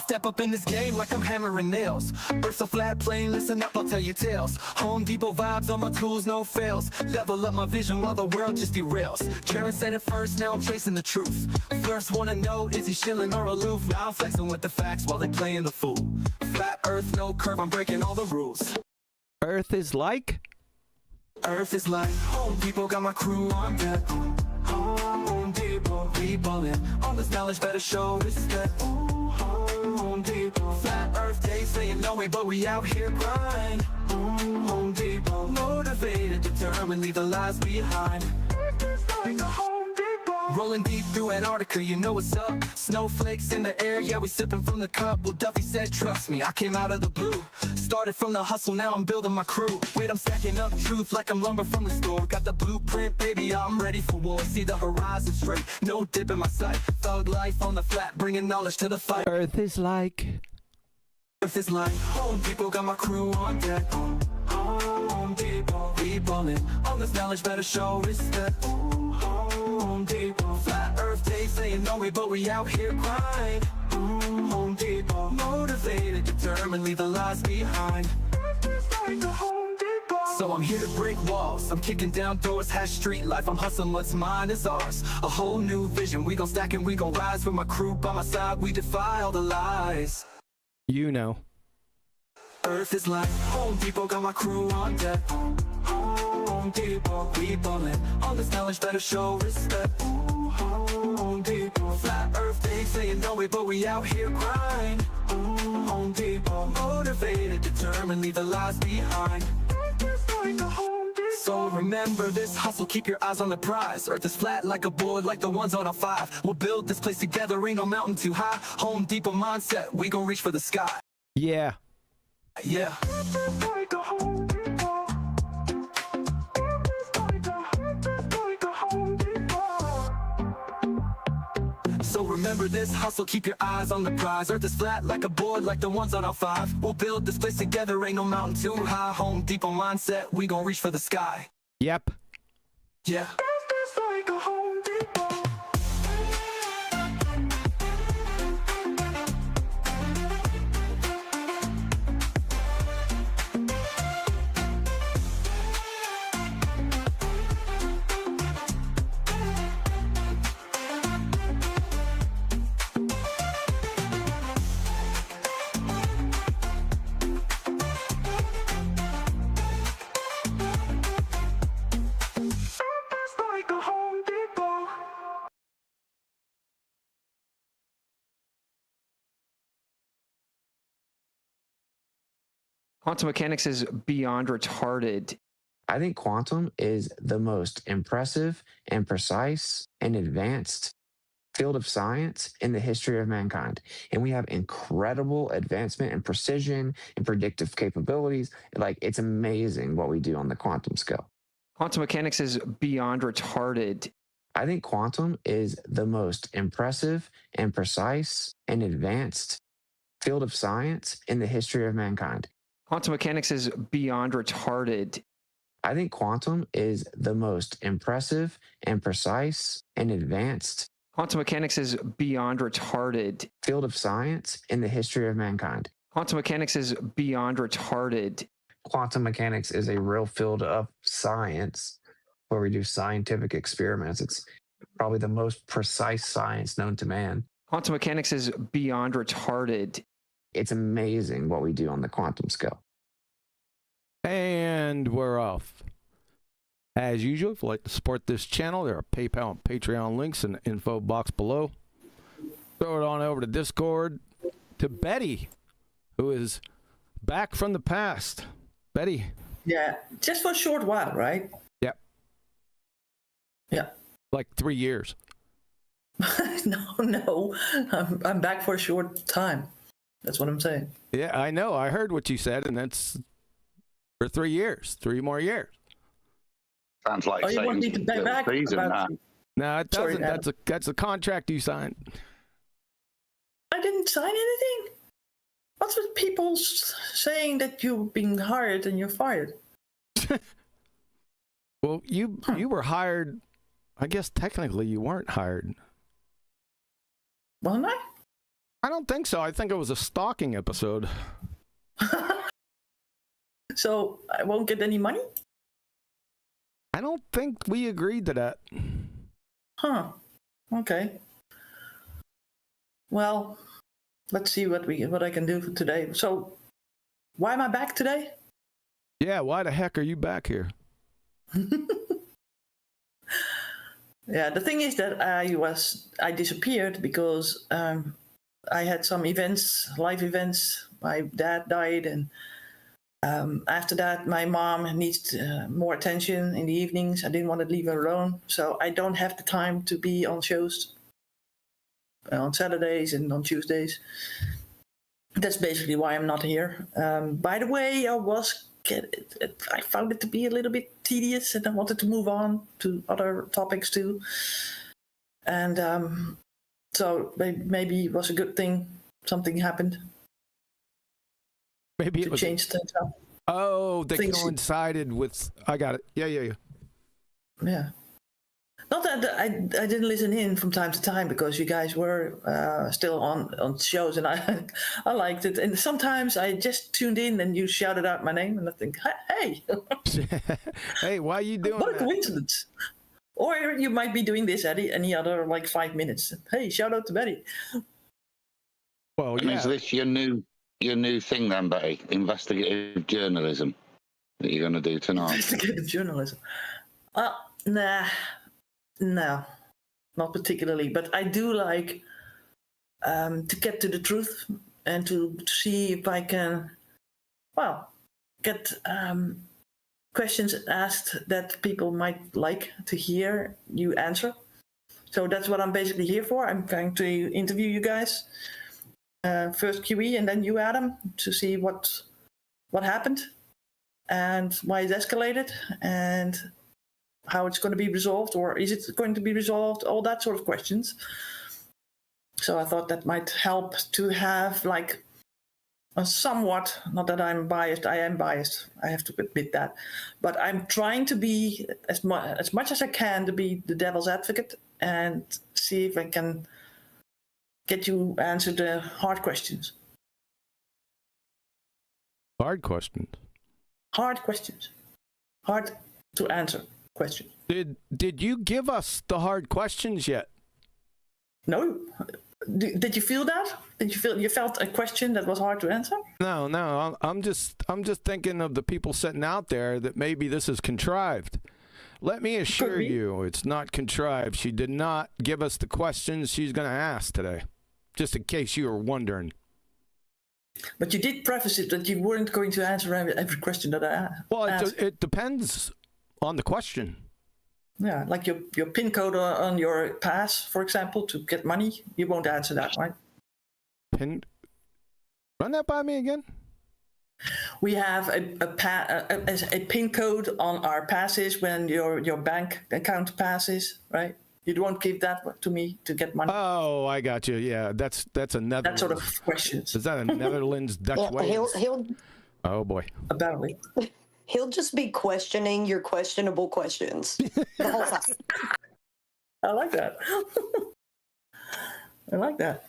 Step up in this game like I'm hammering nails. Earth's a flat plane, listen up, I'll tell you tales. Home Depot vibes on my tools, no fails. Level up my vision while the world just derails. Jared said it first, now I'm tracing the truth. First wanna know, is he shilling or aloof? Now I'm flexing with the facts while they playing the fool. Flat earth, no curve, I'm breaking all the rules. Earth is like? Earth is like Home Depot, got my crew on deck. Home Depot, we ballin'. All this knowledge better show respect. Home Depot, flat earth day saying no way, but we out here grind. Home Depot, motivated, determined, leave the lies behind. Like a Home Depot. Rolling deep through Antarctica, you know what's up. Snowflakes in the air, yeah, we sipping from the cup. Well, Duffy said, trust me, I came out of the blue. Started from the hustle, now I'm building my crew. Wait, I'm stacking up truth like I'm lumber from the store. Got the blueprint, baby, I'm ready for war. See the horizon straight, no dip in my sight. Thug life on the flat, bringing knowledge to the fight. Earth is like? Earth is like Home Depot, got my crew on deck. Home Depot, we ballin'. All this knowledge better show respect. Home Depot, flat earth day saying no way, but we out here grind. Home Depot, motivated, determined, leave the lies behind. So I'm here to break walls, I'm kicking down doors, hash street life, I'm hustling what's mine is ours. A whole new vision, we gon' stack and we gon' rise. With my crew by my side, we defy all the lies. You know. Earth is like Home Depot, got my crew on deck. Home Depot, we ballin'. All this knowledge better show respect. Home Depot, flat earth day saying no way, but we out here grind. Home Depot, motivated, determined, leave the lies behind. So remember this hustle, keep your eyes on the prize. Earth is flat like a board, like the ones on a 5. We'll build this place together, ain't no mountain too high. Home Depot mindset, we gon' reach for the sky. Yeah. Yeah. So remember this hustle, keep your eyes on the prize. Earth is flat like a board, like the ones on our 5. We'll build this place together, ain't no mountain too high. Home Depot mindset, we gon' reach for the sky. Yep. Yeah. Quantum mechanics is beyond retarded. I think quantum is the most impressive and precise and advanced field of science in the history of mankind. And we have incredible advancement and precision and predictive capabilities. Like, it's amazing what we do on the quantum scale. Quantum mechanics is beyond retarded. I think quantum is the most impressive and precise and advanced field of science in the history of mankind. Quantum mechanics is beyond retarded. I think quantum is the most impressive and precise and advanced Quantum mechanics is beyond retarded. field of science in the history of mankind. Quantum mechanics is beyond retarded. Quantum mechanics is a real field of science where we do scientific experiments. It's probably the most precise science known to man. Quantum mechanics is beyond retarded. It's amazing what we do on the quantum scale. And we're off. As usual, if you'd like to support this channel, there are PayPal and Patreon links in the info box below. Throw it on over to Discord to Betty, who is back from the past. Betty. Yeah, just for a short while, right? Yep. Yeah. Like 3 years. No. I'm back for a short time. That's what I'm saying. Yeah, I know. I heard what you said, and that's for 3 years. 3 more years. Sounds like Oh, you want me to pay back? season now. No, it Sorry, doesn't. That's a contract you signed. I didn't sign anything. What's with people saying that you've been hired and you're fired? Well, you were hired. I guess technically you weren't hired. Wasn't I? I don't think so. I think it was a stalking episode. So I won't get any money? I don't think we agreed to that. Huh. Okay. Well, let's see what I can do for today. So, why am I back today? Yeah, why the heck are you back here? Yeah, the thing is that I disappeared because I had some events, life events. My dad died, and after that, my mom needs more attention in the evenings. I didn't want to leave her alone, so I don't have the time to be on shows on Saturdays and on Tuesdays. That's basically why I'm not here. By the way, I found it to be a little bit tedious, and I wanted to move on to other topics too. And so maybe it was a good thing something happened. Maybe to it was change things up. Oh, they Things- coincided with. I got it. Yeah. Yeah. Not that I didn't listen in from time to time because you guys were still on shows, and I liked it. And sometimes I just tuned in and you shouted out my name, and I think, hey, Hey, why are you doing what a that? coincidence. Or you might be doing this at any other like 5 minutes. Hey, shout out to Betty. Well, And yeah. is this your new thing then, Betty? Investigative journalism that you're going to do tonight? Investigative journalism. Nah, no, not particularly. But I do like to get to the truth and to see if I can, well, get questions asked that people might like to hear you answer. So that's what I'm basically here for. I'm going to interview you guys. First QE and then you, Adam, to see what happened and why it escalated and how it's going to be resolved, or is it going to be resolved, all that sort of questions. So I thought that might help to have like a somewhat, not that I'm biased, I am biased, I have to admit that, but I'm trying to be as much as I can to be the devil's advocate and see if I can get you answer the hard questions. Hard questions. Hard questions. Hard to answer questions. Did you give us the hard questions yet? No. Did you feel that? You felt a question that was hard to answer? No. I'm just thinking of the people sitting out there that maybe this is contrived. Let me assure you, it's not contrived. She did not give us the questions she's going to ask today, just in case you were wondering. But you did preface it that you weren't going to answer every question that I asked. Well, it depends on the question. Yeah, like your PIN code on your pass, for example, to get money, you won't answer that, right? PIN? Run that by me again? We have a PIN code on our passes when your bank account passes, right? You won't give that to me to get money. Oh, I got you. Yeah, that's a Netherlands. That sort of questions. Is that a Netherlands Dutch way? He'll Oh boy. Apparently. he'll just be questioning your questionable questions the whole time. I like that. I like that.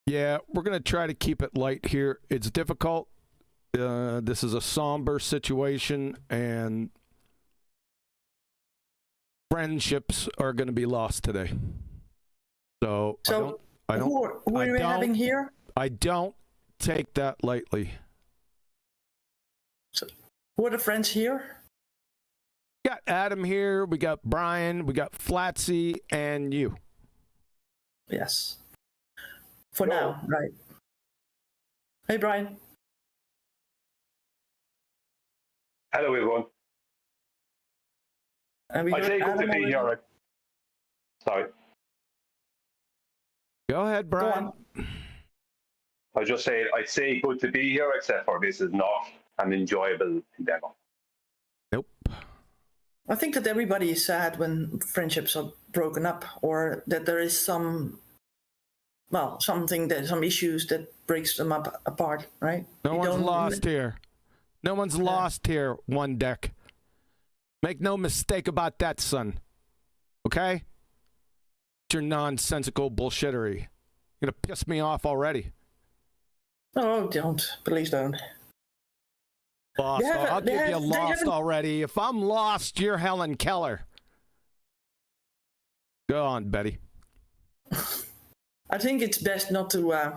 Yeah, we're going to try to keep it light here. It's difficult. This is a somber situation, and friendships are going to be lost today. So I don't, who are we having here? I don't take that lightly. So, who are the friends here? We got Adam here. We got Brian. We got Flatsy, and you. Yes. For now, right. Hey, Brian. Hello, everyone. And we I got say good Adam to be already. here. Sorry. Go ahead, Brian. I just say I say good to be here, except for this is not an enjoyable endeavor. Nope. I think that everybody is sad when friendships are broken up, or that there is some issues that breaks them up apart, right? No one's lost here. No one's lost here, One Deck. Make no mistake about that, son. Okay? Your nonsensical bullshittery. You're gonna piss me off already. Oh, don't. Please don't. Lost. I'll give you lost haven't- already. If I'm lost, you're Helen Keller. Go on, Betty. I think it's best not to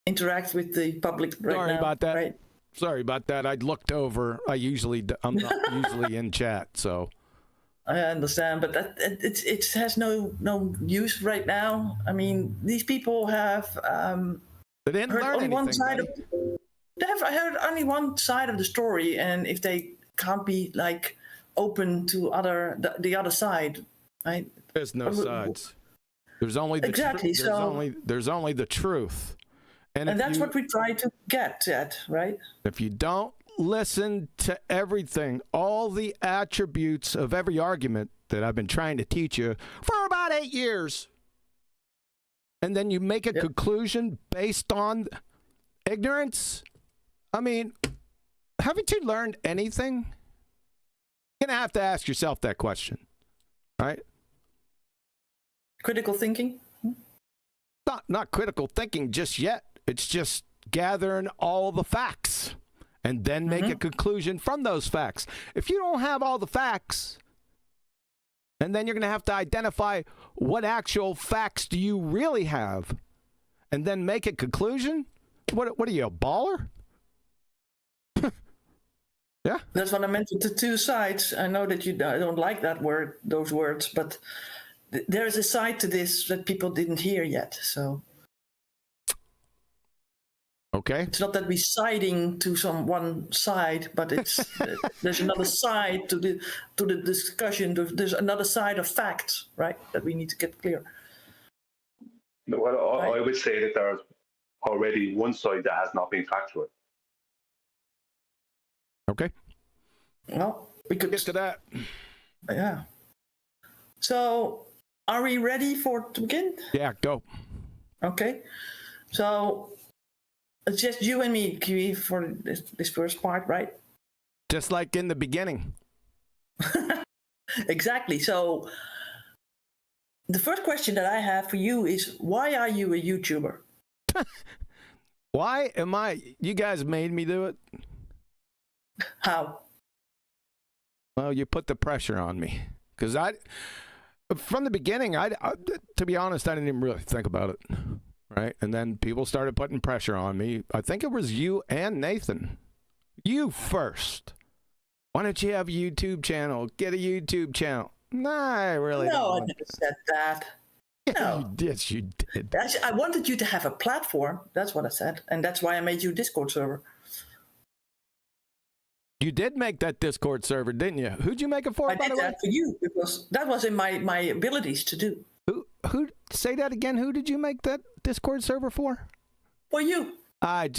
interact with the public right Sorry now. about that. Right? Sorry about that. I looked over. I'm not usually in chat, so. I understand, but it has no use right now. I mean, these people have They didn't heard learn only one anything, side Betty. they have heard only one side of the story, and if they can't be like open to the other side, right? There's no sides. There's only the Exactly, there's only the truth. And that's what we try to get at, right? If you don't listen to everything, all the attributes of every argument that I've been trying to teach you for about 8 years, and then you make a conclusion based on ignorance, I mean, haven't you learned anything? You're going to have to ask yourself that question, right? Critical thinking? Not critical thinking just yet. It's just gathering all the facts and then make a conclusion from those facts. If you don't have all the facts, and then you're going to have to identify what actual facts do you really have, and then make a conclusion. What are you, a baller? Yeah, That's what I meant with the two sides. I know that you don't like those words, but there's a side to this that people didn't hear yet. So okay. it's not that we're siding to one side, but it's there's another side to the discussion. There's another side of facts, right? That we need to get clear. Well, I would say that there's already one side that has not been factual. Okay. Well, we could Get to that. Yeah. So, are we ready to begin? Yeah, go. Okay. So, it's just you and me, Kiwi, for this first part, right? Just like in the beginning. Exactly. So, the first question that I have for you is, why are you a YouTuber? Why am I? You guys made me do it. How? Well, you put the pressure on me. Because from the beginning, to be honest, I didn't even really think about it. Right? And then people started putting pressure on me. I think it was you and Nathan. You first. Why don't you have a YouTube channel? Get a YouTube channel. Nah, I really don't. No, I want never said that. Yeah, No. you did. You did. I wanted you to have a platform. That's what I said. And that's why I made you a Discord server. You did make that Discord server, didn't you? Who'd you make it for, I by did the way? that for you because that was in my abilities to do. Who? Say that again. Who did you make that Discord server for? For you. I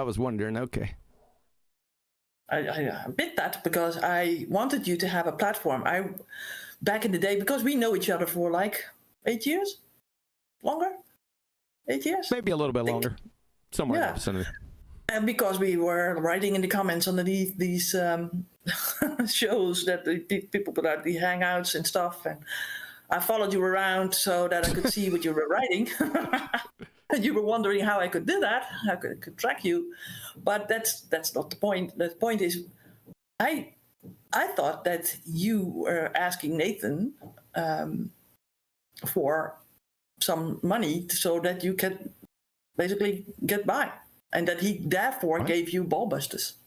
was wondering. Okay. I did that because I wanted you to have a platform. Back in the day, because we know each other for like 8 years? Longer? 8 years? Maybe a little bit longer. Somewhere in Yeah. the vicinity. And because we were writing in the comments underneath these shows that the people put out the hangouts and stuff, and I followed you around so that I could see what you were writing. And you were wondering how I could do that, how I could track you. But that's not the point. The point is, I thought that you were asking Nathan for some money so that you could basically get by. And that he therefore gave you BALLBUSTERS.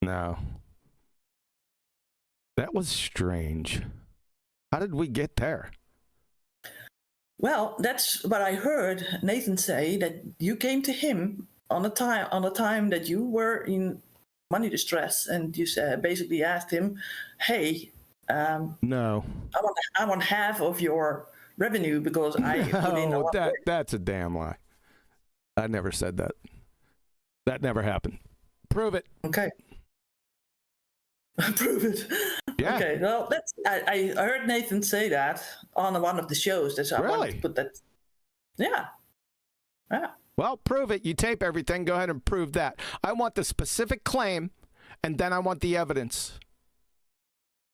No. That was strange. How did we get there? Well, that's what I heard Nathan say, that you came to him on a time that you were in money distress, and you basically asked him, "Hey, No. I want half of your revenue because I put in a lot of work." That's a damn lie. I never said that. That never happened. Prove it. Okay. Prove it. Yeah. Okay. Well, I heard Nathan say that on one of the shows. That's I wanted to put that. Yeah. Yeah. Well, prove it. You tape everything. Go ahead and prove that. I want the specific claim, and then I want the evidence.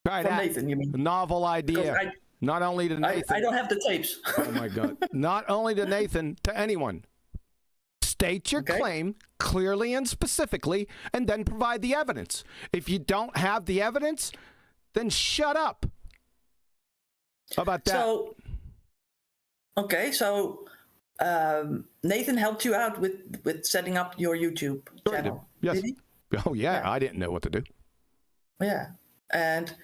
Try From that. Nathan, you mean? Novel idea. Not only to Nathan. I don't have the tapes. Oh my God. Not only to Nathan, to anyone. State your claim clearly and specifically, and then provide the evidence. If you don't have the evidence, then shut up. How about that? So, Nathan helped you out with setting up your YouTube channel. Yes. Did he? Oh, yeah. I didn't know what to do. Yeah. And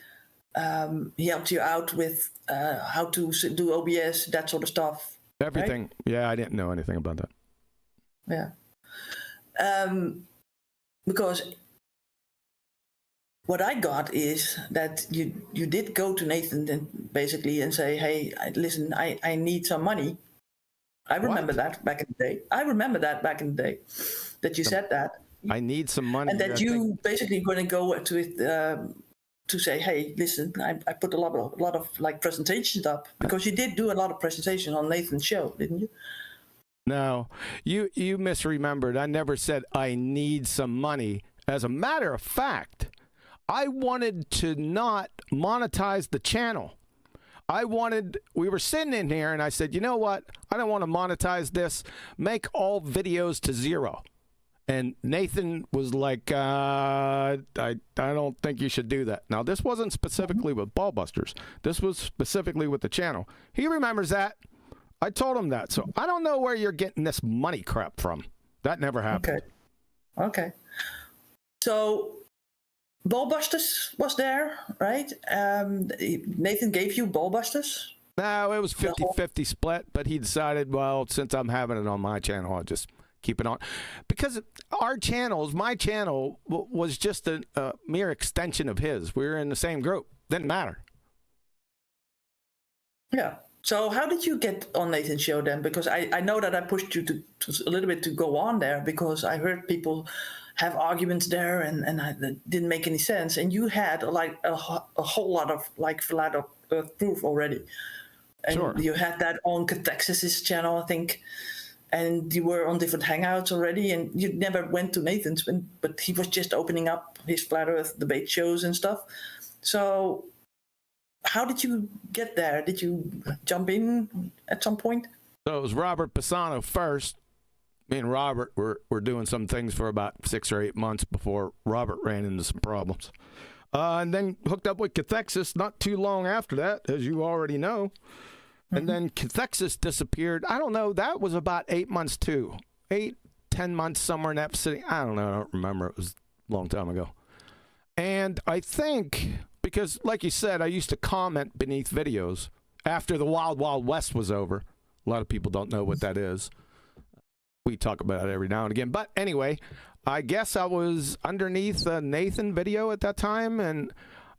he helped you out with how to do OBS, that sort of stuff. Everything. Right? Yeah, I didn't know anything about that. Yeah. Because what I got is that you did go to Nathan and basically and say, hey, listen, I need some money. I remember that back in the day. That you said that. I need some money. And that you basically going to go to it to say, hey, listen, I put a lot of like presentations up, because you did do a lot of presentations on Nathan's show, didn't you? No, you misremembered. I never said I need some money. As a matter of fact, I wanted to not monetize the channel. We were sitting in here and I said, you know what? I don't want to monetize this. Make all videos to 0. And Nathan was like, I don't think you should do that. Now, this wasn't specifically with BALLBUSTERS. This was specifically with the channel. He remembers that. I told him that. So I don't know where you're getting this money crap from. That never happened. Okay. So BALLBUSTERS was there, right? Nathan gave you BALLBUSTERS? No, it was 50-50 split, but he decided, well, since I'm having it on my channel, I'll just keep it on. Because my channel was just a mere extension of his. We were in the same group. Didn't matter. Yeah. So how did you get on Nathan's show then? Because I know that I pushed you to a little bit to go on there, because I heard people have arguments there and it didn't make any sense. And you had like a whole lot of like flat earth proof already. And sure. You had that on Cathexis's channel, I think. And you were on different hangouts already, and you never went to Nathan's, but he was just opening up his flat earth debate shows and stuff. So how did you get there? Did you jump in at some point? So it was Robert Pisano first. Me and Robert were doing some things for about 6 or 8 months before Robert ran into some problems. And then hooked up with Cathexis not too long after that, as you already know. And then Cathexis disappeared. I don't know. That was about 8 months too. 8, 10 months, somewhere in that city. I don't know. I don't remember. It was a long time ago. And I think, because like you said, I used to comment beneath videos after the Wild Wild West was over. A lot of people don't know what that is. We talk about it every now and again. But anyway, I guess I was underneath a Nathan video at that time. And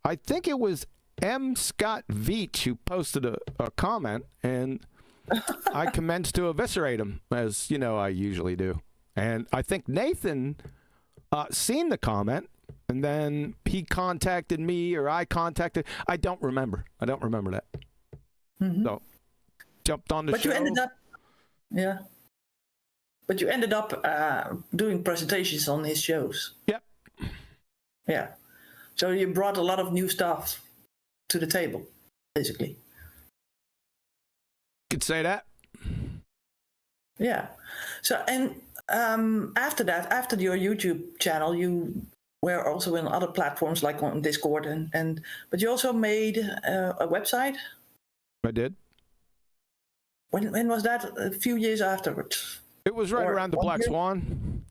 I think it was M. Scott Veach who posted a comment, and I commenced to eviscerate him, as you know I usually do. And I think Nathan seen the comment, and then he contacted me, or I contacted. I don't remember that. So jumped on the show. You ended up, yeah. But you ended up doing presentations on his shows. Yep. Yeah. So you brought a lot of new stuff to the table, basically. Could say that. Yeah. So, and after that, after your YouTube channel, you were also in other platforms like on Discord, but you also made a website. I did. When was that? A few years afterwards. It was right around the Black Swan.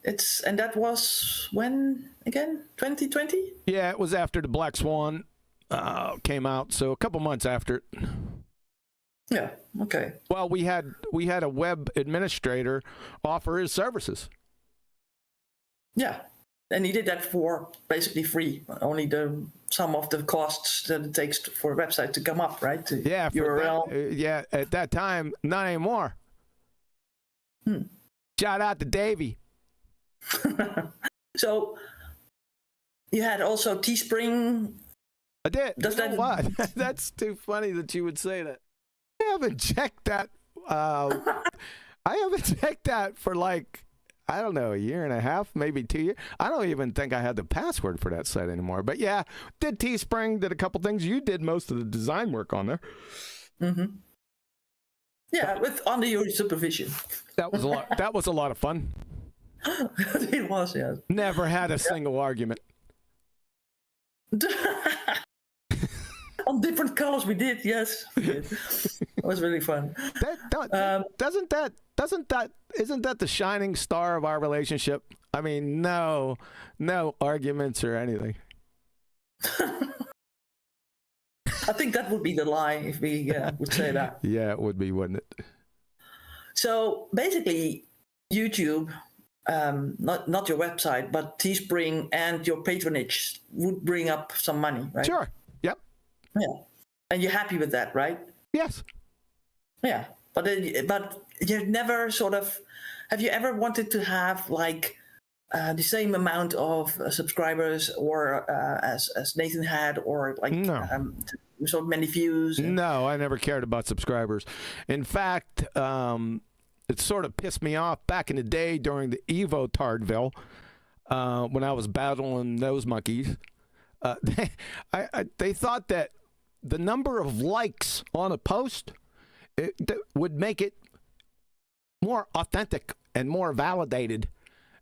And that was when again? 2020? Yeah, it was after the Black Swan came out, so a couple months after it. Yeah. Okay. Well, we had a web administrator offer his services. Yeah, and he did that for basically free. Only some of the costs that it takes for a website to come up, right? To yeah. URL. Yeah. At that time, not anymore. Shout out to Davey. So you had also Teespring. I did. Does that what? That's too funny that you would say that. I haven't checked that. I haven't checked that for like I don't know, a year and a half, maybe 2 years. I don't even think I had the password for that site anymore. But yeah, did Teespring, did a couple things. You did most of the design work on there. Mm-hmm. Yeah, under your supervision. That was a lot. That was a lot of fun. It was, yeah. Never had a single argument. On different colors we did, yes. It was really fun. Isn't that the shining star of our relationship? I mean, no arguments or anything. I think that would be the lie if we would say that. Yeah, it would be, wouldn't it? So basically, YouTube, not your website, but Teespring and your patronage would bring up some money, right? Sure. Yep. Yeah. And you're happy with that, right? Yes. Yeah. But you've never have you ever wanted to have like the same amount of subscribers or as Nathan had, or like so many views? No, I never cared about subscribers. In fact, it sort of pissed me off back in the day during the Evo Tardville when I was battling those monkeys. They thought that the number of likes on a post would make it more authentic and more validated.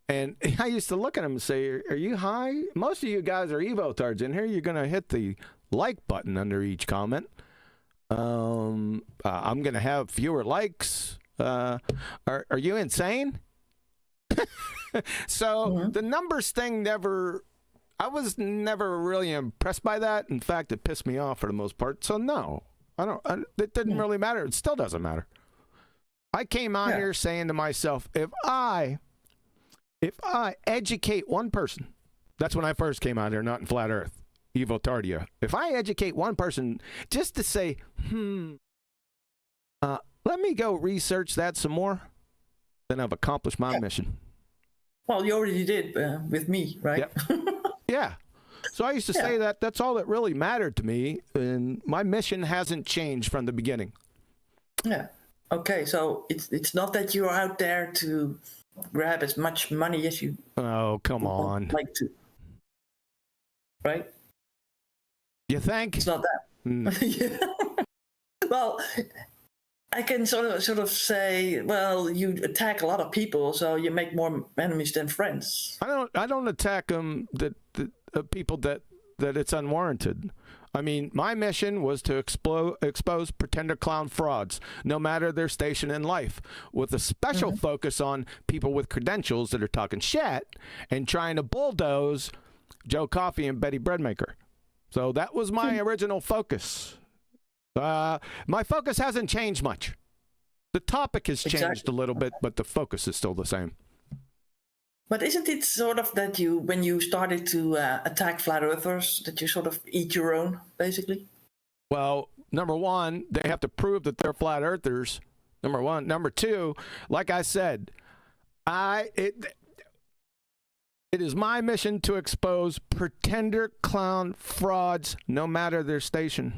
And I used to look at them and say, are you high? Most of you guys are Evo Tards in here. You're going to hit the like button under each comment. I'm going to have fewer likes. Are you insane? So the numbers thing I was never really impressed by that. In fact, it pissed me off for the most part. So no, it didn't really matter. It still doesn't matter. I came on here saying to myself, if I educate one person, that's when I first came out here, not in Flat Earth, Evo Tardia. If I educate one person just to say, let me go research that some more, then I've accomplished my mission. Well, you already did with me, right? Yep. Yeah. So I used to say that that's all that really mattered to me, and my mission hasn't changed from the beginning. Yeah. Okay, so it's not that you're out there to grab as much money as you come on. Like to. Right? You think? It's not that. Yeah. Well, I can sort of say, well, you attack a lot of people, so you make more enemies than friends. I don't attack them people that it's unwarranted. I mean, my mission was to expose pretender clown frauds, no matter their station in life, with a special focus on people with credentials that are talking shit and trying to bulldoze Joe Coffey and Betty Breadmaker. So that was my original focus. My focus hasn't changed much. The topic has changed a little bit, but the focus is still the same. But isn't it sort of that when you started to attack flat earthers, that you sort of eat your own, basically? Well, number one, they have to prove that they're flat earthers. Number one. Number two, like I said, it is my mission to expose pretender clown frauds, no matter their station.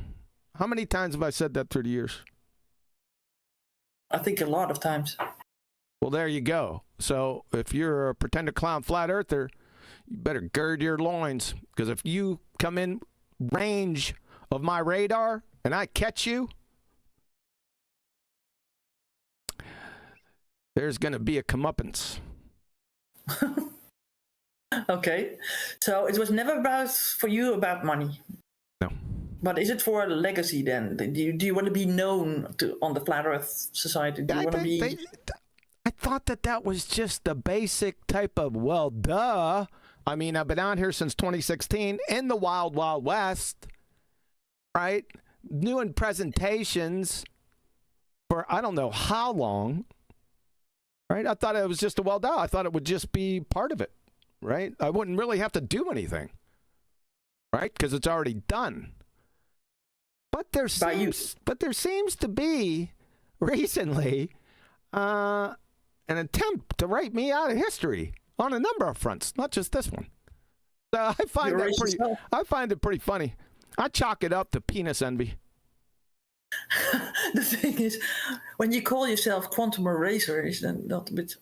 How many times have I said that through the years? I think a lot of times. Well, there you go. So if you're a pretender clown flat earther, you better gird your loins, because if you come in range of my radar and I catch you, there's going to be a comeuppance. Okay. So it was never about money. No. But is it for a legacy then? Do you want to be known on the Flat Earth Society? Do you want to be... I thought that was just the basic type of, well, duh. I mean, I've been out here since 2016 in the wild, wild west, right? Doing presentations for I don't know how long, right? I thought it was just a well, duh. I thought it would just be part of it, right? I wouldn't really have to do anything, right? Because it's already done. But there seems to be recently an attempt to write me out of history on a number of fronts, not just this one. So I find it pretty funny. I chalk it up to penis envy. The thing is, when you call yourself quantum eraser, is that not a bit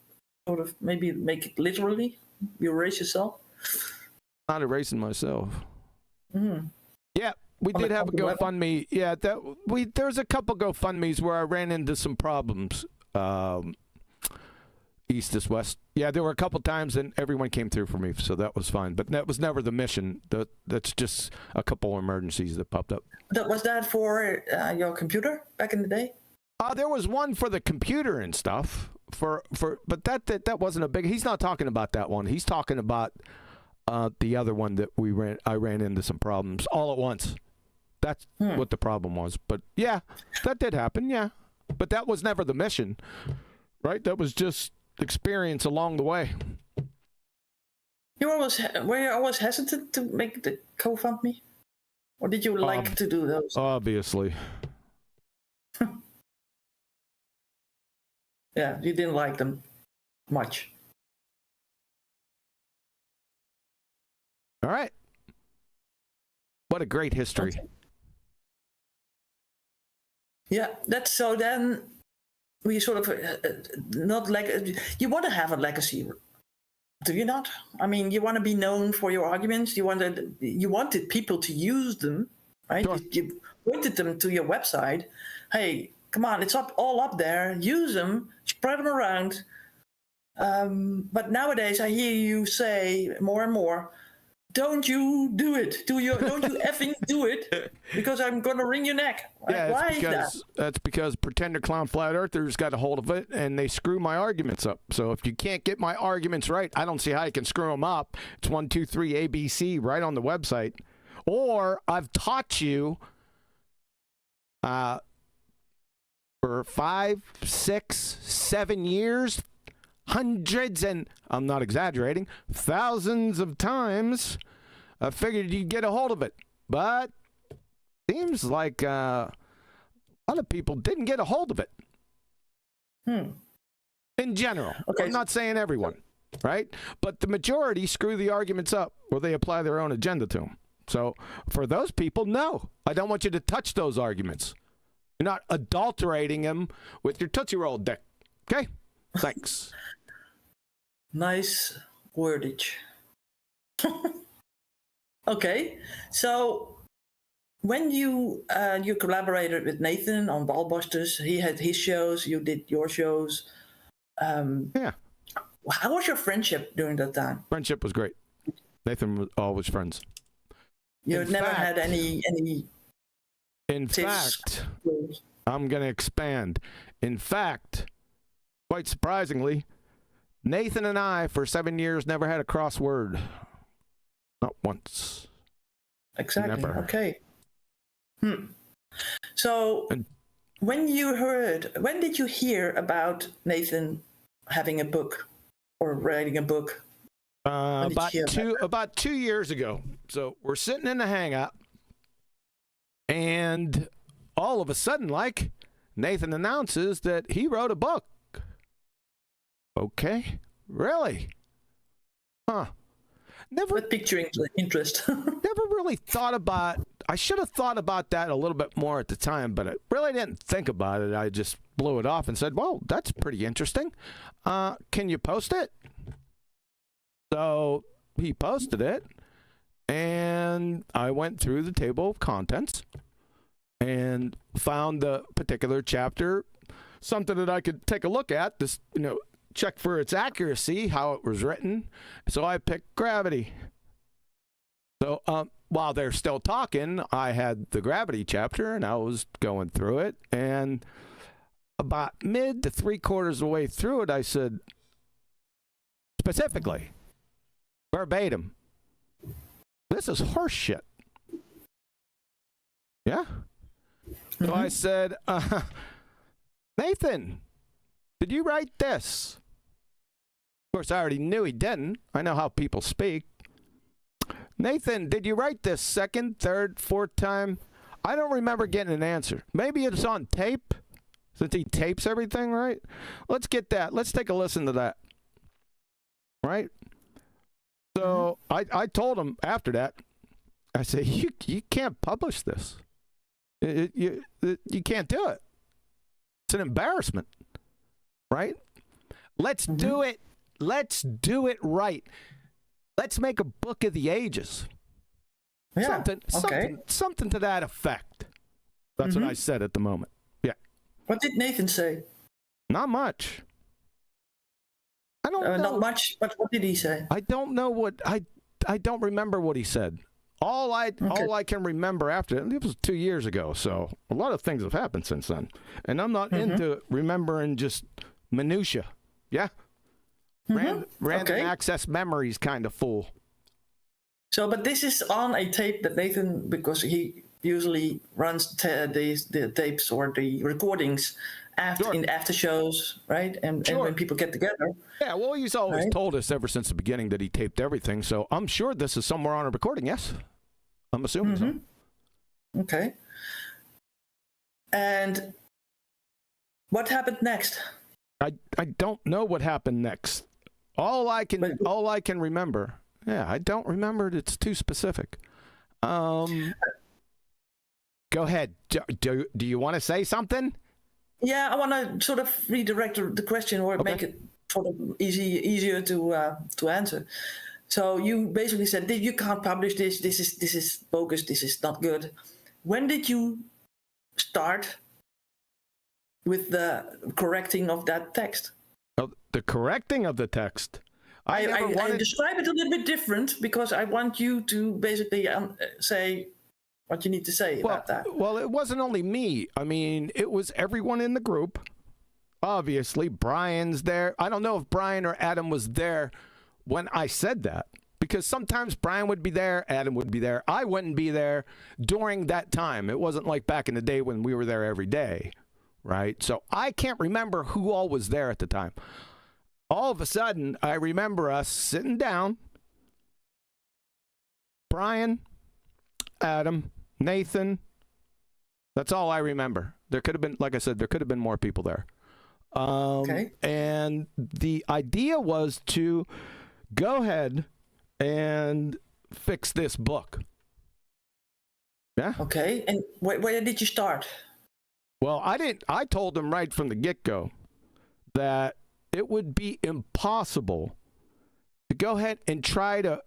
sort of maybe make it literally. You erase yourself. Not erasing myself. Mm-hmm. Yeah, we On did the have a company level? GoFundMe. Yeah, there's a couple GoFundMes where I ran into some problems. East is west. Yeah, there were a couple times and everyone came through for me, so that was fine. But that was never the mission. That's just a couple emergencies that popped up. Was that for your computer back in the day? There was one for the computer and stuff. But that wasn't a big. He's not talking about that one. He's talking about the other one that I ran into some problems all at once. That's what the problem was. But yeah, that did happen. Yeah, but that was never the mission, right? That was just experience along the way. Were you always hesitant to make the GoFundMe, or did you like to do those? Obviously. Yeah, you didn't like them much. All right. What a great history. Okay. Yeah, that's so. Then we sort of not like you want to have a legacy, do you not? I mean, you want to be known for your arguments. You wanted people to use them, right? Sure. You pointed them to your website. Hey, come on, it's all up there. Use them, spread them around. But nowadays, I hear you say more and more, "Don't you do it? Don't you effing do it? Because I'm gonna wring your neck." Like, Yeah, why is that? that's because pretender clown flat earthers got a hold of it and they screw my arguments up. So if you can't get my arguments right, I don't see how you can screw them up. It's 1, 2, 3 ABC right on the website. Or I've taught you for 5, 6, 7 years, hundreds, and I'm not exaggerating, thousands of times. I figured you'd get a hold of it, but seems like a lot of people didn't get a hold of it. In general. Okay. I'm not saying everyone, right? But the majority screw the arguments up or they apply their own agenda to them. So for those people, no. I don't want you to touch those arguments. You're not adulterating them with your Tootsie Roll dick. Okay? Thanks. Nice wordage. Okay, so when you collaborated with Nathan on BALLBUSTERS, he had his shows, you did your shows. Yeah. How was your friendship during that time? Friendship was great. Nathan was always friends. You In never fact- had any In tips? fact, I'm going to expand. In fact, quite surprisingly, Nathan and I, for 7 years, never had a crossword. Not once. Exactly. Never. Okay. So And- when did you hear about Nathan having a book or writing a book? When did you hear About 2 years ago. So we're sitting in the hangout, and all of a sudden, like, Nathan announces that he wrote a book. Okay, really? Huh. Never That picturing interest. never really thought about. I should have thought about that a little bit more at the time, but I really didn't think about it. I just blew it off and said, well, that's pretty interesting. Can you post it? So he posted it, and I went through the table of contents and found the particular chapter, something that I could take a look at, this, check for its accuracy, how it was written. So I picked gravity. So while they're still talking, I had the gravity chapter and I was going through it. And about mid to 3/4 of the way through it, I said, specifically, verbatim, this is horse shit. Yeah? So I said, Nathan, did you write this? Of course, I already knew he didn't. I know how people speak. Nathan, did you write this second, third, fourth time? I don't remember getting an answer. Maybe it's on tape, since he tapes everything, right? Let's get that. Let's take a listen to that. Right? So I told him after that, I said, you can't publish this. You can't do it. It's an embarrassment. Right? Let's do it Let's do it right. Let's make a book of the ages. Yeah. Something to that effect. That's what I said at the moment. Yeah. What did Nathan say? Not much. I don't know. Not much, but what did he say? I don't know what I don't remember what he said. All I can remember after it was 2 years ago, so a lot of things have happened since then. And I'm not into remembering just minutia. Yeah? Random access memories kind of fool. So, but this is on a tape that Nathan, because he usually runs the tapes or the recordings in after shows, right? And when people get together. Yeah, well, he's always told us ever since the beginning that he taped everything. So I'm sure this is somewhere on a recording. Yes, I'm assuming so. Okay. And what happened next? I don't know what happened next. All I can remember. Yeah, I don't remember it. It's too specific. Go ahead. Do you want to say something? Yeah, I want to sort of redirect the question or make it sort of easier to answer. So you basically said that you can't publish this. This is bogus. This is not good. When did you start with the correcting of that text? Oh, the correcting of the text. I describe it a little bit different because I want you to basically say what you need to say about that. Well, it wasn't only me. I mean, it was everyone in the group. Obviously, Brian's there. I don't know if Brian or Adam was there when I said that, because sometimes Brian would be there, Adam would be there. I wouldn't be there during that time. It wasn't like back in the day when we were there every day, right? So I can't remember who all was there at the time. All of a sudden, I remember us sitting down, Brian, Adam, Nathan. That's all I remember. There could have been, like I said, there could have been more people there. And the idea was to go ahead and fix this book. Yeah. Okay. And where did you start? Well, I told them right from the get-go that it would be impossible to go ahead and try to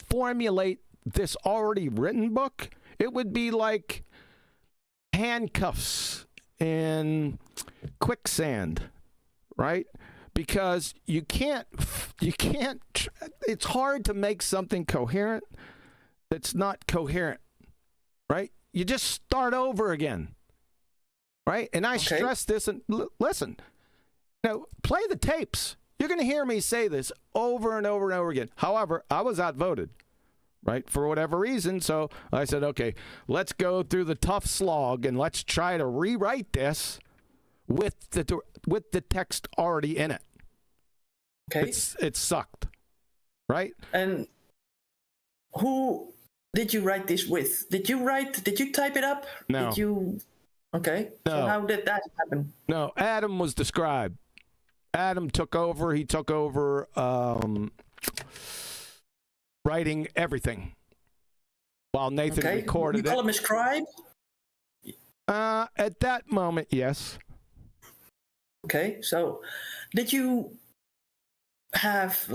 formulate this already written book. It would be like handcuffs in quicksand, right? Because you can't, it's hard to make something coherent that's not coherent, right? You just start over again, right? And I stress this, and listen, play the tapes. You're going to hear me say this over and over and over again. However, I was outvoted, right, for whatever reason. So I said, okay, let's go through the tough slog and let's try to rewrite this with the text already in it. Okay. It sucked, right? And who did you write this with? Did you type it up? No. Okay. No. So how did that happen? No, Adam was the scribe. Adam took over. He took over writing everything while Nathan recorded it. You call him a scribe? At that moment, yes. Okay. So did you have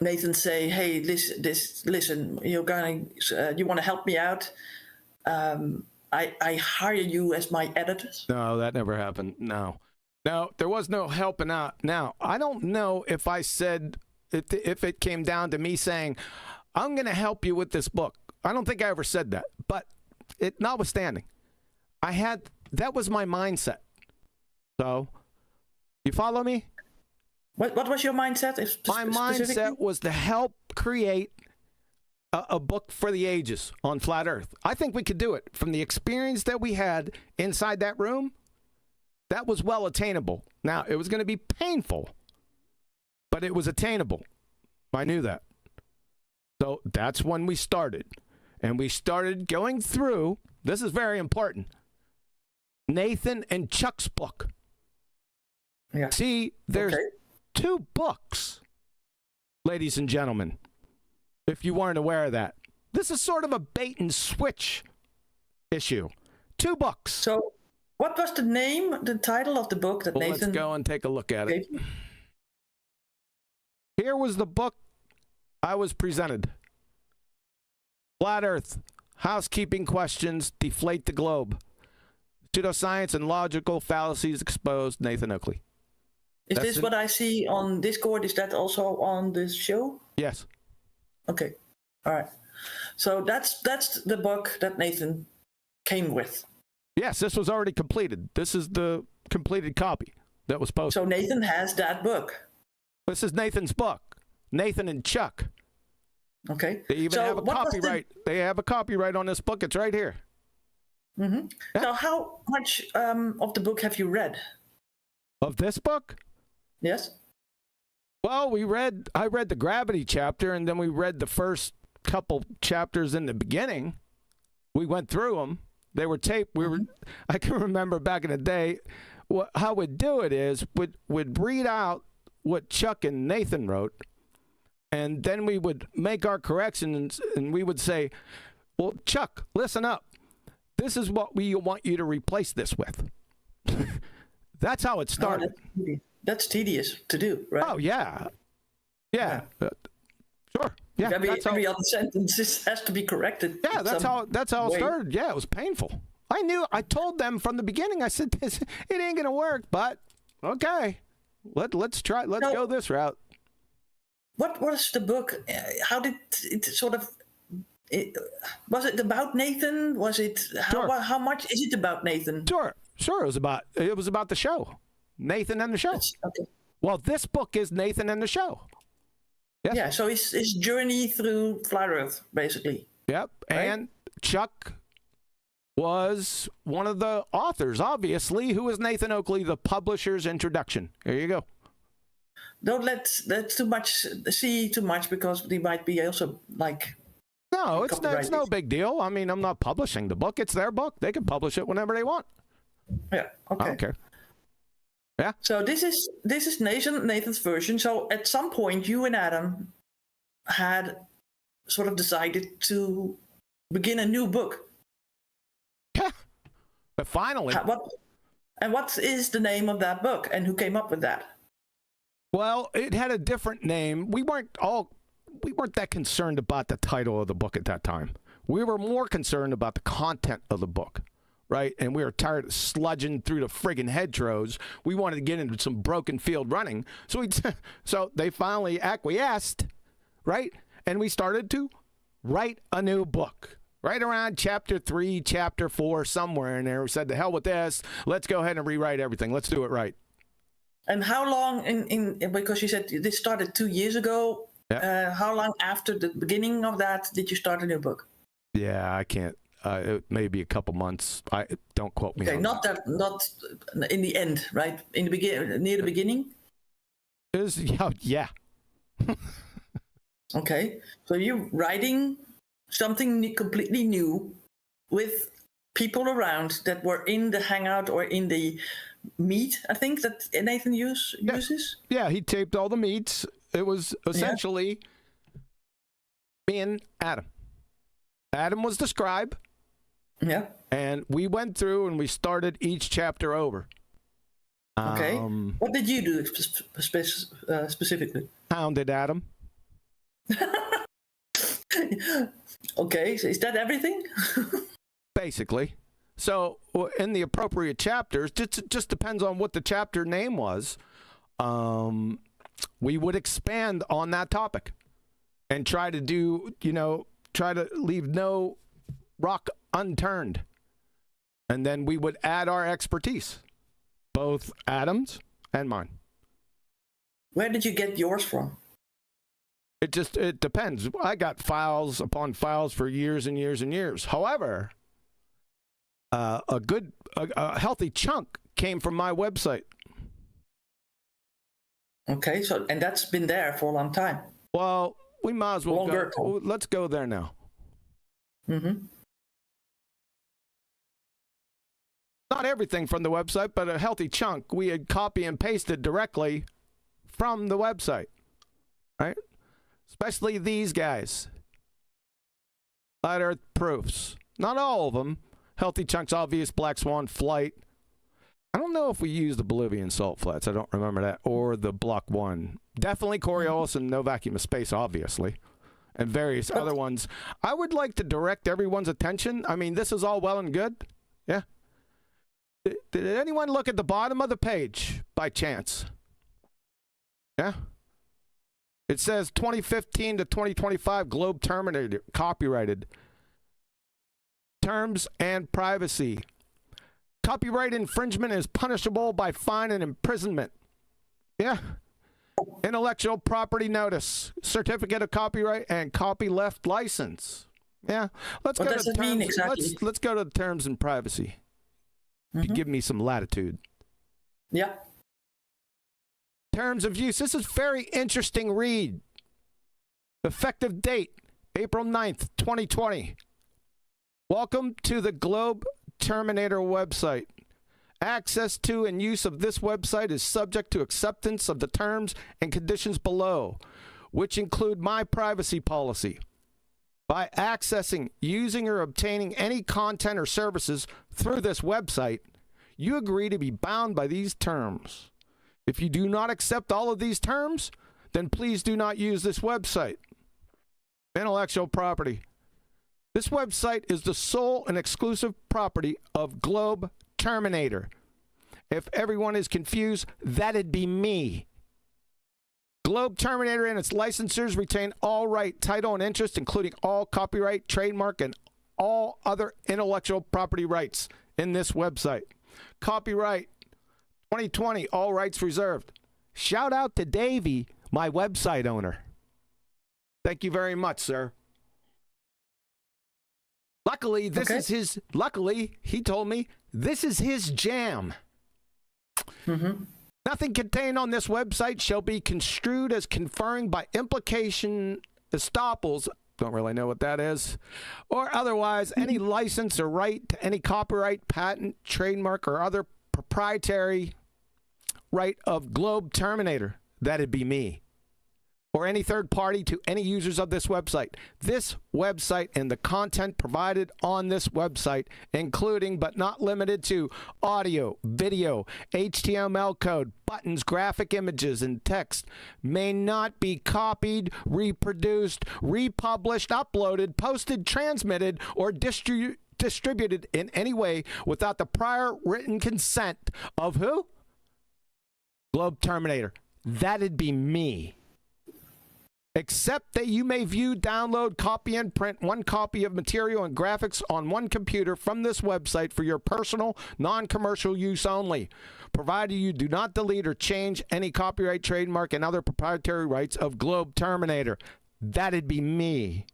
Nathan say, hey, listen, you want to help me out? I hire you as my editor? No, that never happened. No, there was no helping out. Now, I don't know if I said, if it came down to me saying, I'm going to help you with this book. I don't think I ever said that. But notwithstanding, that was my mindset. So, you follow me? What was your mindset? My mindset was to help create a book for the ages on flat Earth. I think we could do it. From the experience that we had inside that room, that was well attainable. Now, it was going to be painful, but it was attainable. I knew that. So that's when we started. And we started going through, this is very important, Nathan and Chuck's book. Yeah. See, there's 2 books, ladies and gentlemen, if you weren't aware of that. This is sort of a bait and switch issue. 2 books. So what was the title of the book that Nathan... Let's go and take a look at it. Here was the book I was presented. Flat Earth, Housekeeping Questions, Deflate the Globe. Pseudoscience and Logical Fallacies Exposed, Nathan Oakley. Is That's this it. what I see on Discord? Is that also on this show? Yes. Okay. All right. So that's the book that Nathan came with. Yes, this was already completed. This is the completed copy that was posted. So Nathan has that book. This is Nathan's book. Nathan and Chuck. Okay. They even So have a what was the- copyright. They have a copyright on this book. It's right here. Mm-hmm. Yeah. So how much of the book have you read? Of this book? Yes. Well, I read the gravity chapter, and then we read the first couple chapters in the beginning. We went through them. They were taped. I can remember back in the day, how we'd do it is we'd read out what Chuck and Nathan wrote, and then we would make our corrections, and we would say, well, Chuck, listen up. This is what we want you to replace this with. That's how it started. That's tedious to do, right? Oh, yeah. Yeah. Sure. Yeah. Every other sentence has to be corrected. Yeah, that's how it way. started. Yeah, it was painful. I told them from the beginning, I said, it ain't going to work, but okay. Let's try. Let's go this route. What was the book? How did it sort of... was it about Nathan? Was it... Sure. How much is it about Nathan? Sure. It was about the show. Nathan and the show. Okay. Well, this book is Nathan and the show. Yes. Yeah, so his journey through Flat Earth, basically. Yep. Right? And Chuck was one of the authors, obviously. Who is Nathan Oakley, the publisher's introduction? Here you go. Don't let too much because they might be also like... No, it's no copyrighted. big deal. I mean, I'm not publishing the book. It's their book. They can publish it whenever they want. Yeah, okay. I don't care. Yeah. So this is Nathan's version. So at some point, you and Adam had sort of decided to begin a new book. Yeah. But finally... What is the name of that book, and who came up with that? Well, it had a different name. We weren't that concerned about the title of the book at that time. We were more concerned about the content of the book, right? And we were tired of sludging through the friggin' hedgerows. We wanted to get into some broken field running. So they finally acquiesced, right? And we started to write a new book. Right around chapter 3, chapter 4, somewhere in there. We said, the hell with this. Let's go ahead and rewrite everything. Let's do it right. And how long because you said this started 2 years ago. Yeah. How long after the beginning of that did you start a new book? Yeah, I can't. It may be a couple months. Don't quote me. Okay, on not in the end, right? In the near the beginning. Yeah. Okay, so you're writing something completely new with people around that were in the hangout or in the meet, I think, that Nathan uses. Yeah, he taped all the meets. It was essentially me and Adam. Adam was the scribe. Yeah. And we went through and we started each chapter over. Okay. What did you do specifically? Hounded Adam. Okay, so is that everything? Basically. So in the appropriate chapters, it just depends on what the chapter name was. We would expand on that topic and try to leave no rock unturned. And then we would add our expertise, both Adam's and mine. Where did you get yours from? It depends. I got files upon files for years and years and years. However, a healthy chunk came from my website. Okay, and that's been there for a long time. Well, we might as well go. Let's go there now. Mm-hmm. Not everything from the website, but a healthy chunk we had copy and pasted directly from the website, right? Especially these guys. Flat Earth proofs. Not all of them. Healthy chunks, obvious, Black Swan, Flight. I don't know if we used the Bolivian salt flats. I don't remember that. Or the Block 1. Definitely Coriolis and No Vacuum of Space, obviously. And various other ones. I would like to direct everyone's attention. I mean, this is all well and good. Yeah. Did anyone look at the bottom of the page by chance? Yeah. It says 2015 to 2025 Globe Terminator, copyrighted. Terms and privacy. Copyright infringement is punishable by fine and imprisonment. Yeah. Intellectual property notice, certificate of copyright, and copyleft license. Yeah. Let's What go does to it mean terms. exactly? Let's go to the terms and privacy. If you give me some latitude. Yeah. Terms of use. This is very interesting read. Effective date, April 9th, 2020. Welcome to the Globe Terminator website. Access to and use of this website is subject to acceptance of the terms and conditions below, which include my privacy policy. By accessing, using, or obtaining any content or services through this website, you agree to be bound by these terms. If you do not accept all of these terms, then please do not use this website. Intellectual property. This website is the sole and exclusive property of Globe Terminator. If everyone is confused, that'd be me. Globe Terminator and its licensors retain all right, title, and interest, including all copyright, trademark, and all other intellectual property rights in this website. Copyright 2020, all rights reserved. Shout out to Davey, my website owner. Thank you very much, sir. Luckily, this is his. Luckily, he told me this is his jam. Nothing contained on this website shall be construed as conferring by implication estoppels. Don't really know what that is. Or otherwise, any license or right to any copyright, patent, trademark, or other proprietary right of Globe Terminator. That'd be me. Or any third party to any users of this website. This website and the content provided on this website, including but not limited to audio, video, HTML code, buttons, graphic images, and text, may not be copied, reproduced, republished, uploaded, posted, transmitted, or distributed in any way without the prior written consent of who? Globe Terminator. That'd be me. Except that you may view, download, copy, and print one copy of material and graphics on one computer from this website for your personal, non-commercial use only, provided you do not delete or change any copyright, trademark, and other proprietary rights of Globe Terminator. That'd be me.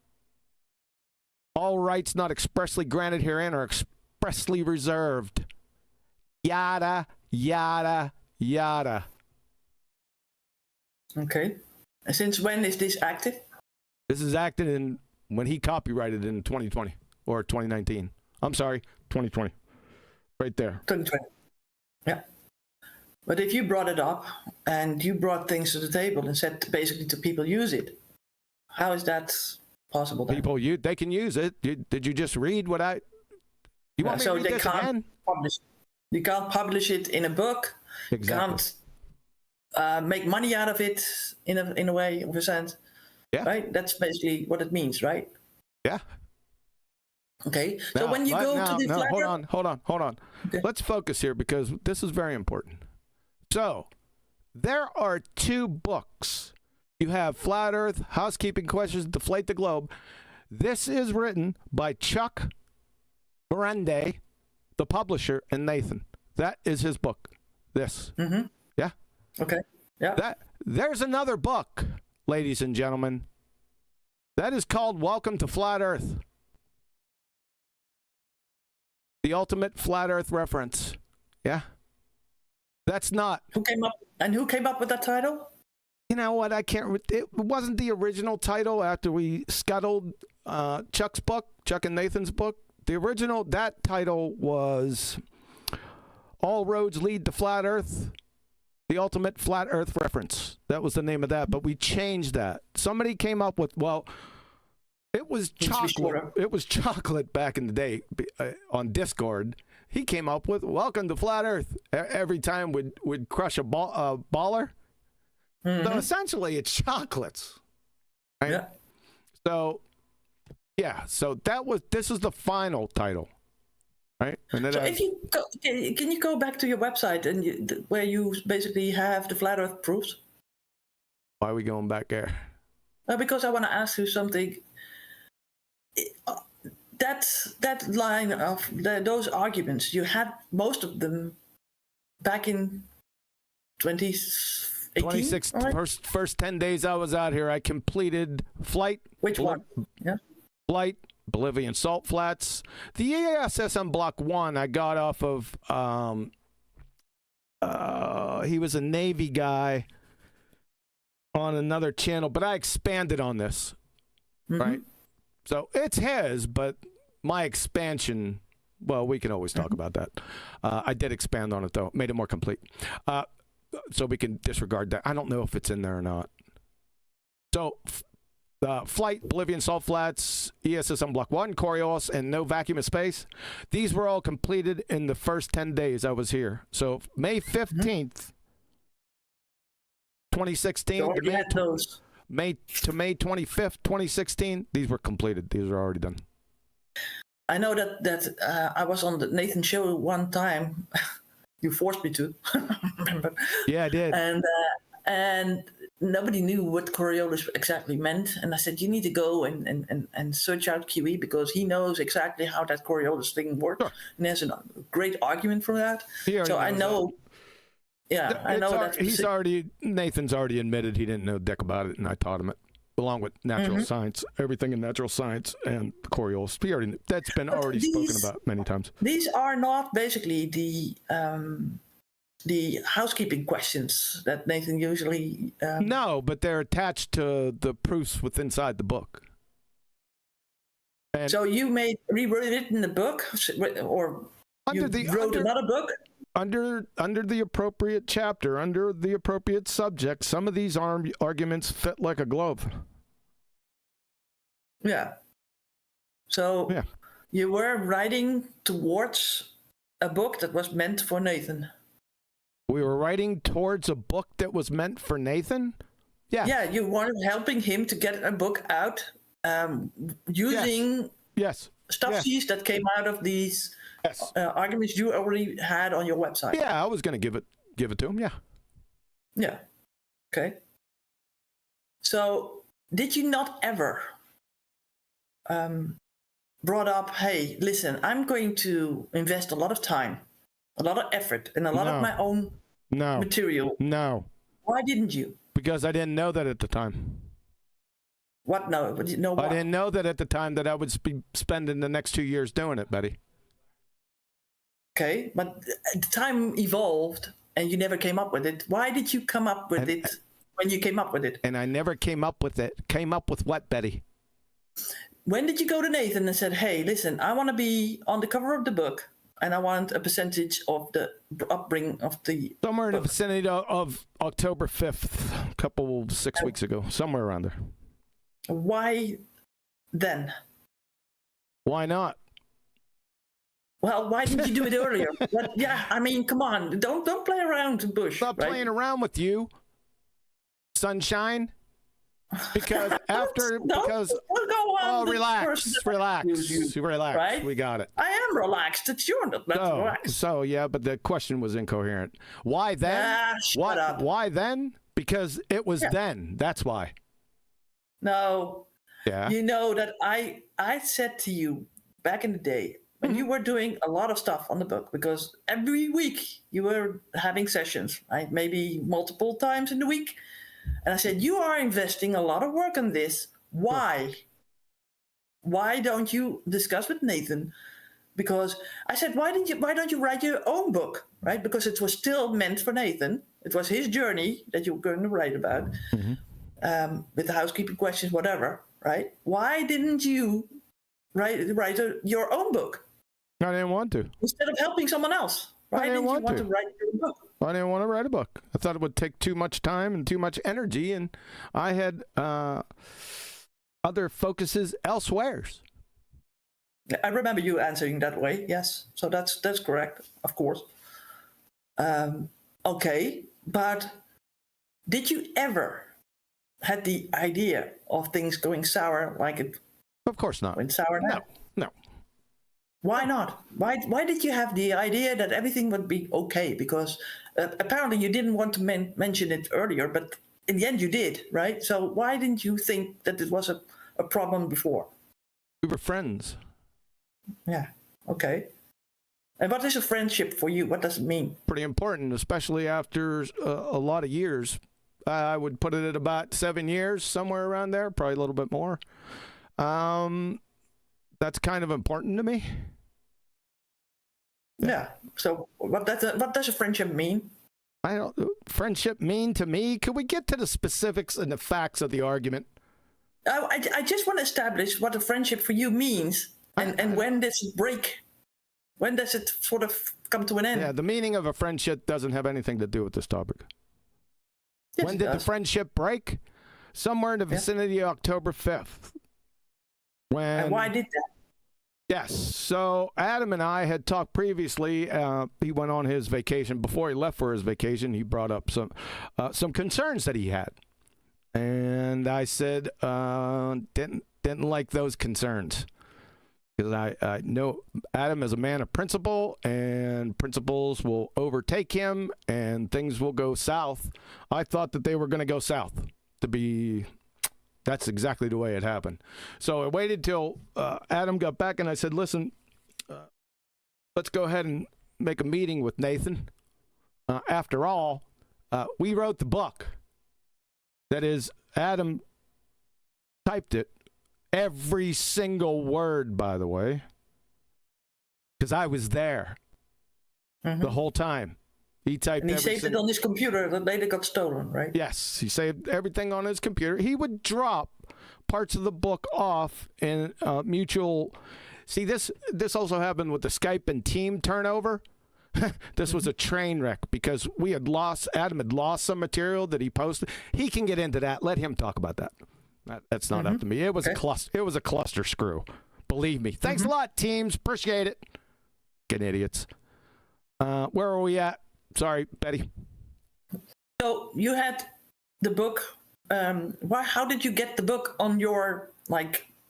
All rights not expressly granted herein are expressly reserved. Yada, yada, yada. Okay. And since when is this active? This is acted in when he copyrighted in 2020 or 2019. I'm sorry, 2020. Right there. 2020. Yeah. But if you brought it up and you brought things to the table and said basically to people use it, how is that possible then? People, they can use it. Did you just read what I? You want me to read this again? You can't publish it in a book. Exactly. You can't make money out of it in a way, of a sense. Yeah. Right? That's basically what it means, right? Yeah. Okay. So when you go to the hold on. Okay. Let's focus here because this is very important. So, there are two books. You have Flat Earth, Housekeeping Questions, Deflate the Globe. This is written by Chuck Berende, the publisher, and Nathan. That is his book. This. Mm-hmm. Yeah. Okay. Yeah. There's another book, ladies and gentlemen. That is called Welcome to Flat Earth. The ultimate flat Earth reference. Yeah. That's not. Who came up with that title? You know what? It wasn't the original title after we scuttled Chuck's book, Chuck and Nathan's book. The original, that title was All Roads Lead to Flat Earth. The ultimate flat Earth reference. That was the name of that, but we changed that. Somebody came up with, it was chocolate. It was chocolate back in the day on Discord. he came up with "Welcome to Flat Earth." Every time would crush a baller. So essentially, it's chocolates. Right? Yeah. So, yeah. So this is the final title, right? And then So if you go, can you go back to your website and where you basically have the flat Earth proofs? why are we going back there? Because I want to ask you something. That line of those arguments, you had most of them back in 2018. 26 right? first 10 days I was out here, I completed Flight. Which one? Yeah. Flight, Bolivian Salt Flats. The ESSM Block 1 I got off of, he was a Navy guy on another channel, but I expanded on this, right? So it's his, but my expansion, well, we can always talk about that. I did expand on it, though, made it more complete. So we can disregard that. I don't know if it's in there or not. So Flight, Bolivian Salt Flats, ESSM Block 1, Coriolis, and No Vacuum of Space. These were all completed in the first 10 days I was here. So May 15th, 2016 So you had those. May 25th, 2016, these were completed. These are already done. I know that I was on the Nathan show one time. You forced me to, remember? Yeah, I did. And nobody knew what Coriolis exactly meant. And I said, you need to go and search out Kiwi because he knows exactly how that Coriolis thing works. Sure. And there's a great argument for that. So I know. That. Yeah, I know that. Nathan's already admitted he didn't know dick about it, and I taught him it, along with natural science, everything in natural science, and Coriolis. That's been already spoken about many times. These are not basically the housekeeping questions that Nathan usually. No, but they're attached to the proofs inside the book. And so you rewrote it in the book, or wrote another book? Under the appropriate chapter, under the appropriate subject, some of these arguments fit like a glove. Yeah. So you were writing towards a book that was meant for Nathan. We were writing towards a book that was meant for Nathan? Yeah. Yeah, you wanted helping him to get a book out using stuff that came out of these arguments you already had on your website. Yeah, I was going to give it to him, yeah. Yeah. Okay. So did you not ever brought up, hey, listen, I'm going to invest a lot of time, a lot of effort, and a lot of my own material. No. Why didn't you? Because I didn't know that at the time. What? No. But you know what? I didn't know that at the time that I would be spending the next 2 years doing it, Betty. Okay, but the time evolved and you never came up with it. Why did you come up with it when you came up with it? And I never came up with it. Came up with what, Betty? When did you go to Nathan and said, hey, listen, I want to be on the cover of the book and I want a percentage of the upbringing of the Somewhere book. in the vicinity of October 5th, 6 weeks ago, somewhere around there. Why then? Why not? Well, why didn't you do it earlier? Yeah, I mean, come on, don't play around, Bush. Stop playing around with you, sunshine. Because relax. Right? We got it. I am relaxed. It's you're not relaxed. So yeah, but the question was incoherent. Why then? Shut up. Why then? Because it was then. That's why. No. Yeah. You know that I said to you back in the day when you were doing a lot of stuff on the book, because every week you were having sessions, right? Maybe multiple times in the week. And I said, you are investing a lot of work on this. Why? Why don't you discuss with Nathan? Because I said, why don't you write your own book, right? Because it was still meant for Nathan. It was his journey that you were going to write about, with the housekeeping questions, whatever, right? Why didn't you write your own book? I didn't want to. Instead of helping someone else. Why didn't you want to write your book? I didn't want to write a book. I thought it would take too much time and too much energy, and I had other focuses elsewhere. I remember you answering that way. Yes, so that's correct, of course. Okay, but did you ever had the idea of things going sour like it Of course not. went sour now? No. Why not? Why did you have the idea that everything would be okay? Because apparently you didn't want to mention it earlier, but in the end you did, right? So why didn't you think that it was a problem before? We were friends. Yeah, okay. And what is a friendship for you? What does it mean? Pretty important, especially after a lot of years. I would put it at about 7 years, somewhere around there, probably a little bit more. That's kind of important to me. Yeah. So what does a friendship mean? Friendship mean to me? Could we get to the specifics and the facts of the argument? I just want to establish what a friendship for you means, and when does it break? When does it sort of come to an end? Yeah, the meaning of a friendship doesn't have anything to do with this topic. Yes, When it did the does. friendship break? Somewhere in the vicinity of October 5th. And why did that? Yes. So Adam and I had talked previously. He went on his vacation. Before he left for his vacation, he brought up some concerns that he had. And I said, didn't like those concerns. Because I know Adam is a man of principle, and principles will overtake him, and things will go south. I thought that they were going to go south. That's exactly the way it happened. So I waited till Adam got back, and I said, listen, let's go ahead and make a meeting with Nathan. After all, we wrote the book. That is, Adam typed it. Every single word, by the way, because I was there the whole time. He typed And he saved it on his computer that later got stolen, right? Yes, he saved everything on his computer. He would drop parts of the book off in mutual. See, this also happened with the Skype and team turnover. This was a train wreck because Adam had lost some material that he posted. He can get into that. Let him talk about that. That's not up to me. It was a cluster screw. Believe me. Thanks a lot, teams. Appreciate it. Fucking idiots. Where are we at? Sorry, Betty. So you had the book. How did you get the book on your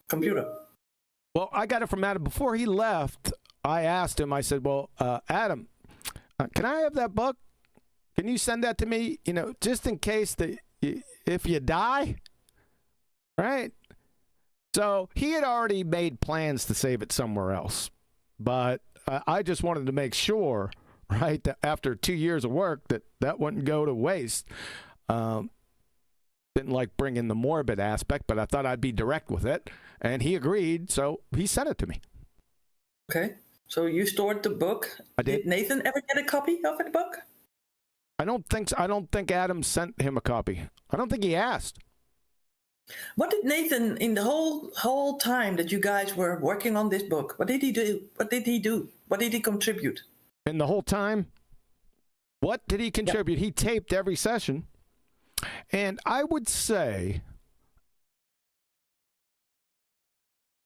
computer? Well, I got it from Adam. Before he left, I asked him, I said, well, Adam, can I have that book? Can you send that to me? Just in case if you die. Right? So he had already made plans to save it somewhere else. But I just wanted to make sure, right, that after 2 years of work, that wouldn't go to waste. Didn't like bringing the morbid aspect, but I thought I'd be direct with it. And he agreed, so he sent it to me. Okay. So you stored the book. I did. Did Nathan ever get a copy of the book? I don't think so. I don't think Adam sent him a copy. I don't think he asked. What did Nathan, in the whole time that you guys were working on this book, what did he do? What did he contribute? And the whole time, what did he contribute? Yeah. He taped every session. And I would say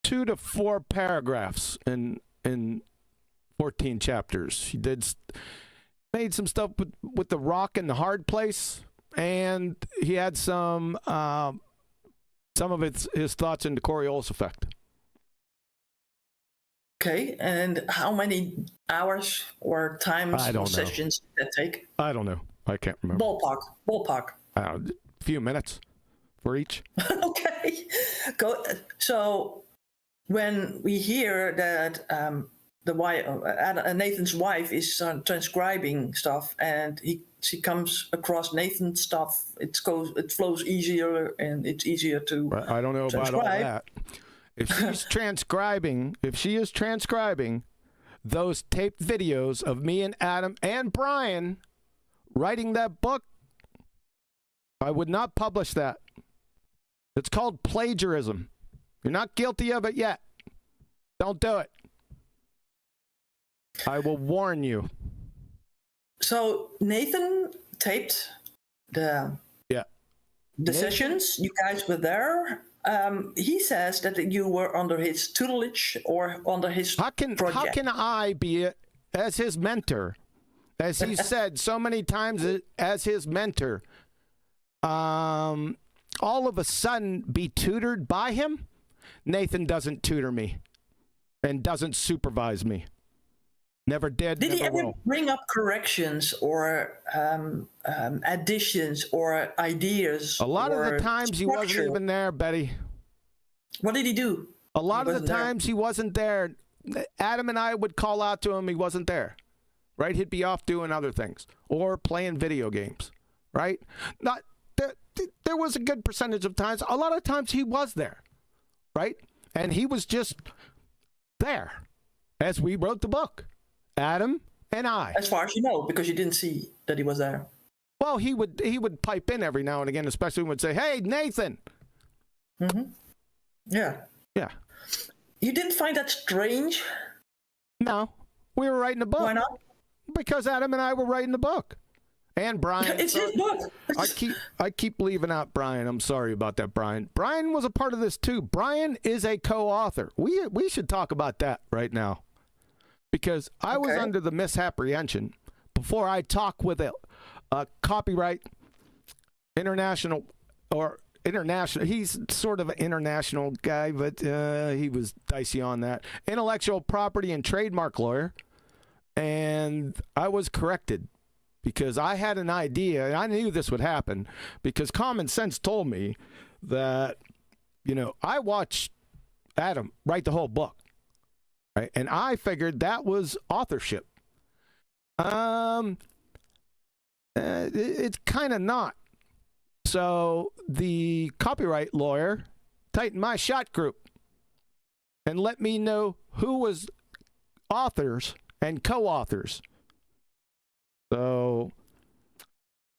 2 to 4 paragraphs in 14 chapters. He made some stuff with the rock in the hard place, and he had some of his thoughts into Coriolis effect. Okay, and how many hours or times or sessions did that take? I don't know. I can't remember. Ballpark. A few minutes for each. Okay. So when we hear that Nathan's wife is transcribing stuff, and she comes across Nathan's stuff, it flows easier, and it's easier to I don't know transcribe. About all that. If she is transcribing those taped videos of me and Adam and Brian writing that book, I would not publish that. It's called plagiarism. You're not guilty of it yet. Don't do it. I will warn you. So Nathan taped the sessions. You guys were there. he says that you were under his tutelage or under his project. How can I be as his mentor, as he said so many times, as his mentor, all of a sudden be tutored by him? Nathan doesn't tutor me and doesn't supervise me. Never did. Did he never ever will. bring up corrections or additions or ideas? A lot of or the times he wasn't structure? even there, Betty. What did he do? A lot He of the wasn't there. times he wasn't there. Adam and I would call out to him, he wasn't there. Right? He'd be off doing other things or playing video games. Right? Not there was a good percentage of times. A lot of times he was there. Right? And he was just there as we wrote the book. Adam and I. As far as you know, because you didn't see that he was there. Well, he would pipe in every now and again, especially when he'd say, "Hey, Nathan." Mm-hmm. Yeah. Yeah. You didn't find that strange? No, we were writing a book. Why not? Because Adam and I were writing the book, and Brian. It's his book. I keep leaving out Brian. I'm sorry about that, Brian. Brian was a part of this too. Brian is a co-author. We should talk about that right now, because I was Okay. under the misapprehension before I talk with a copyright international. He's sort of an international guy, but he was dicey on that. Intellectual property and trademark lawyer. And I was corrected because I had an idea, and I knew this would happen because common sense told me that, I watched Adam write the whole book, right? And I figured that was authorship. It's kind of not. So the copyright lawyer tightened my shot group and let me know who was authors and co-authors. So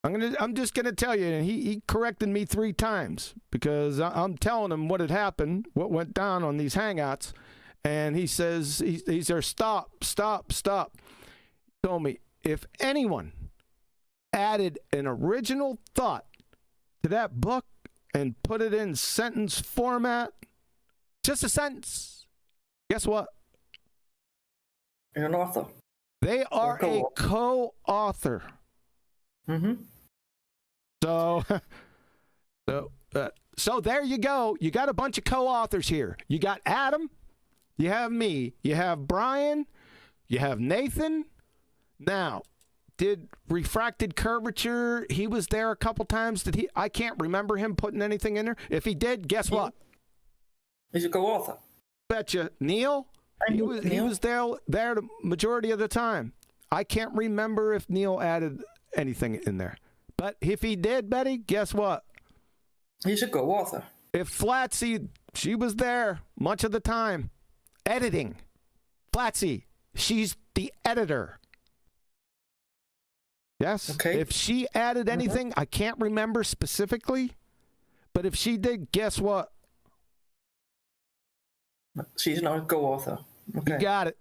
I'm just gonna tell you, and he corrected me 3 times because I'm telling him what had happened, what went down on these hangouts, and he says he's there. Stop. He told me if anyone added an original thought to that book and put it in sentence format, just a sentence, guess what? You're an author. They are a co-author. co-author. Mm-hmm. So there you go. You got a bunch of co-authors here. You got Adam, you have me, you have Brian, you have Nathan. Now, did refracted curvature, he was there a couple times. I can't remember him putting anything in there. If he did, guess what? He's a co-author. Betcha. Neil? He was there the majority of the time. I can't remember if Neil added anything in there. But if he did, Betty, guess what? He's a co-author. If Flatsy, she was there much of the time. Editing. Flatsy, she's the editor. Yes? Okay. If she added anything, I can't remember specifically. But if she did, guess what? She's not a co-author. Okay. You got it.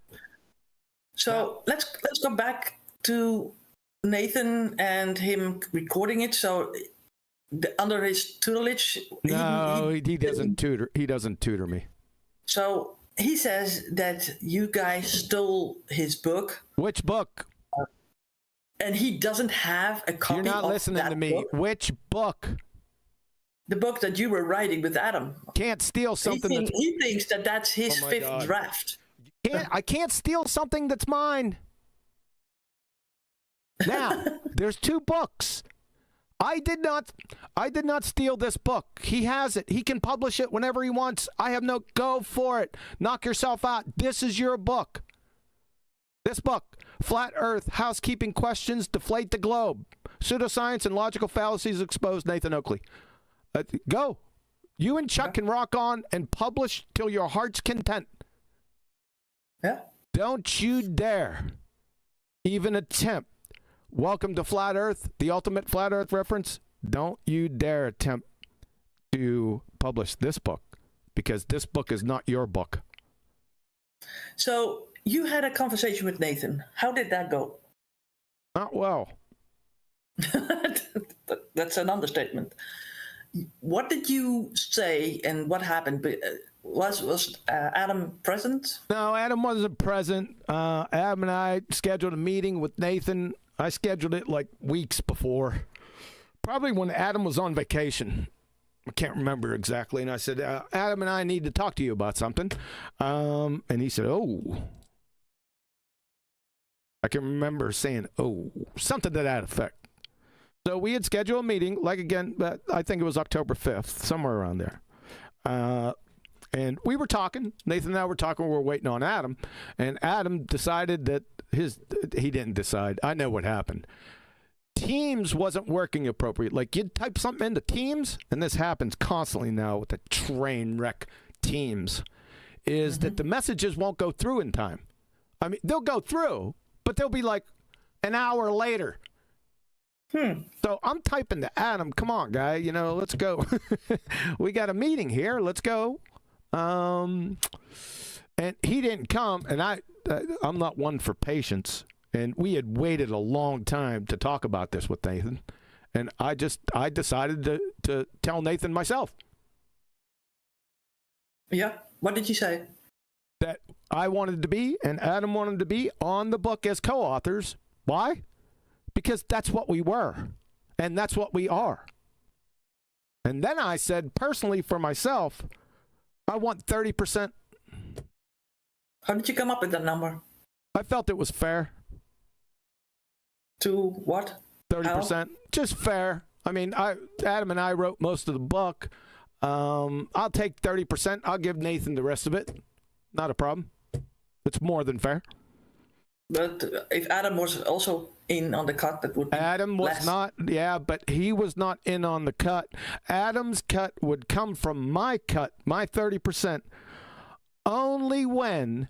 So let's go back to Nathan and him recording it. So under his tutelage, No, he doesn't tutor. He doesn't tutor me. So he says that you guys stole his book, Which book? and he doesn't have a copy. You're not of listening that to me. book. Which book? The book that you were writing with Adam. Can't steal something He thinks that that's his Oh my 5th God. draft. I can't steal something that's mine. Now, there's 2 books. I did not steal this book. He has it. He can publish it whenever he wants. I have no go for it. Knock yourself out. This is your book. This book, Flat Earth, Housekeeping Questions Deflate the Globe. Pseudoscience and Logical Fallacies Exposed, Nathan Oakley. Go. You and Chuck can rock on and publish till your heart's content. Yeah. Don't you dare even attempt. Welcome to Flat Earth, the ultimate Flat Earth reference. Don't you dare attempt to publish this book, because this book is not your book. So you had a conversation with Nathan. How did that go? Not well. That's an understatement. What did you say and what happened? Was Adam present? No, Adam wasn't present. Adam and I scheduled a meeting with Nathan. I scheduled it like weeks before, probably when Adam was on vacation. I can't remember exactly. And I said, Adam and I need to talk to you about something. And he said, oh. I can remember saying, oh, something to that effect. So we had scheduled a meeting, like again, I think it was October 5th, somewhere around there. And we were talking. Nathan and I were talking. We were waiting on Adam. And Adam decided that he didn't decide. I know what happened. Teams wasn't working appropriate. Like, you'd type something into Teams, and this happens constantly now with the train wreck Teams, is that the messages won't go through in time. I mean, they'll go through, but they'll be like an hour later. So I'm typing to Adam, come on, guy, let's go. We got a meeting here. Let's go. And he didn't come, and I'm not one for patience. And we had waited a long time to talk about this with Nathan. And I decided to tell Nathan myself. Yeah. What did you say? That I wanted to be, and Adam wanted to be, on the book as co-authors. Why? Because that's what we were, and that's what we are. And then I said, personally for myself, I want 30%. How did you come up with that number? I felt it was fair. To what? 30%. How? Just fair. I mean, Adam and I wrote most of the book. I'll take 30%. I'll give Nathan the rest of it. Not a problem. It's more than fair. But if Adam was also in on the cut, that would be Adam was less. not, but he was not in on the cut. Adam's cut would come from my cut, my 30%, only when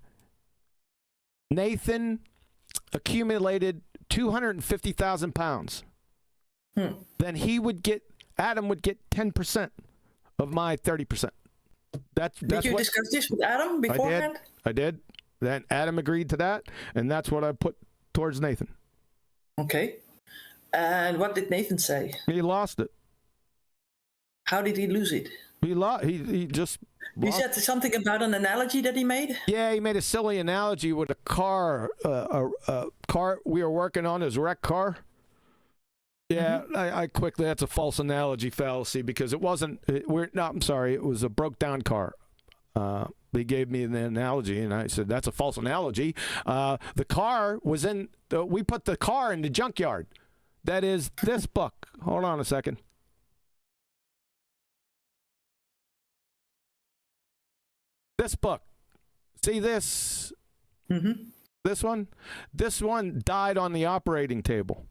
Nathan accumulated 250,000 pounds. Then Adam would get 10% of my 30%. Did you discuss this with Adam beforehand? I did. Then Adam agreed to that, and that's what I put towards Nathan. Okay. And what did Nathan say? He lost it. How did he lose it? He just He lost. said something about an analogy that he made? Yeah, he made a silly analogy with a car. A car we were working on, his wrecked car. Yeah, I quickly, that's a false analogy fallacy because it wasn't, I'm sorry, it was a broke down car. They gave me the analogy and I said, that's a false analogy. The car was we put the car in the junkyard. That is this book. Hold on a second. This book. See this? This one? This one died on the operating table.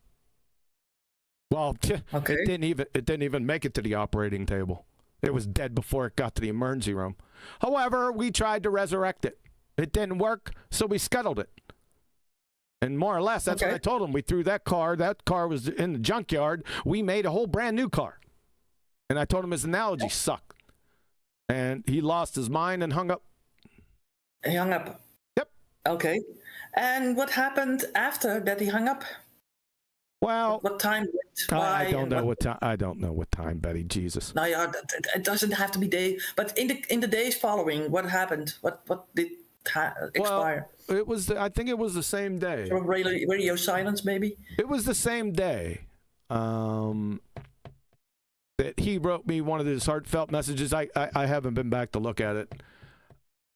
Well, Okay. it didn't even make it to the operating table. It was dead before it got to the emergency room. However, we tried to resurrect it. It didn't work, so we scuttled it. And more or less, that's what I told him. We threw that car. That car was in the junkyard. We made a whole brand new car. And I told him his analogy sucked. And he lost his mind and hung up. He hung up? Yep. Okay. And what happened after that he hung up? Well, what time went by? I don't know what time. I don't know what time, Betty. Jesus. No, yeah, it doesn't have to be day. But in the days following, what happened? What did expire? Well, it was. I think it was the same day. From radio silence, maybe. It was the same day. That he wrote me one of his heartfelt messages. I haven't been back to look at it.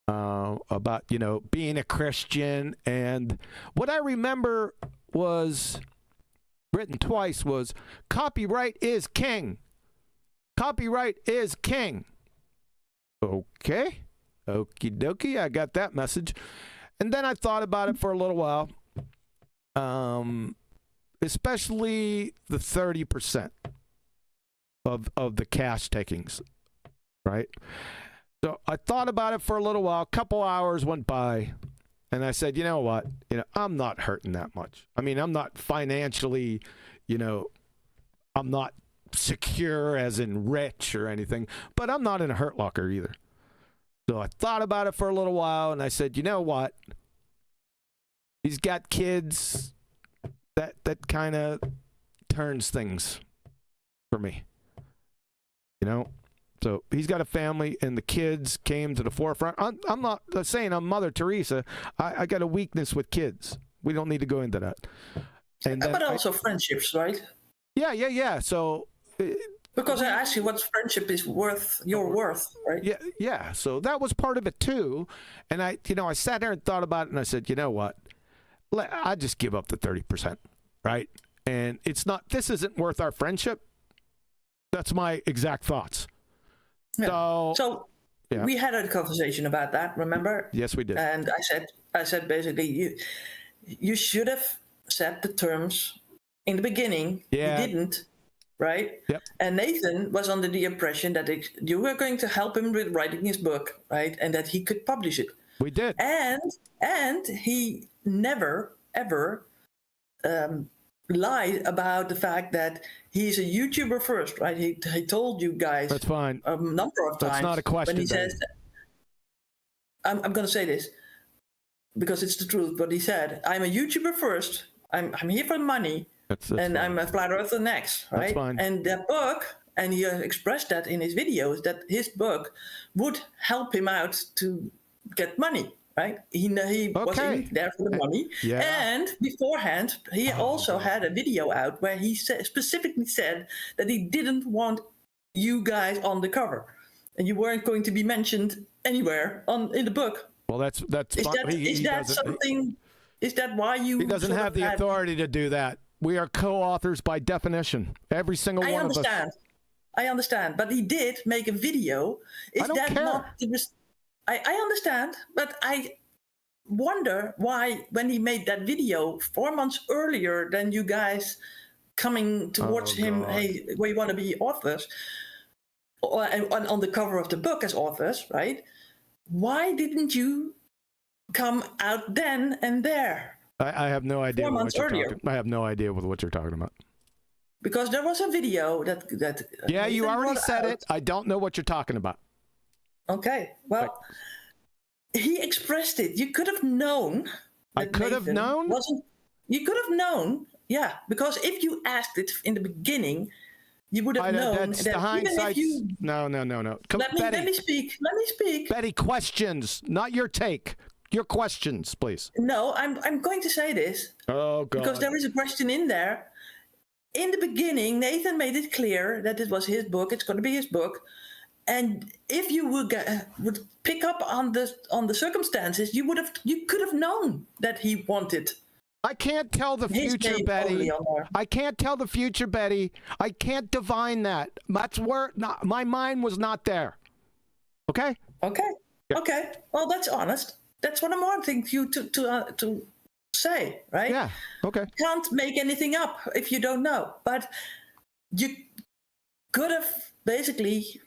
About being a Christian, and what I remember was written twice was copyright is king. Copyright is king. Okay. Okie dokie. I got that message. And then I thought about it for a little while. Especially the 30% of the cash takings. Right? So I thought about it for a little while. A couple hours went by. And I said, you know what? I'm not hurting that much. I mean, I'm not financially, I'm not secure as in rich or anything, but I'm not in a hurt locker either. So I thought about it for a little while and I said, you know what? He's got kids. That kind of turns things for me. You know? So he's got a family, and the kids came to the forefront. I'm not saying I'm Mother Teresa. I got a weakness with kids. We don't need to go into that. And then but also friendships, right? Yeah. So because I asked you what friendship is worth, your worth, right? Yeah. So that was part of it too. And I sat there and thought about it, and I said, you know what? I just give up the 30%, right? And this isn't worth our friendship. That's my exact thoughts. Yeah. So yeah. We had a conversation about that, remember? Yes, we did. And I said basically, you should have set the terms in the beginning. Yeah. You didn't, right? Yep. And Nathan was under the impression that you were going to help him with writing his book, right? And that he could publish it. We did. And he never, ever lied about the fact that he's a YouTuber first, right? He told you guys that's fine a number of times. That's not a question. When he says, I'm going to say this because it's the truth. But he said, "I'm a YouTuber first. I'm here for money, that's and fine. I'm a flat earther next." Right? That's fine. And that book, and he expressed that in his videos, that his book would help him out to get money. Right? He was in there for the money. Yeah. And beforehand, he also had a video out where he specifically said that he didn't want you guys on the cover, and you weren't going to be mentioned anywhere in the book. Well, that's Is fine. Is that why you? He doesn't have the authority to do that. We are co-authors by definition. Every single one of us. I understand, but he did make a video. Is I don't that care. not the? I understand, but I wonder why, when he made that video 4 months earlier than you guys coming towards him, hey, we want to be authors, and on the cover of the book as authors, right? Why didn't you come out then and there? I have no idea. 4 months earlier. I have no idea what you're talking about. Because there was a video that. Yeah, you already said it. I don't know what you're talking about. Okay, well, he expressed it. You could have known. I could have known? You could have known, yeah, because if you asked it in the beginning, you would have known. That's the hindsight. No. Let me speak. Betty, questions, not your take. Your questions, please. No, I'm going to say this. Oh, God. Because there is a question in there. In the beginning, Nathan made it clear that it was his book. It's going to be his book. And if you would pick up on the circumstances, you could have known that he wanted. I can't tell the future, Betty. I can't tell the future, Betty. I can't divine that. That's where my mind was not there. Okay. Okay. Yeah. Okay. Well, that's honest. That's what I'm wanting you to say, right? Yeah. Okay. Can't make anything up if you don't know, but you could have basically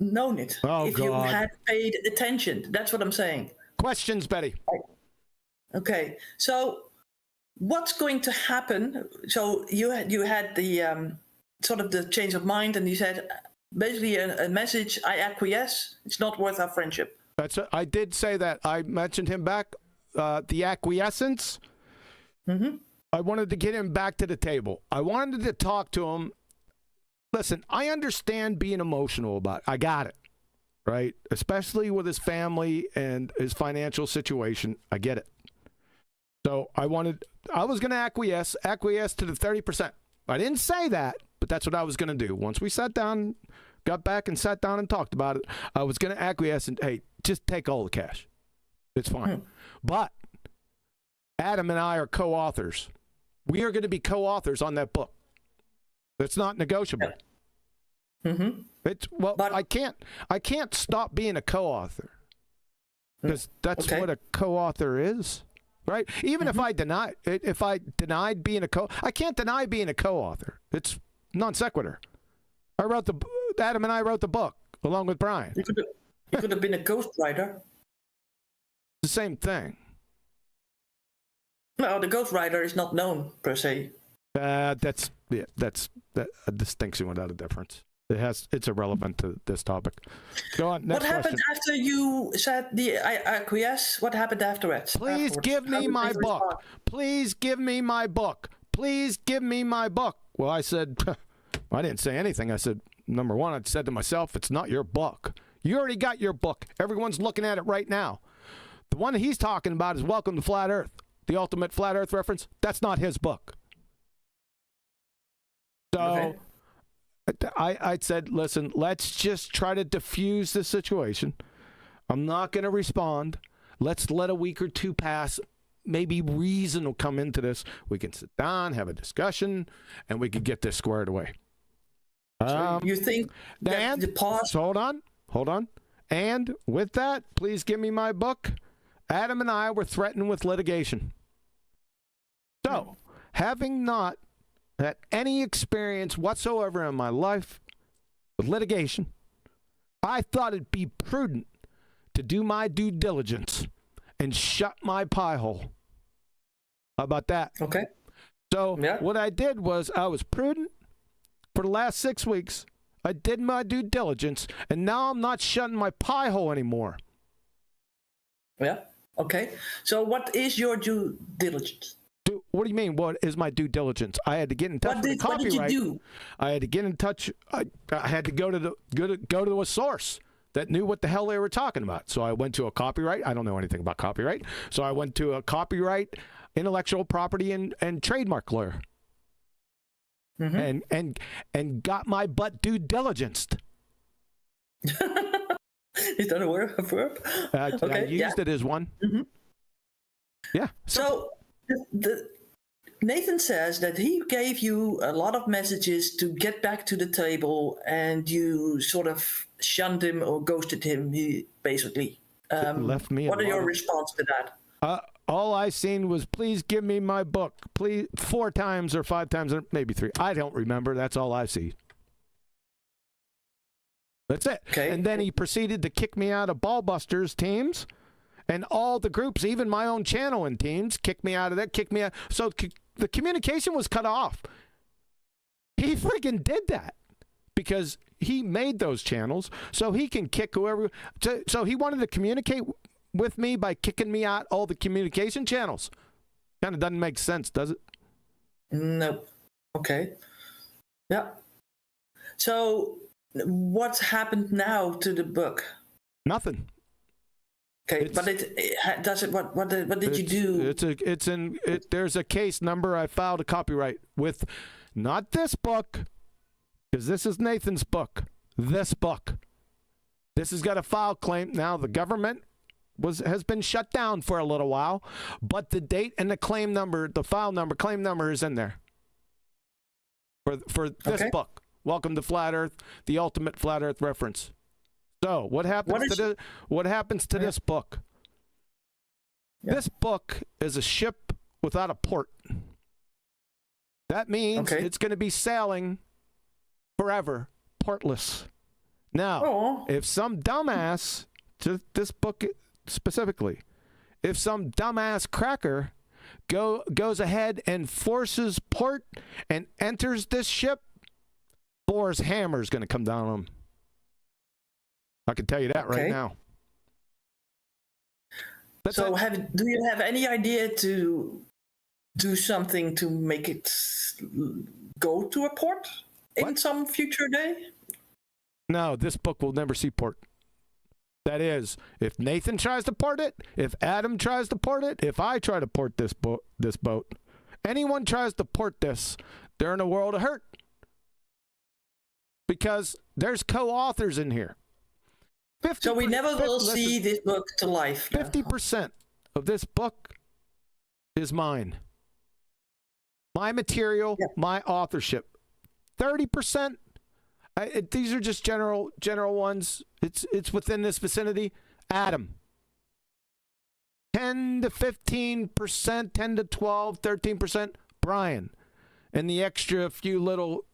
known it if you had paid attention. That's what I'm saying. Questions, Betty. Okay, so what's going to happen? So you had the sort of the change of mind, and you said basically a message: I acquiesce. It's not worth our friendship. I did say that. I mentioned him back. The acquiescence. Mm-hmm. I wanted to get him back to the table. I wanted to talk to him. Listen, I understand being emotional about it. I got it, right? Especially with his family and his financial situation. I get it. So I was going to acquiesce to the 30%. I didn't say that, but that's what I was going to do. Once we sat down, got back and sat down and talked about it, I was going to acquiesce and, hey, just take all the cash. It's fine. But Adam and I are co-authors. We are going to be co-authors on that book. It's not negotiable. Mm-hmm. But I can't stop being a co-author, because that's what a co-author is, right? Even if I denied being I can't deny being a co-author. It's non sequitur. Adam and I wrote the book along with Brian. You could have been a ghostwriter. The same thing. No, the ghostwriter is not known per se. That's a distinction without a difference. It's irrelevant to this topic. Go on. Next what happened question. after you said I acquiesce? What happened afterwards? Please give me my book. Please give me my book. Please give me my book. Well, I said, I didn't say anything. I said, number one, I said to myself, it's not your book. You already got your book. Everyone's looking at it right now. The one he's talking about is Welcome to Flat Earth, the ultimate flat Earth reference. That's not his book. So I said, listen, let's just try to diffuse the situation. I'm not going to respond. Let's let a week or two pass. Maybe reason will come into this. We can sit down, have a discussion, and we can get this squared away. So you think that the pause? Hold on. And with that, please give me my book. Adam and I were threatened with litigation. So, having not had any experience whatsoever in my life with litigation, I thought it'd be prudent to do my due diligence and shut my pie hole. How about that? Okay. So what I did was I was prudent for the last 6 weeks. I did my due diligence, and now I'm not shutting my pie hole anymore. Yeah. Okay. So what is your due diligence? What do you mean? What is my due diligence? I had to get in touch with the copyright. What did you do? I had to get in touch. I had to go to a source that knew what the hell they were talking about. So I went to a copyright. I don't know anything about copyright. So I went to a copyright, intellectual property, and trademark lawyer. Mm-hmm. And got my butt due diligenced. Is that a verb? I used it as one. Mm-hmm. Yeah. So Nathan says that he gave you a lot of messages to get back to the table, and you sort of shunned him or ghosted him. He basically left me. What are your response to that? All I seen was, please give me my book, please, 4 times or 5 times or maybe 3. I don't remember. That's all I see. That's it. Okay. And then he proceeded to kick me out of BALLBUSTERS teams. And all the groups, even my own channel and teams, kicked me out of that, kicked me out. So the communication was cut off. He freaking did that because he made those channels so he can kick whoever. So he wanted to communicate with me by kicking me out all the communication channels. Kind of doesn't make sense, does it? No. Okay. Yeah. So what's happened now to the book? Nothing. Okay, but it does it. What did you do? There's a case number. I filed a copyright with, not this book, because this is Nathan's book. This book. This has got a file claim. Now the government has been shut down for a little while, but the date and the claim number, the file number, claim number is in there. For this book, Welcome to Flat Earth, the ultimate flat Earth reference. So what happens to this book? Yeah. This book is a ship without a port. That means it's going to be sailing forever, portless. Now, if some dumbass, to this book specifically, if some dumbass cracker goes ahead and forces port and enters this ship, Thor's hammer is going to come down on him. I can tell you that right now. So do you have any idea to do something to make it go to a port in some future day? No, this book will never see port. That is, if Nathan tries to port it, if Adam tries to port it, if I try to port this boat, anyone tries to port this, they're in a world of hurt. Because there's co-authors in here. So we never will see this book to life. 50% of this book is mine. My material, my authorship. 30%, these are just general ones. It's within this vicinity. Adam. 10 to 15%, 10 to 12, 13%, Brian. And the extra few little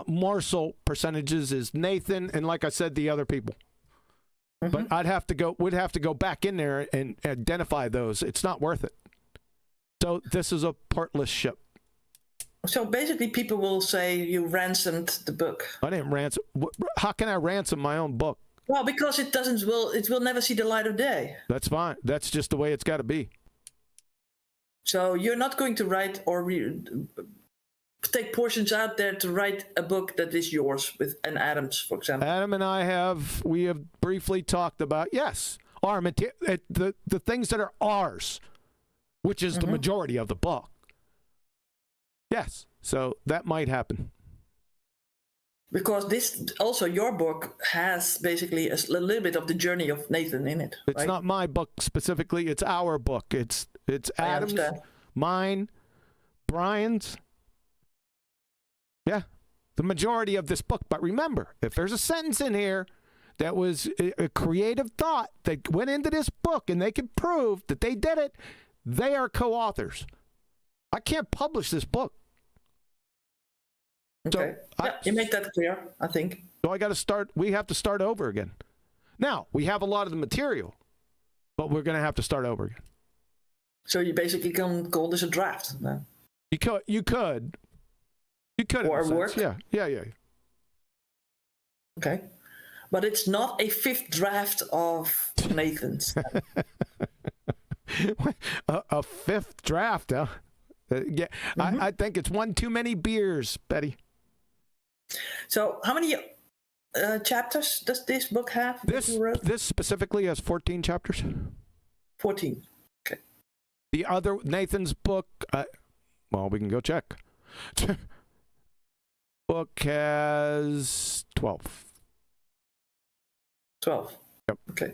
morsel percentages is Nathan, and like I said, the other people. Mm-hmm. But we'd have to go back in there and identify those. It's not worth it. So this is a portless ship. So basically, people will say you ransomed the book. I didn't ransom. How can I ransom my own book? Well, because it will never see the light of day. That's fine. That's just the way it's got to be. So you're not going to write or take portions out there to write a book that is yours with an Adams, for example? Adam and I have briefly talked about, yes, our the things that are ours, which is the majority of the book. Yes, so that might happen. Because this also, your book has basically a little bit of the journey of Nathan in it. It's right? not my book specifically, it's our book. It's Adam's, mine, Brian's. Yeah, the majority of this book. But remember, if there's a sentence in here that was a creative thought that went into this book and they can prove that they did it, they are co-authors. I can't publish this book. Okay. So yeah, you make that clear, I think. So I got to start. We have to start over again. Now we have a lot of the material, but we're going to have to start over again. So you basically can call this a draft. No? You could. Or a work. Yeah. Okay, but it's not a fifth draft of Nathan's. a fifth draft, huh? Yeah, I think it's one too many beers, Betty. So how many chapters does this book have? This specifically has 14 chapters. 14. Okay. The other, Nathan's book, well, we can go check. Book has 12. 12. Yep. Okay.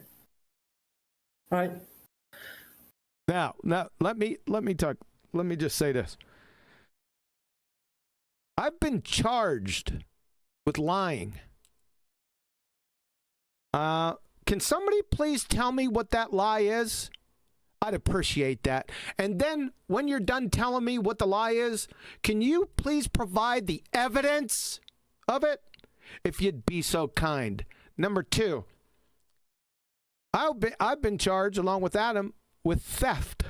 All right. Now let me talk. Let me just say this. I've been charged with lying. Can somebody please tell me what that lie is? I'd appreciate that. And then when you're done telling me what the lie is, can you please provide the evidence of it? If you'd be so kind. Number 2, I've been charged, along with Adam, with theft.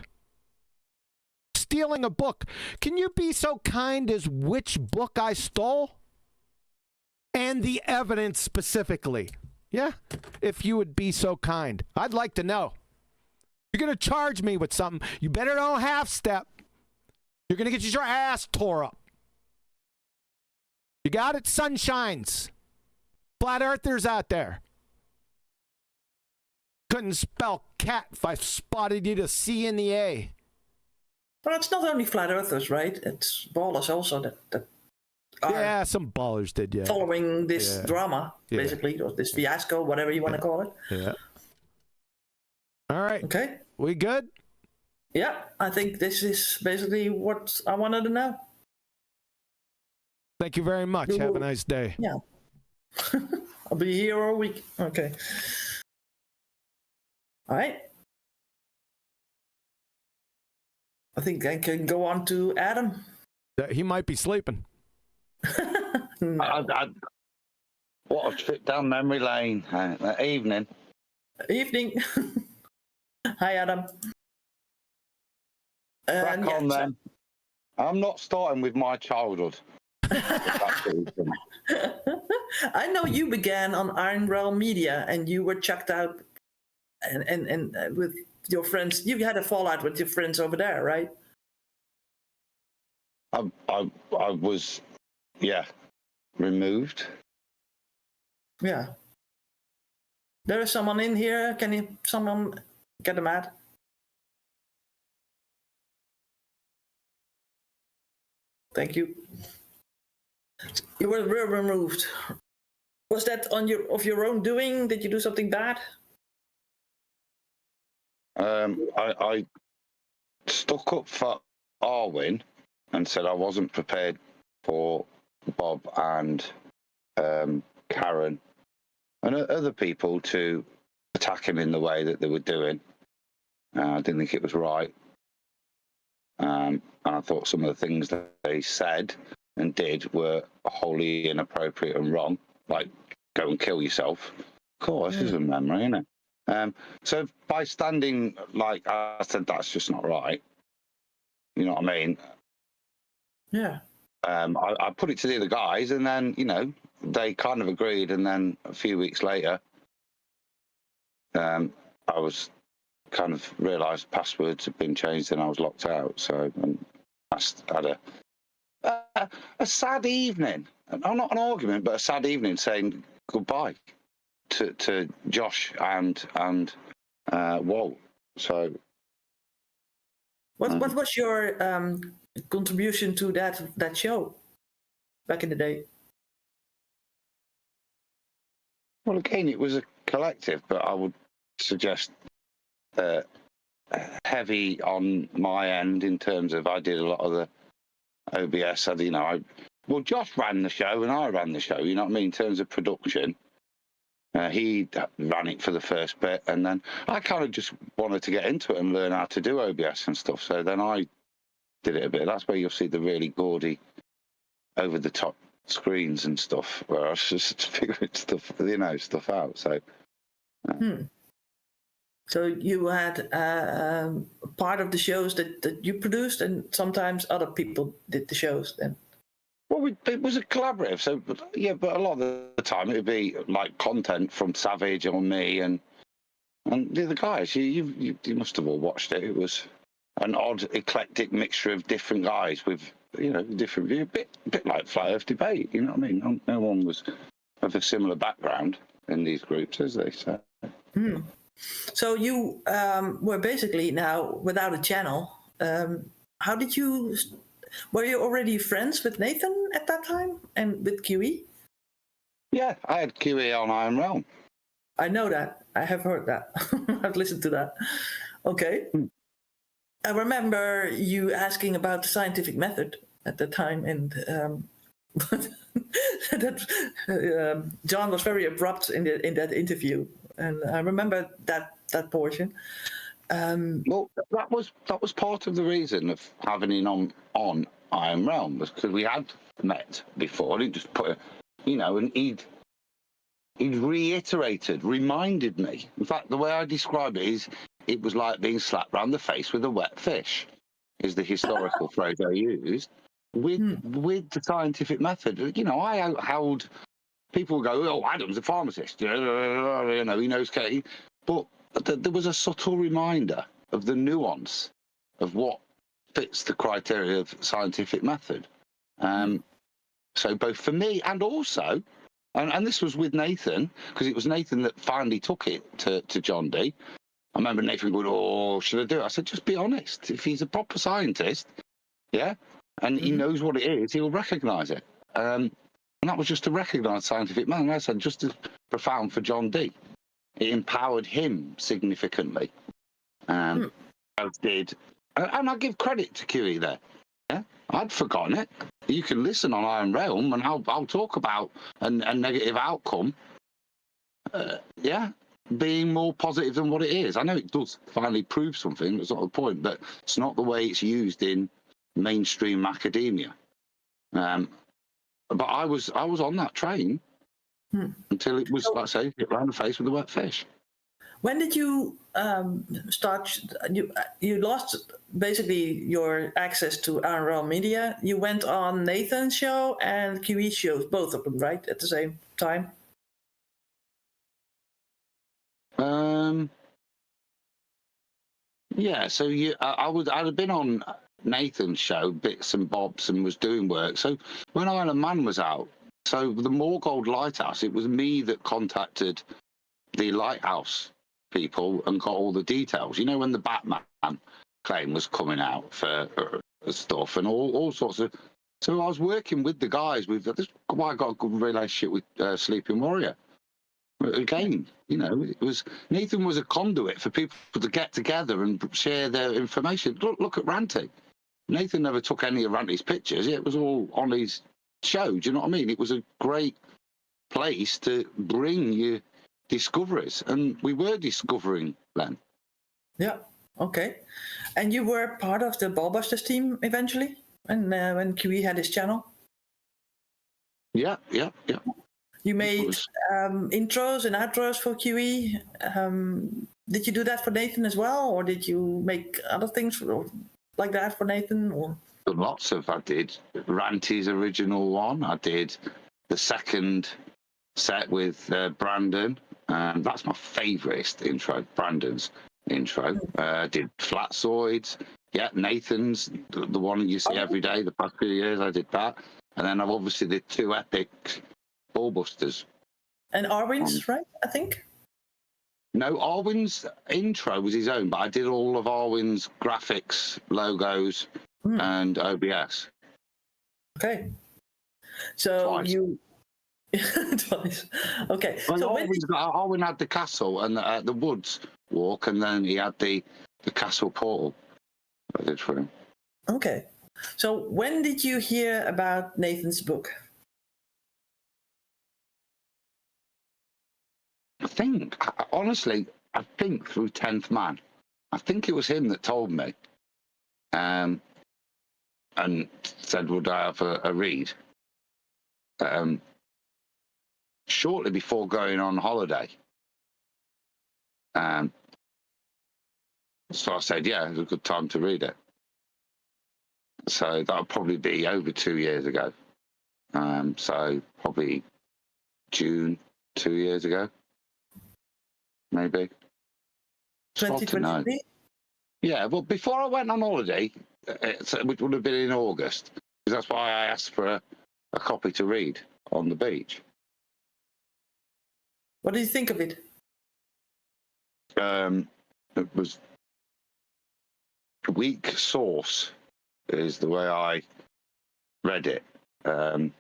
Stealing a book. Can you be so kind as which book I stole? And the evidence specifically. Yeah? If you would be so kind. I'd like to know. You're going to charge me with something. You better don't half-step. You're going to get your ass tore up. You got it? Sunshines. Flat earthers out there. Couldn't spell cat if I spotted you to C in the A. Well, it's not only flat earthers, right? It's ballers also that are yeah, some ballers did, yeah. following this drama, basically, or this fiasco, whatever you want to call it. Yeah. All right. Okay. We good? Yeah, I think this is basically what I wanted to know. Thank you very much. Have a nice day. Yeah. I'll be here all week. Okay. All right. I think I can go on to Adam. He might be sleeping. No. What a trip down memory lane. Evening. Evening. Hi, Adam. Back on then. I'm not starting with my childhood. I know you began on Iron Realm Media and you were chucked out and with your friends. You had a fallout with your friends over there, right? I was, removed. Yeah. There is someone in here. Can someone get them out? Thank you. You were removed. Was that of your own doing? Did you do something bad? I stuck up for Arwen and said I wasn't prepared for Bob and Karen and other people to attack him in the way that they were doing. I didn't think it was right. And I thought some of the things that they said and did were wholly inappropriate and wrong, like go and kill yourself. Of course, this is a memory, isn't it? So by standing like I said, that's just not right. You know what I mean? Yeah. I put it to the other guys, and then they kind of agreed. And then a few weeks later, I was kind of realised passwords had been changed and I was locked out. So I had a a sad evening. Not an argument, but a sad evening, saying goodbye to Josh and Walt. So, What was your contribution to that show back in the day? well, again, it was a collective, but I would suggest heavy on my end in terms of I did a lot of the OBS. Well, Josh ran the show and I ran the show. You know what I mean? In terms of production, he ran it for the first bit, and then I kind of just wanted to get into it and learn how to do OBS and stuff. So then I did it a bit. That's where you'll see the really gaudy, over the top screens and stuff, where I was just figuring stuff out. So. So you had part of the shows that you produced, and sometimes other people did the shows then. Well, it was a collaborative, so yeah, but a lot of the time it would be like content from Savage or me and the other guys. You must have all watched it. It was an odd, eclectic mixture of different guys with different view, a bit like Flat Earth Debate. You know what I mean? No one was of a similar background in these groups, as they say. So you were basically now without a channel. How did you? Were you already friends with Nathan at that time and with QE? Yeah, I had QE on Iron Realm. I know that. I have heard that. I've listened to that. Okay. I remember you asking about the scientific method at the time, and John was very abrupt in that interview, and I remember that portion. Well, that was part of the reason of having him on Iron Realm, was because we had met before. He just put, and he'd reiterated, reminded me. In fact, the way I describe it is, it was like being slapped round the face with a wet fish, is the historical phrase I used. With the scientific method, I held people go, "Oh, Adam's a pharmacist, he knows Katie," but there was a subtle reminder of the nuance of what fits the criteria of scientific method. So both for me and also, and this was with Nathan, because it was Nathan that finally took it to John D. I remember Nathan going, "Oh, should I do it?" I said, "Just be honest. If he's a proper scientist, yeah, and he knows what it is, he'll recognise it." And that was just to recognise scientific method. And I said, just as profound for John D. It empowered him significantly, as did, and I give credit to QE there. Yeah, I'd forgotten it. You can listen on Iron Realm, and I'll talk about a negative outcome. Being more positive than what it is. I know it does finally prove something. That's not the point, but it's not the way it's used in mainstream academia. But I was on that train. Until it was, like I say, hit round the face with a wet fish. When did you start? You lost basically your access to Iron Realm Media. You went on Nathan's show and QE shows, both of them, right, at the same time? Yeah. So I'd have been on Nathan's show, bits and bobs, and was doing work. So when Iron Man was out. So the Morgold Lighthouse, it was me that contacted the Lighthouse people and got all the details. When the Batman claim was coming out for stuff and all sorts of... So I was working with the guys. This is why I got a good relationship with Sleeping Warrior. Again, it was... Nathan was a conduit for people to get together and share their information. Look at Ranty. Nathan never took any of Ranty's pictures. It was all on his... show. Do you know what I mean? It was a great place to bring your discoveries, and we were discovering then. Yeah. Okay. And you were part of the BALLBUSTERS team eventually, when QE had his channel. Yeah. You made intros and outros for QE. Did you do that for Nathan as well, or did you make other things like that for Nathan? Or lots of... I did Ranty's original one. I did the second set with Brandon. That's my favourite intro, Brandon's intro. I did Flatzoids. Yeah, Nathan's the one you see every day. The past few years, I did that, and then I've obviously did 2 epic Ballbusters. And Arwin's, right? I think. No, Arwin's intro was his own, but I did all of Arwin's graphics, logos, and OBS. Okay. So Twice. you twice. Okay. Well, So Arwin had the castle and the woods walk, and then he had the castle portal. I did for him. Okay. So when did you hear about Nathan's book? Honestly, I think through 10th Man. I think it was him that told me, and said, would I have a read? Shortly before going on holiday. So I said, yeah, it's a good time to read it. So that'll probably be over 2 years ago. So probably June 2 years ago, maybe. It's hard to know. 2023? Yeah, well, before I went on holiday, which would have been in August, because that's why I asked for a copy to read on the beach. What do you think of it? It was weak source, is the way I read it. There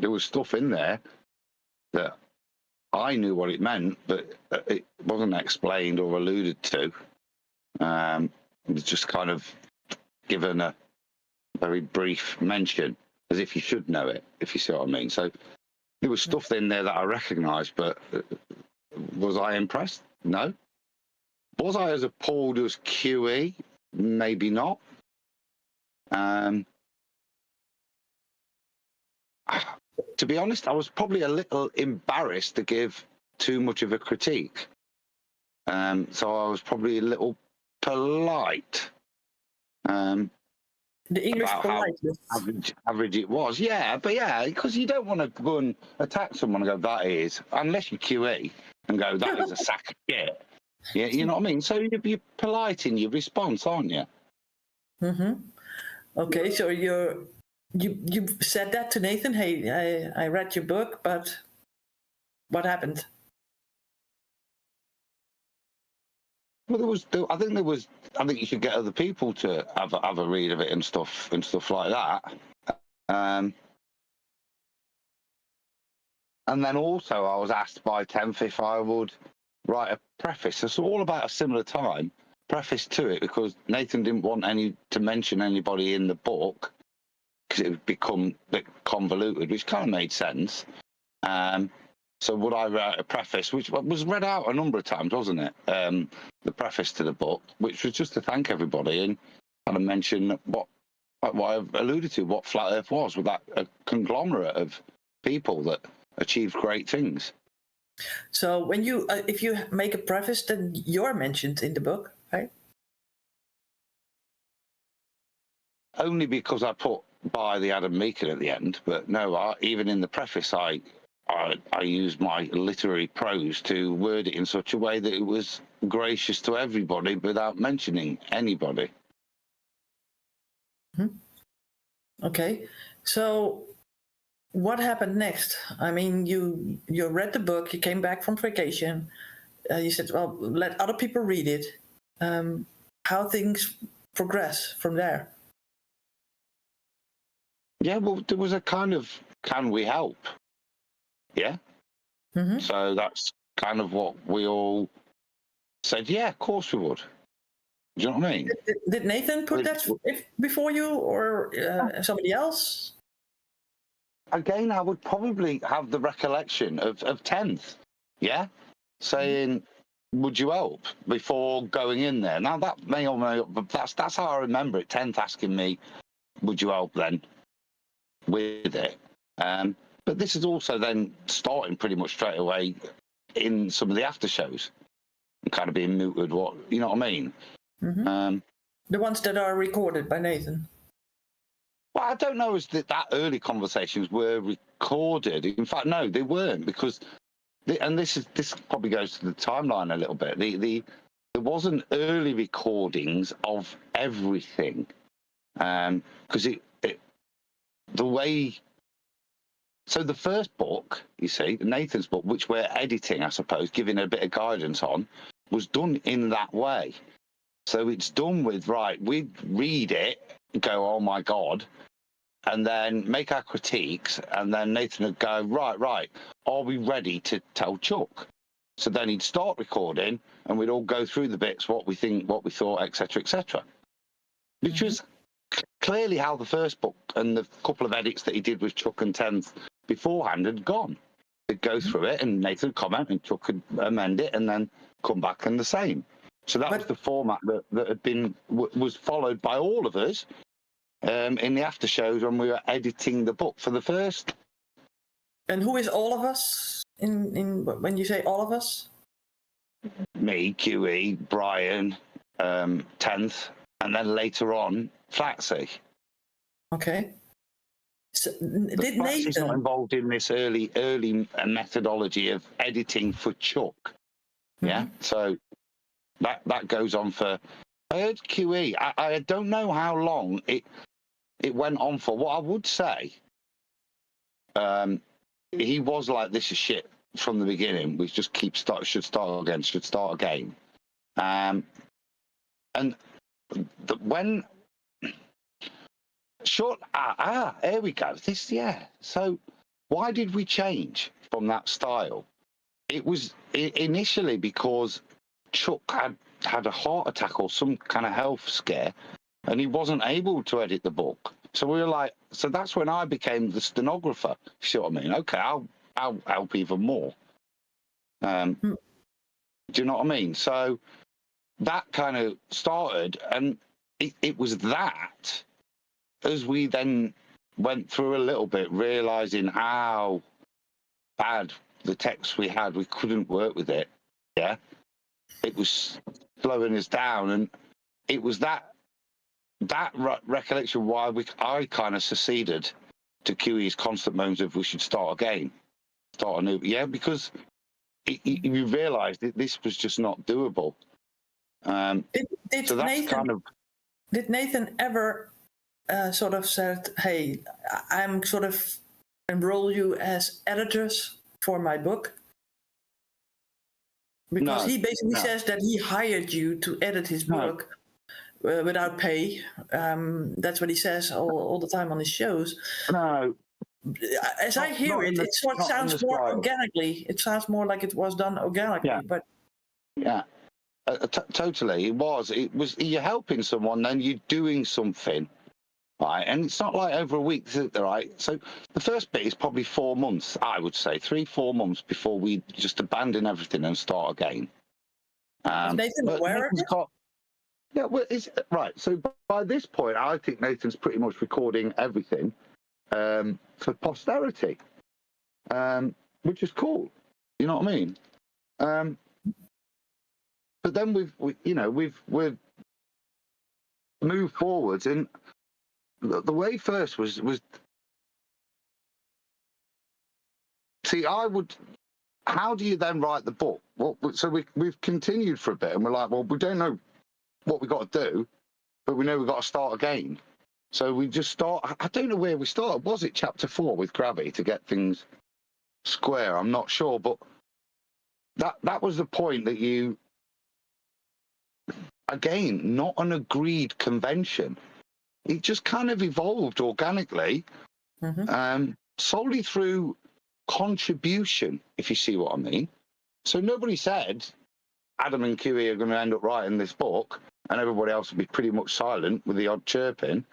was stuff in there that I knew what it meant, but it wasn't explained or alluded to. It was just kind of given a very brief mention, as if you should know it, if you see what I mean. So there was stuff in there that I recognised, but was I impressed? No. Was I as appalled as QE? Maybe not. To be honest, I was probably a little embarrassed to give too much of a critique. So I was probably a little polite. The English politeness. Average it was, yeah, but yeah, because you don't want to go and attack someone and go, that is, unless you QE and go, that is a sack of shit. Yeah, you know what I mean? So you're polite in your response, aren't you? Okay, so you said that to Nathan. Hey, I read your book, but what happened? Well, I think you should get other people to have a read of it and stuff like that. And then also I was asked by Tenth if I would write a preface. It's all about a similar time preface to it, because Nathan didn't want to mention anybody in the book because it would become a bit convoluted, which kind of made sense. So would I write a preface, which was read out a number of times, wasn't it? The preface to the book, which was just to thank everybody and kind of mention what I've alluded to, what Flat Earth was, with that a conglomerate of people that achieved great things. So when you, if you make a preface, then you're mentioned in the book, right? Only because I put by the Adam Meakin at the end, but no, even in the preface, I used my literary prose to word it in such a way that it was gracious to everybody without mentioning anybody. Okay, so what happened next? I mean, you read the book, you came back from vacation, you said, well, let other people read it. How things progress from there? Yeah, well, there was a kind of, can we help? Yeah. So that's kind of what we all said. Yeah, of course we would. Do you know what I mean? Did Nathan put that before you, or somebody else? Again, I would probably have the recollection of 10th. Yeah, saying, "Would you help?" before going in there. Now that may or may not, but that's how I remember it. 10th asking me, "Would you help?" Then with it. But this is also then starting pretty much straight away in some of the after shows and kind of being mooted. What, you know what I mean? The ones that are recorded by Nathan. Well, I don't know as that early conversations were recorded. In fact, no, they weren't, because and this probably goes to the timeline a little bit. there wasn't early recordings of everything, because the way. So the first book, you see, Nathan's book, which we're editing, I suppose, giving a bit of guidance on, was done in that way. So it's done with, right, we'd read it, go, oh my God, and then make our critiques, and then Nathan would go, right, are we ready to tell Chuck? So then he'd start recording, and we'd all go through the bits, what we think, what we thought, etc., etc. Which was clearly how the first book and the couple of edits that he did with Chuck and 10th beforehand had gone. They'd go through it, and Nathan would comment, and Chuck could amend it, and then come back and the same. So that was the format that had been was followed by all of us in the after shows when we were editing the book for the first. And who is all of us in when you say all of us? Me, QE, Brian, 10th, and then later on, Flatsy. Okay. So, did Flatsy's not Nathan? involved in this early methodology of editing for Chuck. Yeah, so that goes on for. I heard QE. I don't know how long it went on for. What I would say, he was like, "This is shit" from the beginning. We just should start again. And when short here we go. So why did we change from that style? It was initially because Chuck had a heart attack or some kind of health scare, and he wasn't able to edit the book. So we were like, so that's when I became the stenographer. You see what I mean? Okay, I'll help even more. Do you know what I mean? So that kind of started, and it was that as we then went through a little bit, realizing how bad the text we had, we couldn't work with it. Yeah, it was slowing us down, and it was that recollection why I kind of seceded to QE's constant moans of we should start again, start anew. Yeah, because you realised that this was just not doable. Did so that's Nathan, kind of. Did Nathan ever sort of said, "Hey, I'm sort of enroll you as editors for my book"? Because he basically says that he hired you to edit his book without pay. That's what he says all the time on his shows. No. As I hear it, it sort of sounds more organically. It sounds more like it was done organically. Yeah. But Totally, it was. You're helping someone, then you're doing something, right? And it's not like over a week, right? So the first bit is probably 4 months, I would say, 3-4 months before we just abandon everything and start again. Is Nathan aware of it? Yeah, well, right. So by this point, I think Nathan's pretty much recording everything for posterity, which is cool. You know what I mean? But then we've moved forwards, and the way first was see, how do you then write the book? Well, so we've continued for a bit, and we're like, well, we don't know what we got to do, but we know we've got to start again. So we just start. I don't know where we started. Was it chapter 4 with Gravity to get things square? I'm not sure, but that was the point that you. Again, not an agreed convention. It just kind of evolved organically, solely through contribution, if you see what I mean. So nobody said Adam and QE are going to end up writing this book and everybody else will be pretty much silent with the odd chirping.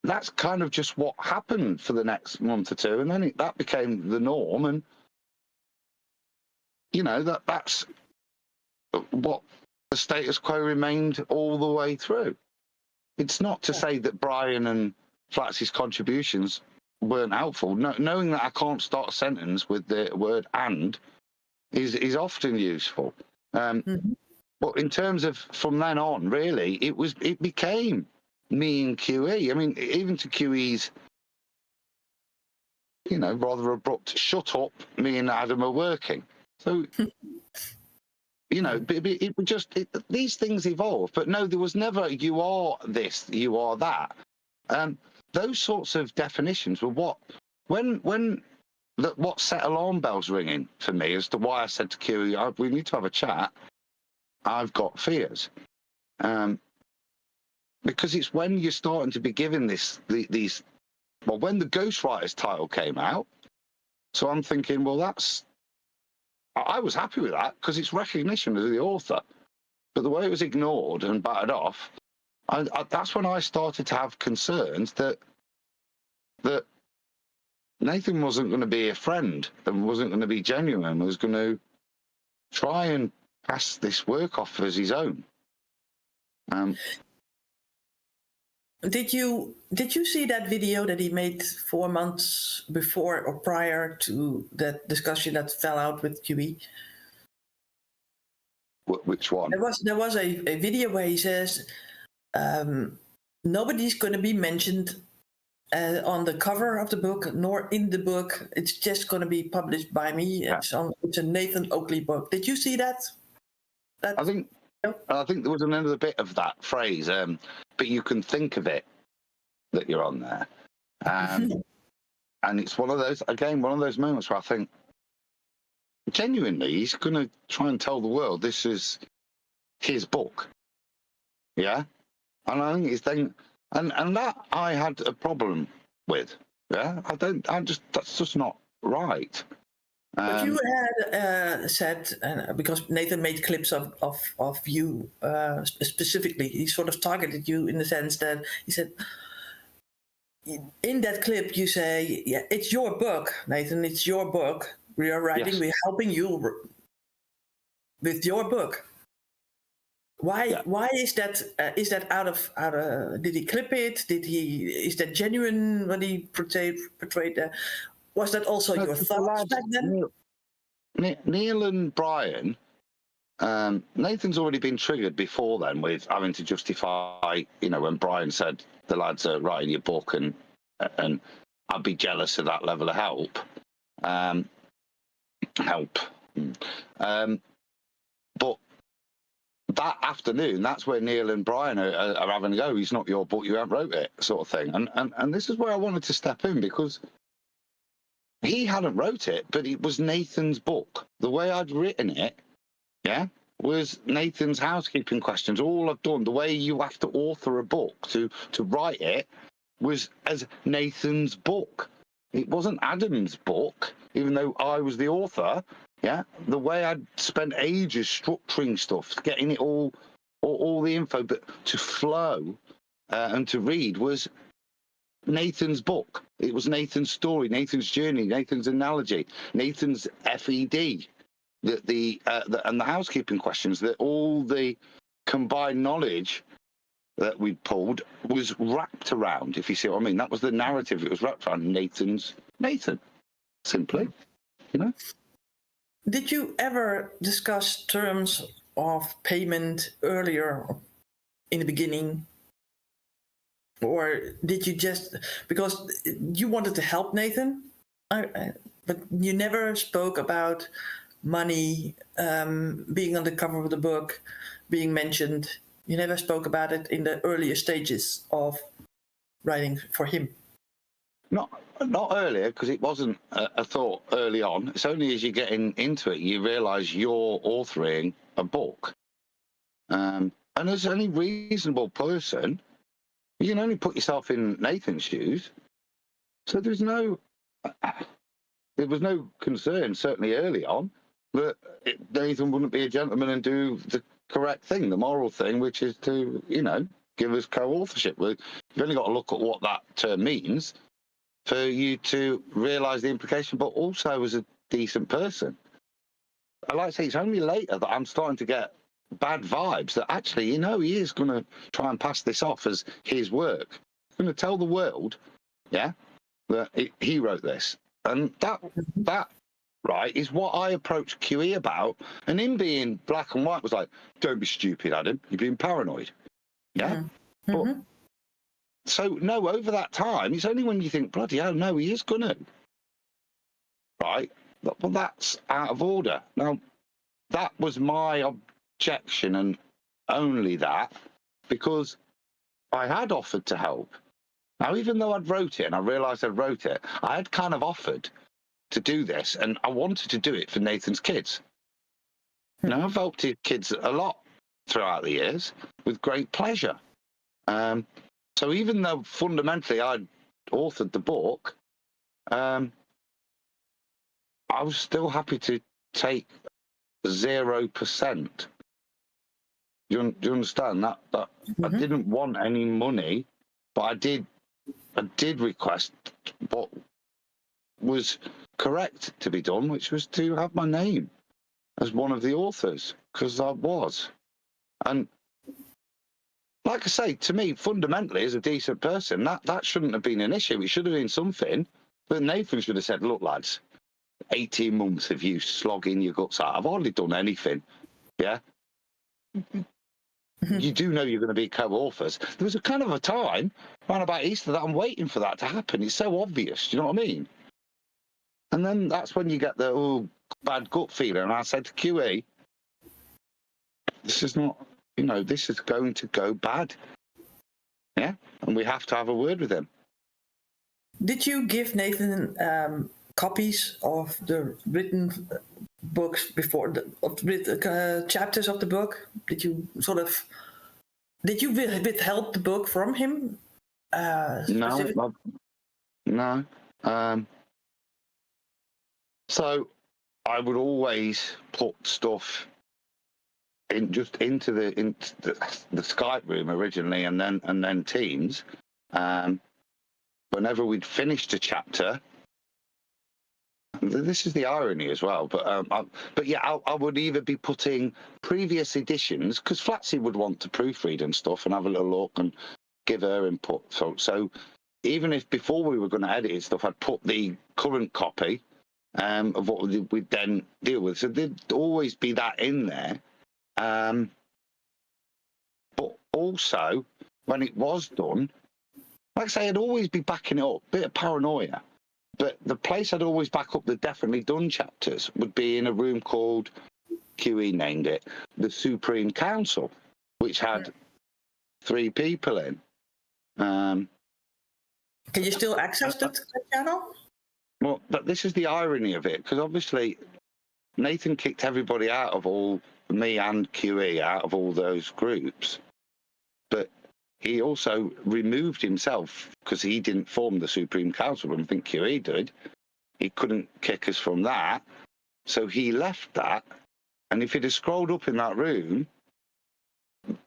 That's kind of just what happened for the next month or two, and then that became the norm, and that's what the status quo remained all the way through. It's not to say that Brian and Flatsy's contributions weren't helpful. No, knowing that I can't start a sentence with the word "and" is often useful. But in terms of from then on, really, it became me and QE. I mean, even to QE's, rather abrupt "shut up," me and Adam are working. So You know, it would just these things evolve. But no, there was never you are this, you are that. Those sorts of definitions were what what set alarm bells ringing for me as to why I said to Q, we need to have a chat. I've got fears. Because it's when you're starting to be given these. Well, when the Ghostwriters title came out, so I'm thinking, well, I was happy with that because it's recognition as the author. But the way it was ignored and battered off, that's when I started to have concerns that Nathan wasn't going to be a friend and wasn't going to be genuine, was going to try and pass this work off as his own. Did you see that video that he made 4 months before or prior to that discussion that fell out with QE? Which one? There was a video where he says nobody's going to be mentioned on the cover of the book nor in the book. It's just going to be published by me. Yeah. It's a Nathan Oakley book. Did you see that? I think there was another bit of that phrase, but you can think of it that you're on there. And it's one of those moments where I think, genuinely, he's going to try and tell the world this is his book. Yeah? And I think he's thinking, and that I had a problem with. Yeah? That's just not right. But you had said, because Nathan made clips of you specifically, he sort of targeted you in the sense that he said, in that clip you say, yeah, it's your book, Nathan, it's your book. We are writing, yes. We're helping you with your book. Why is that? Is that out of? Did he clip it? Is that genuine when he portrayed that? Was that also your thoughts back then? Neil and Brian, Nathan's already been triggered before then with having to justify, when Brian said the lads are writing your book and I'd be jealous of that level of help. But that afternoon, that's where Neil and Brian are having a go. He's not your book, you haven't wrote it, sort of thing. And this is where I wanted to step in, because he hadn't wrote it, but it was Nathan's book. The way I'd written it, was Nathan's housekeeping questions. All I've done, the way you have to author a book to write it, was as Nathan's book. It wasn't Adam's book, even though I was the author. Yeah, the way I'd spent ages structuring stuff, getting it all the info, but to flow and to read was Nathan's book. It was Nathan's story, Nathan's journey, Nathan's analogy, Nathan's FED, and the housekeeping questions. That all the combined knowledge that we pulled was wrapped around. If you see what I mean, that was the narrative. It was wrapped around Nathan, simply, Did you ever discuss terms of payment earlier in the beginning? Or did you just, because you wanted to help Nathan, but you never spoke about money being on the cover of the book, being mentioned. You never spoke about it in the earlier stages of writing for him. Not earlier, because it wasn't a thought early on. It's only as you're getting into it, you realise you're authoring a book. And as any reasonable person, you can only put yourself in Nathan's shoes. So there was no concern, certainly early on, that Nathan wouldn't be a gentleman and do the correct thing, the moral thing, which is to, give us co-authorship. You've only got to look at what that term means for you to realise the implication, but also as a decent person. I like to say, it's only later that I'm starting to get bad vibes that actually, he is going to try and pass this off as his work. He's going to tell the world, that he wrote this. And that right, is what I approached QE about. And him being black and white was like, don't be stupid, Adam. You're being paranoid. Yeah? Mm-hmm. But, so, no, over that time, it's only when you think, bloody hell, no, he is going to. Right? Well, that's out of order. Now, that was my objection, and only that, because I had offered to help. Now, even though I'd wrote it and I realised I'd wrote it, I had kind of offered to do this, and I wanted to do it for Nathan's kids. Now, I've helped his kids a lot throughout the years with great pleasure. So even though fundamentally I'd authored the book, I was still happy to take 0%. Do you understand that? I didn't want any money, but I did request what was correct to be done, which was to have my name as one of the authors, because I was. And like I say, to me, fundamentally, as a decent person, that shouldn't have been an issue. It should have been something. But Nathan should have said, look, lads, 18 months of you slogging your guts out. I've hardly done anything. Yeah? You do know you're going to be co-authors. There was a kind of a time around about Easter that I'm waiting for that to happen. It's so obvious. Do you know what I mean? And then that's when you get the bad gut feeling. And I said to QE, this is not, this is going to go bad. Yeah? And we have to have a word with him. Did you give Nathan copies of the written books before chapters of the book? Did you withheld the book from him? No. So I would always put stuff into the Skype room originally, and then Teams. Whenever we'd finished a chapter, this is the irony as well. But yeah, I would either be putting previous editions, because Flatsy would want to proofread and stuff and have a little look and give her input. So even if before we were going to edit stuff, I'd put the current copy of what we'd then deal with. So there'd always be that in there. But also, when it was done, like I say, I'd always be backing it up, bit of paranoia. But the place I'd always back up the definitely done chapters would be in a room called, QE named it, the Supreme Council, which had 3 people in. Can you still access that channel? Well, but this is the irony of it, because obviously Nathan kicked everybody out of me and QE out of all those groups. But he also removed himself because he didn't form the Supreme Council. I think QE did. He couldn't kick us from that. So he left that. And if he'd have scrolled up in that room,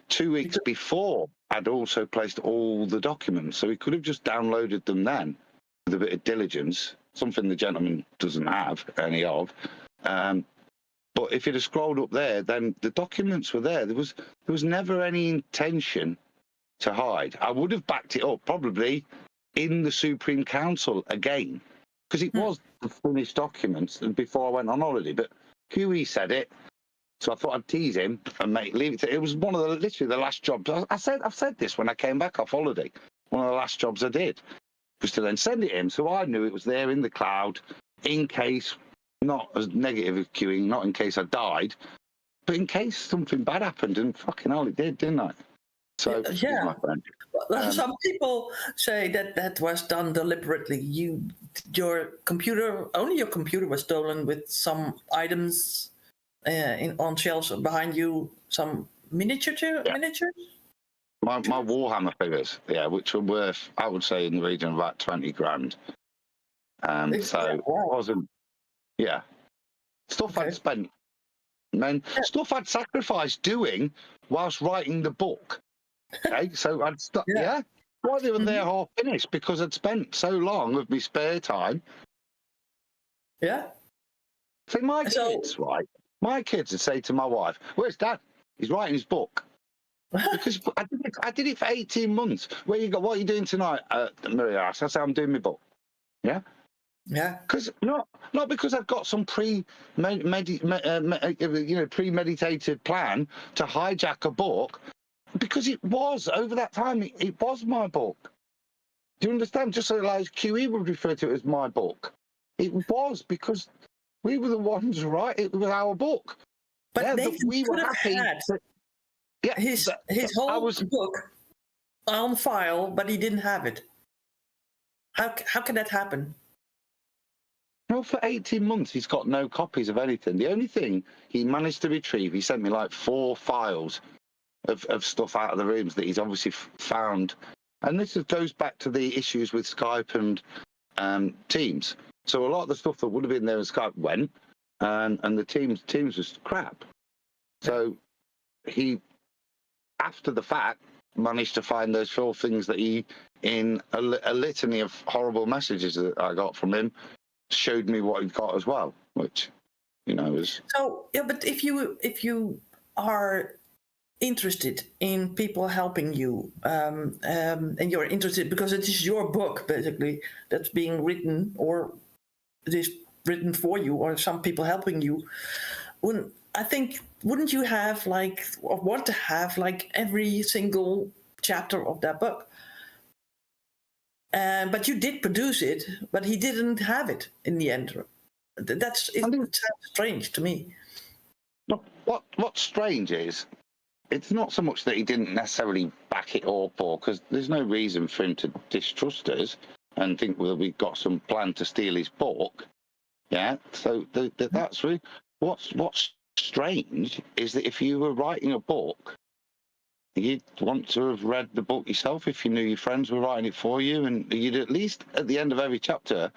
2 weeks before, I'd also placed all the documents. So he could have just downloaded them then with a bit of diligence, something the gentleman doesn't have any of. But if he'd have scrolled up there, then the documents were there. There was never any intention to hide. I would have backed it up probably in the Supreme Council again, because it was the finished documents before I went on holiday. But QE said it, so I thought I'd tease him and leave it to. It was one of literally the last jobs. I've said this when I came back off holiday. One of the last jobs I did was to then send it in, so I knew it was there in the cloud in case, not as negative as QE, not in case I died, but in case something bad happened, and fucking hell, it did, didn't I? So, yeah. My friend. Some people say that was done deliberately. Your computer was stolen with some items on shelves behind you, some miniatures. My Warhammer figures, which were worth, I would say, in the region of about 20 grand. So it wasn't, stuff I'd spent, stuff I'd sacrificed doing whilst writing the book. Okay, so I'd stop. Why they were there half finished? Because I'd spent so long with my spare time. Yeah. So my kids would say to my wife, "Where's Dad? He's writing his book." Because I did it for 18 months. What are you doing tonight, Maria? I said, I'm doing my book. Yeah. Yeah. Because not because I've got some premeditated plan to hijack a book. Because it was, over that time, it was my book. Do you understand? Just so like QE would refer to it as my book. It was because we were the ones, right? It was our book. But Yeah, Nathan we were could have happy. had Yeah, his I whole was. book on file, but he didn't have it. How can that happen? No, for 18 months, he's got no copies of anything. The only thing he managed to retrieve, he sent me like 4 files of stuff out of the rooms that he's obviously found. And this goes back to the issues with Skype and Teams. So a lot of the stuff that would have been there in Skype went, and the Teams was crap. So he, after the fact, managed to find those 4 things that he, in a litany of horrible messages that I got from him, showed me what he'd got as well, which, you know, is... So, yeah, but if you are interested in people helping you, and you're interested because it is your book, basically, that's being written, or it is written for you, or some people helping you, wouldn't you have, like, or want to have, like, every single chapter of that book? But you did produce it, but he didn't have it in the end. It sounds strange to me. What's strange is, it's not so much that he didn't necessarily back it up, or because there's no reason for him to distrust us and think that we've got some plan to steal his book. Yeah, so that's really what's strange is that if you were writing a book, you'd want to have read the book yourself if you knew your friends were writing it for you, and you'd at least at the end of every chapter,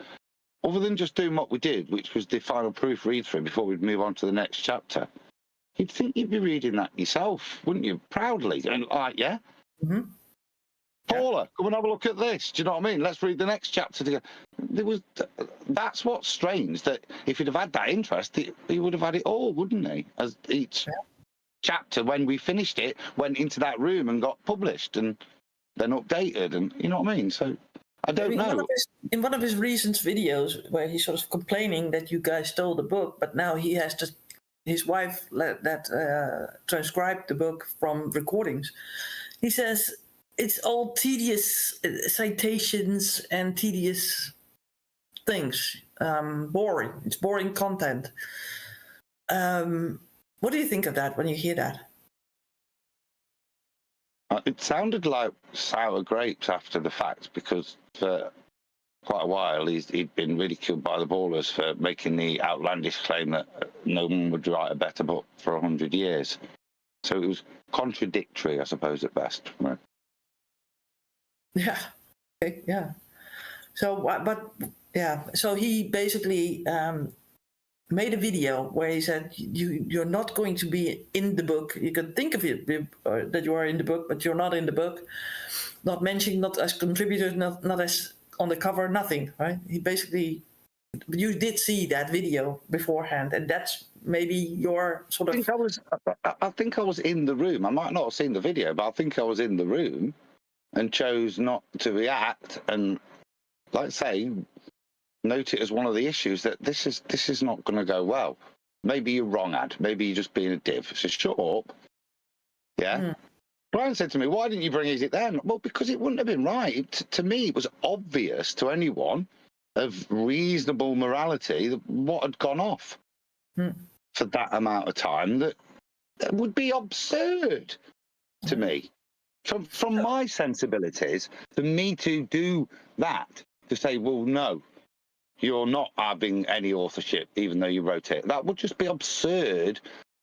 other than just doing what we did, which was the final proof read through before we'd move on to the next chapter, you'd think you'd be reading that yourself, wouldn't you? Proudly. And like, yeah? Mm-hmm. Paula, come and have a look at this. Do you know what I mean? Let's read the next chapter together. That's what's strange, that if he'd have had that interest, he would have had it all, wouldn't he? As each chapter, when we finished it, went into that room and got published and then updated, and you know what I mean? So I don't know. In one of his recent videos, where he's sort of complaining that you guys stole the book, but now he has just his wife transcribed the book from recordings. He says it's all tedious citations and tedious things, boring. It's boring content. What do you think of that when you hear that? It sounded like sour grapes after the fact, because for quite a while he'd been ridiculed by the ballers for making the outlandish claim that no one would write a better book for 100 years. So it was contradictory, I suppose, at best. Right? Yeah. Okay. Yeah. So, but yeah. So he basically made a video where he said you're not going to be in the book. You can think of it that you are in the book, but you're not in the book. Not mentioned, not as contributors, not as on the cover, nothing. Right? He basically, you did see that video beforehand, and that's maybe your sort of. I think I was in the room. I might not have seen the video, but I think I was in the room and chose not to react, and like I say, note it as one of the issues that this is not going to go well. Maybe you're wrong, Ad. Maybe you're just being a div. So shut up. Yeah. Brian said to me, "Why didn't you bring it then?" Well, because it wouldn't have been right. To me, it was obvious to anyone of reasonable morality that what had gone off for that amount of time that would be absurd to me. From my sensibilities, for me to do that, to say, well, no, you're not having any authorship, even though you wrote it, that would just be absurd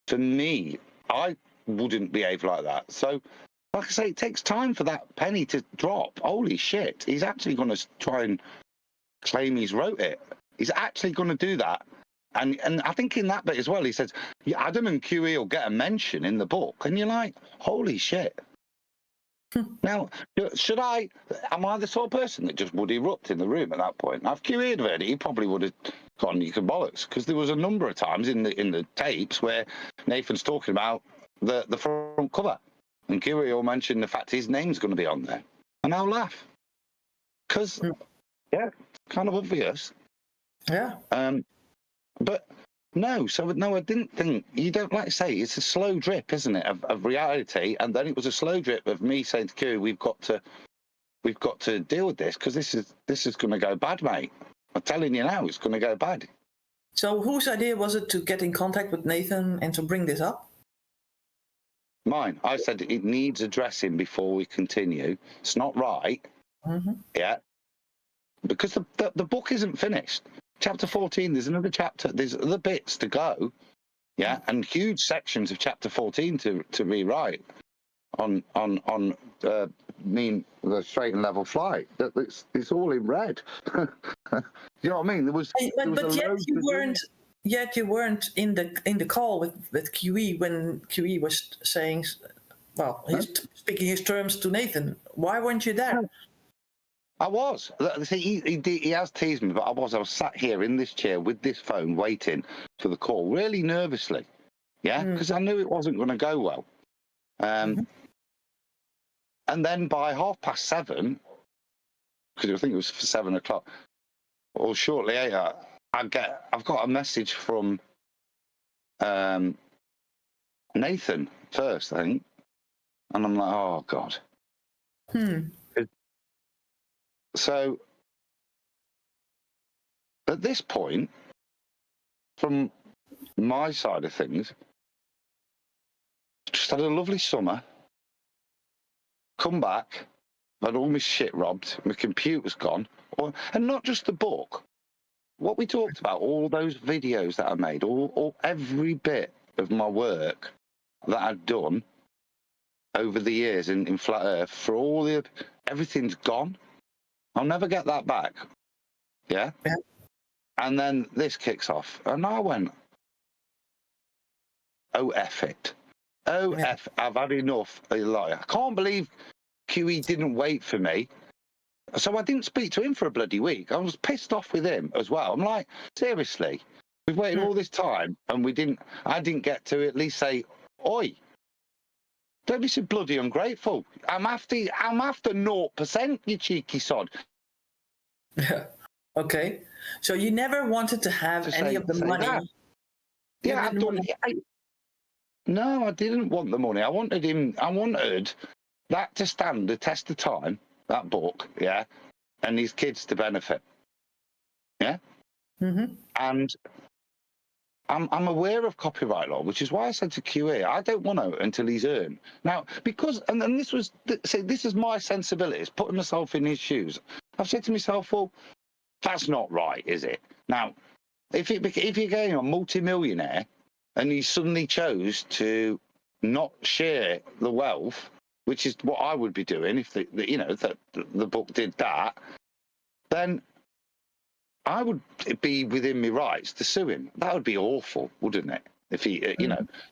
for me. I wouldn't behave like that. So, like I say, it takes time for that penny to drop. Holy shit. He's actually going to try and claim he's wrote it. He's actually going to do that. And I think in that bit as well, he says, yeah, Adam and QE will get a mention in the book. And you're like, holy shit. Now, am I the sort of person that just would erupt in the room at that point? Now, if QE had read it, he probably would have gone, you can bollocks, because there was a number of times in the tapes where Nathan's talking about the front cover, and QE will mention the fact his name's going to be on there. And I'll laugh. Because, yeah, it's kind of obvious. Yeah. But no, I didn't think, you don't like to say, it's a slow drip, isn't it, of reality. And then it was a slow drip of me saying to Q, we've got to deal with this, because this is going to go bad, mate. I'm telling you now, it's going to go bad. So whose idea was it to get in contact with Nathan and to bring this up? Mine. I said it needs addressing before we continue. It's not right. Yeah. Because the book isn't finished. Chapter 14, there's another chapter. There's other bits to go. Yeah. And huge sections of chapter 14 to rewrite on the straight and level flight. It's all in red. You know what I mean? There was Yet you weren't in the call with QE when QE was saying, well, he's speaking his terms to Nathan. Why weren't you there? I was. See, he has teased me, but I was sat here in this chair with this phone waiting for the call, really nervously. Yeah, because I knew it wasn't going to go well. And then by 7:30, because I think it was for 7 o'clock, or shortly later, I've got a message from Nathan first, I think, and I'm like, oh God. So at this point, from my side of things, just had a lovely summer. Come back, had all my shit robbed, my computer's gone, and not just the book. What we talked about, all those videos that I made, all every bit of my work that I'd done over the years in Flat Earth, for everything's gone. I'll never get that back. Yeah? And then this kicks off, and I went, oh, F it. Oh, F, I've had enough. I can't believe QE didn't wait for me. So I didn't speak to him for a bloody week. I was pissed off with him as well. I'm like, seriously, we've waited all this time and I didn't get to at least say, oi, don't be so bloody ungrateful. I'm after 0%, you cheeky sod. Yeah. Okay. So you never wanted to have any of the money. That. Yeah, no, I didn't want the money. I wanted that to stand the test of time, that book, yeah, and his kids to benefit. Yeah? And I'm aware of copyright law, which is why I said to QE, I don't want to until he's earned. Now, because, and this is my sensibilities, putting myself in his shoes. I've said to myself, well, that's not right, is it? Now, if you're getting a multi-millionaire and he suddenly chose to not share the wealth, which is what I would be doing if the book did that, then I would be within my rights to sue him. That would be awful, wouldn't it? If he,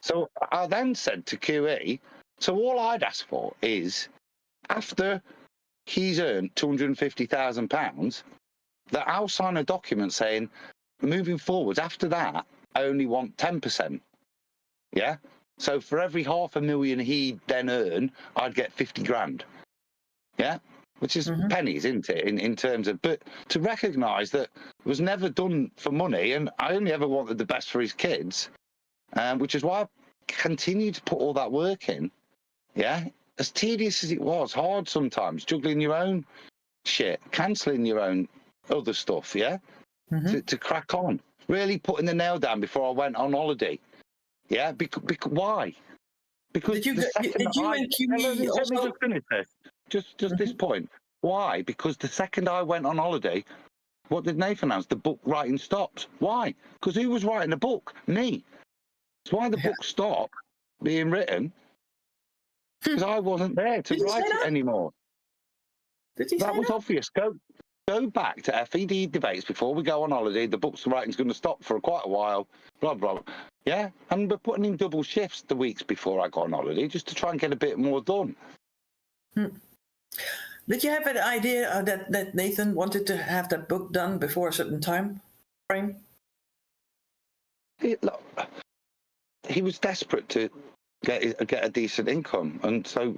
So I then said to QE, so all I'd ask for is, after he's earned £250,000, that I'll sign a document saying, moving forwards, after that, I only want 10%. Yeah? So for every $500,000 he'd then earn, I'd get 50 grand. Yeah? Which is pennies, isn't it, in terms of... But to recognise that it was never done for money, and I only ever wanted the best for his kids, which is why I continued to put all that work in. Yeah? As tedious as it was, hard sometimes, juggling your own shit, cancelling your own other stuff, yeah? To crack on. Really putting the nail down before I went on holiday. Yeah? Why? Because did you and QE let me just finish this. Just this point. Why? Because the second I went on holiday, what did Nathan announce? The book writing stopped. Why? Because who was writing the book? Me. That's why the book stopped being written. Because I wasn't there to write it anymore. That was obvious. Go back to FED debates before we go on holiday. The book's writing's going to stop for quite a while. Blah, blah. Yeah? And we're putting in double shifts the weeks before I go on holiday just to try and get a bit more done. Did you have an idea that Nathan wanted to have that book done before a certain time frame? He was desperate to get a decent income, and so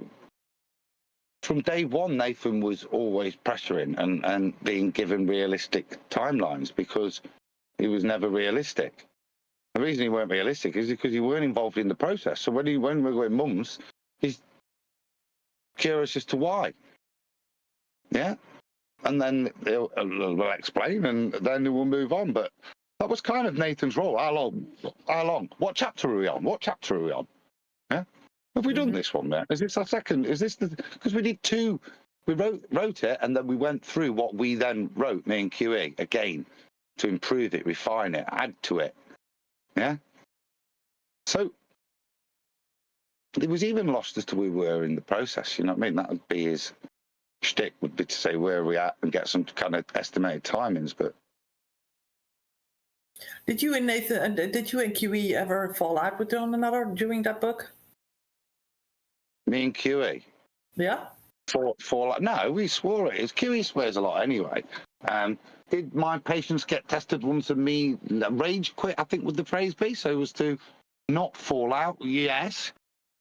from day one, Nathan was always pressuring and being given realistic timelines because he was never realistic. The reason he weren't realistic is because he weren't involved in the process. So when we were going mums, he's curious as to why. Yeah, and then they'll explain, and then we'll move on. But That was kind of Nathan's role. How long? How long? What chapter are we on? What chapter are we on? Yeah. Have we done this one yet? Is this our second? Is this the? Because we did two. We wrote it, and then we went through what we then wrote, me and QE, again, to improve it, refine it, add to it. Yeah. So it was even lost as to where we were in the process. You know what I mean? That would be his shtick, would be to say where are we at and get some kind of estimated timings. But Did you and Nathan, did you and QE ever fall out with one another during that book? me and QE. Yeah. No, we swore it. QE swears a lot anyway. Did my patients get tested once and me rage quit, I think would the phrase be, so as to not fall out? Yes,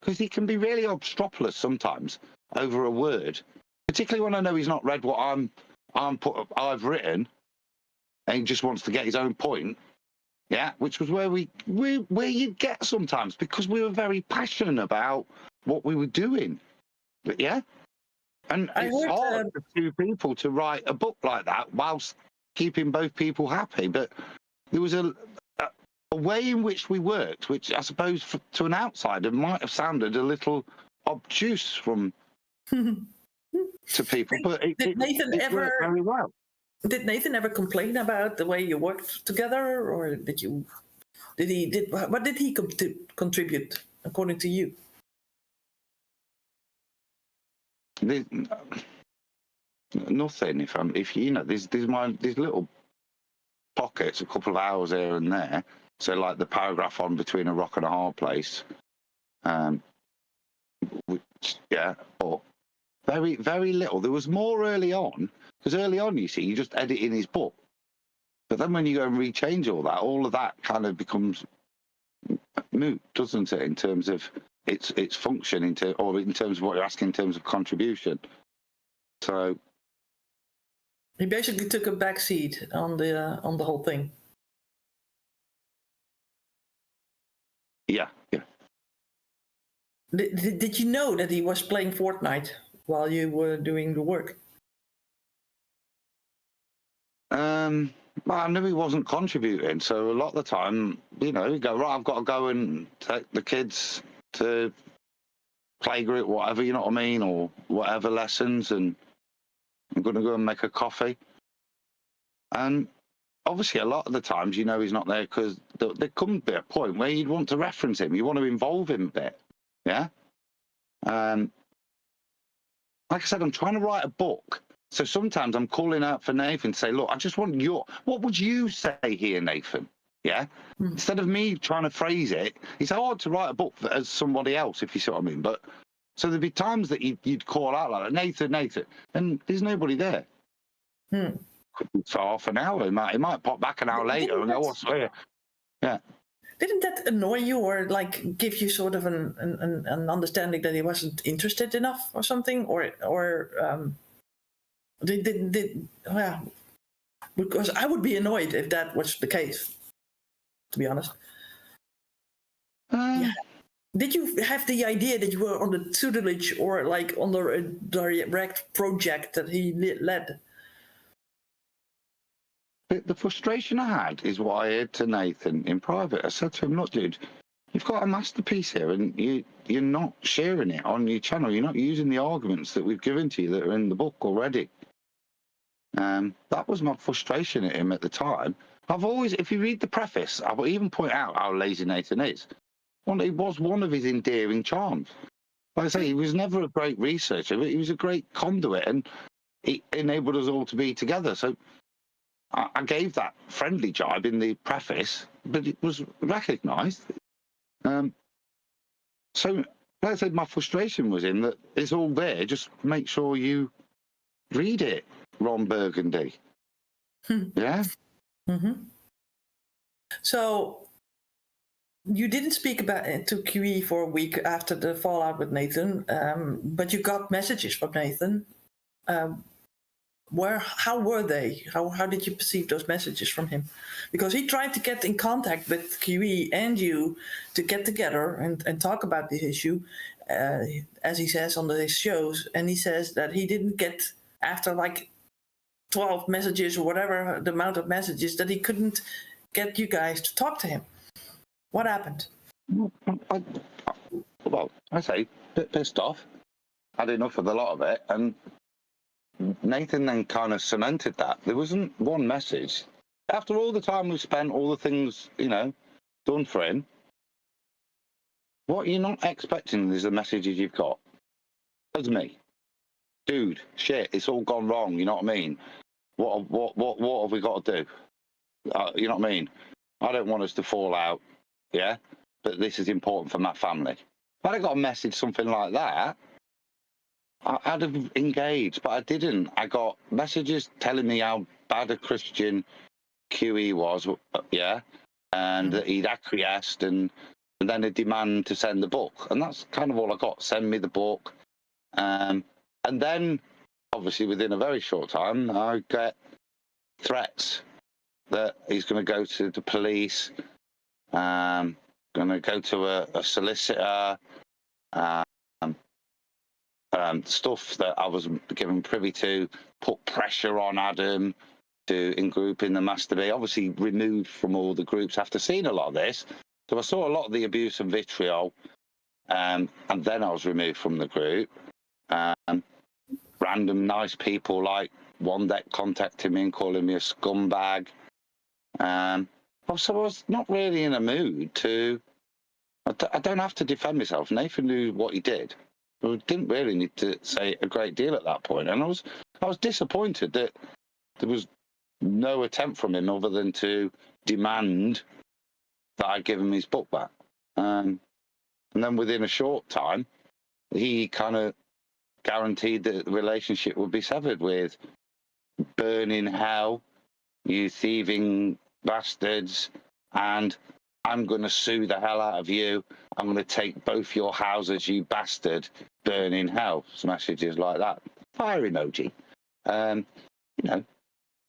because he can be really obstropolous sometimes over a word, particularly when I know he's not read what I've written, and he just wants to get his own point. Yeah, which was where where you'd get sometimes, because we were very passionate about what we were doing. But yeah. And it's hard for two people to write a book like that whilst keeping both people happy. But there was a way in which we worked, which I suppose to an outsider might have sounded a little obtuse to people. But it worked very well. Did Nathan ever complain about the way you worked together, or what did he contribute according to you? Nothing. If you know, there's little pockets, a couple of hours here and there. So like the paragraph on Between a Rock and a Hard Place, which but very, very little. There was more early on, because early on, you see, you just edit in his book, but then when you go and rechange all of that kind of becomes moot, doesn't it? In terms of its function, or in terms of what you're asking in terms of contribution. So he basically took a back seat on the whole thing. Yeah. Did you know that he was playing Fortnite while you were doing the work? Well, I knew he wasn't contributing, so a lot of the time, you know, he'd go, right, I've got to go and take the kids to playgroup, whatever, you know what I mean, or whatever lessons, and I'm going to go and make a coffee. And obviously, a lot of the times, you know, he's not there because there could be a point where you'd want to reference him, you want to involve him a bit, yeah. Like I said, I'm trying to write a book. So sometimes I'm calling out for Nathan to say, look, I just want what would you say here, Nathan? Yeah. Instead of me trying to phrase it, it's hard to write a book as somebody else, if you see what I mean. But so there'd be times that you'd call out like, Nathan, and there's nobody there. Could be for half an hour. It might pop back an hour later and go, what's here? Yeah. Didn't that annoy you, or like give you sort of an understanding that he wasn't interested enough or something, because I would be annoyed if that was the case, to be honest. Yeah. Did you have the idea that you were on the tutelage or like under a direct project that he led? The frustration I had is what I heard to Nathan in private. I said to him, look, dude, you've got a masterpiece here and you're not sharing it on your channel. You're not using the arguments that we've given to you that are in the book already. That was my frustration at him at the time. I've always, if you read the preface, I will even point out how lazy Nathan is. It was one of his endearing charms. Like I say, he was never a great researcher, but he was a great conduit, and he enabled us all to be together. So I gave that friendly jibe in the preface, but it was recognised. So, like I said, my frustration was in that it's all there. Just make sure you read it, Ron Burgundy. Yeah? So you didn't speak about it to QE for a week after the fallout with Nathan, but you got messages from Nathan. How were they? How did you perceive those messages from him? Because he tried to get in contact with QE and you to get together and talk about this issue, as he says on his shows. And he says that he didn't get, after like 12 messages or whatever the amount of messages, that he couldn't get you guys to talk to him. What happened? Well, I say, bit pissed off. Had enough of a lot of it, and Nathan then kind of cemented that. There wasn't one message. After all the time we spent, all the things, done for him, what you're not expecting is the messages you've got. As me. Dude, shit, it's all gone wrong, you know what I mean? What have we got to do? You know what I mean? I don't want us to fall out, yeah? But this is important for my family. If I'd got a message, something like that, I'd have engaged, but I didn't. I got messages telling me how bad a Christian QE was, yeah? And that he'd acquiesced, and then a demand to send the book. And that's kind of all I got. Send me the book. And then, obviously, within a very short time, I get threats that he's going to go to the police, going to go to a solicitor, stuff that I was given privy to, put pressure on Adam to in-group in the masturbate, obviously removed from all the groups after seeing a lot of this. So I saw a lot of the abuse and vitriol, and then I was removed from the group. Random nice people like one that contacted me and calling me a scumbag. So I was not really in a mood to. I don't have to defend myself. Nathan knew what he did. I didn't really need to say a great deal at that point, and I was disappointed that there was no attempt from him other than to demand that I give him his book back. And then within a short time, he kind of guaranteed that the relationship would be severed with burn in hell, you thieving bastards, and I'm going to sue the hell out of you. I'm going to take both your houses, you bastard, burn in hell. Some messages like that. Fire emoji.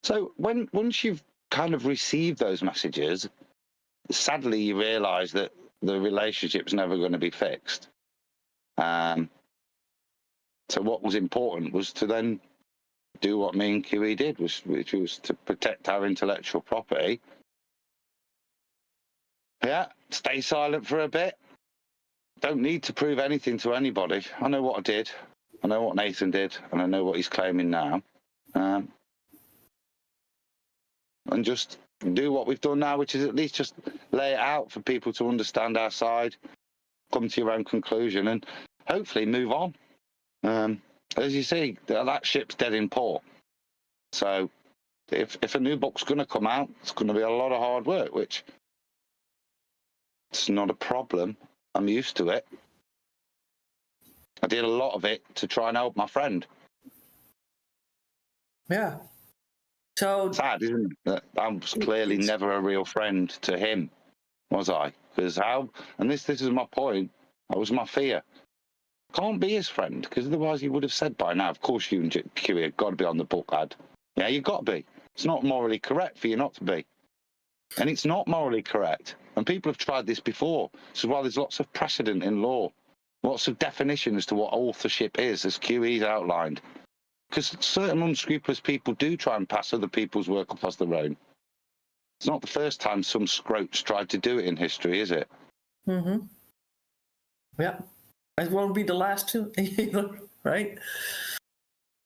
So once you've kind of received those messages, sadly you realise that the relationship's never going to be fixed. So what was important was to then do what me and QE did, which was to protect our intellectual property. Yeah, stay silent for a bit. Don't need to prove anything to anybody. I know what I did. I know what Nathan did, and I know what he's claiming now. And just do what we've done now, which is at least just lay it out for people to understand our side, come to your own conclusion, and hopefully move on. As you see, that ship's dead in port. So if a new book's going to come out, it's going to be a lot of hard work, which it's not a problem. I'm used to it. I did a lot of it to try and help my friend. Yeah. So sad, isn't it? That I was clearly never a real friend to him, was I? Because and this is my point, that was my fear. Can't be his friend, because otherwise he would have said by now, of course you and QE have got to be on the book, lad. Yeah, you've got to be. It's not morally correct for you not to be. And it's not morally correct. And people have tried this before. So while there's lots of precedent in law, lots of definition as to what authorship is, as QE's outlined. Because certain unscrupulous people do try and pass other people's work off as their own. It's not the first time some scroats tried to do it in history, is it? Mm-hmm. Yeah. It won't be the last two either, right?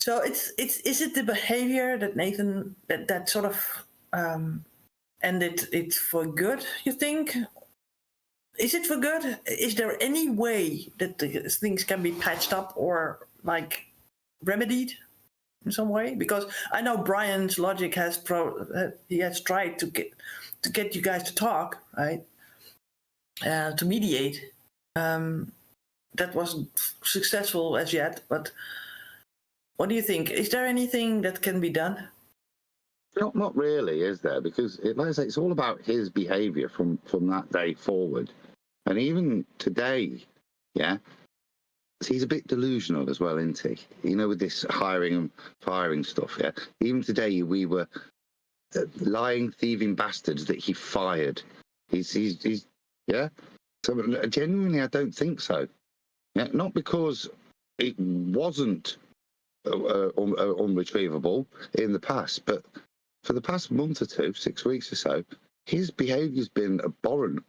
So is it the behavior that Nathan that sort of ended it for good, you think? Is it for good? Is there any way that things can be patched up or like remedied in some way? Because I know Brian's logic has he has tried to get you guys to talk, right? To mediate. That wasn't successful as yet, but what do you think? Is there anything that can be done? Not really, is there? Because, like I say, it's all about his behaviour from that day forward. And even today, yeah, he's a bit delusional as well, isn't he? You know, with this hiring and firing stuff, yeah? Even today, we were lying, thieving bastards that he fired. He's yeah? So genuinely, I don't think so. Yeah, not because it wasn't unretrievable in the past, but for the past month or two, 6 weeks or so, his behaviour's been abhorrent.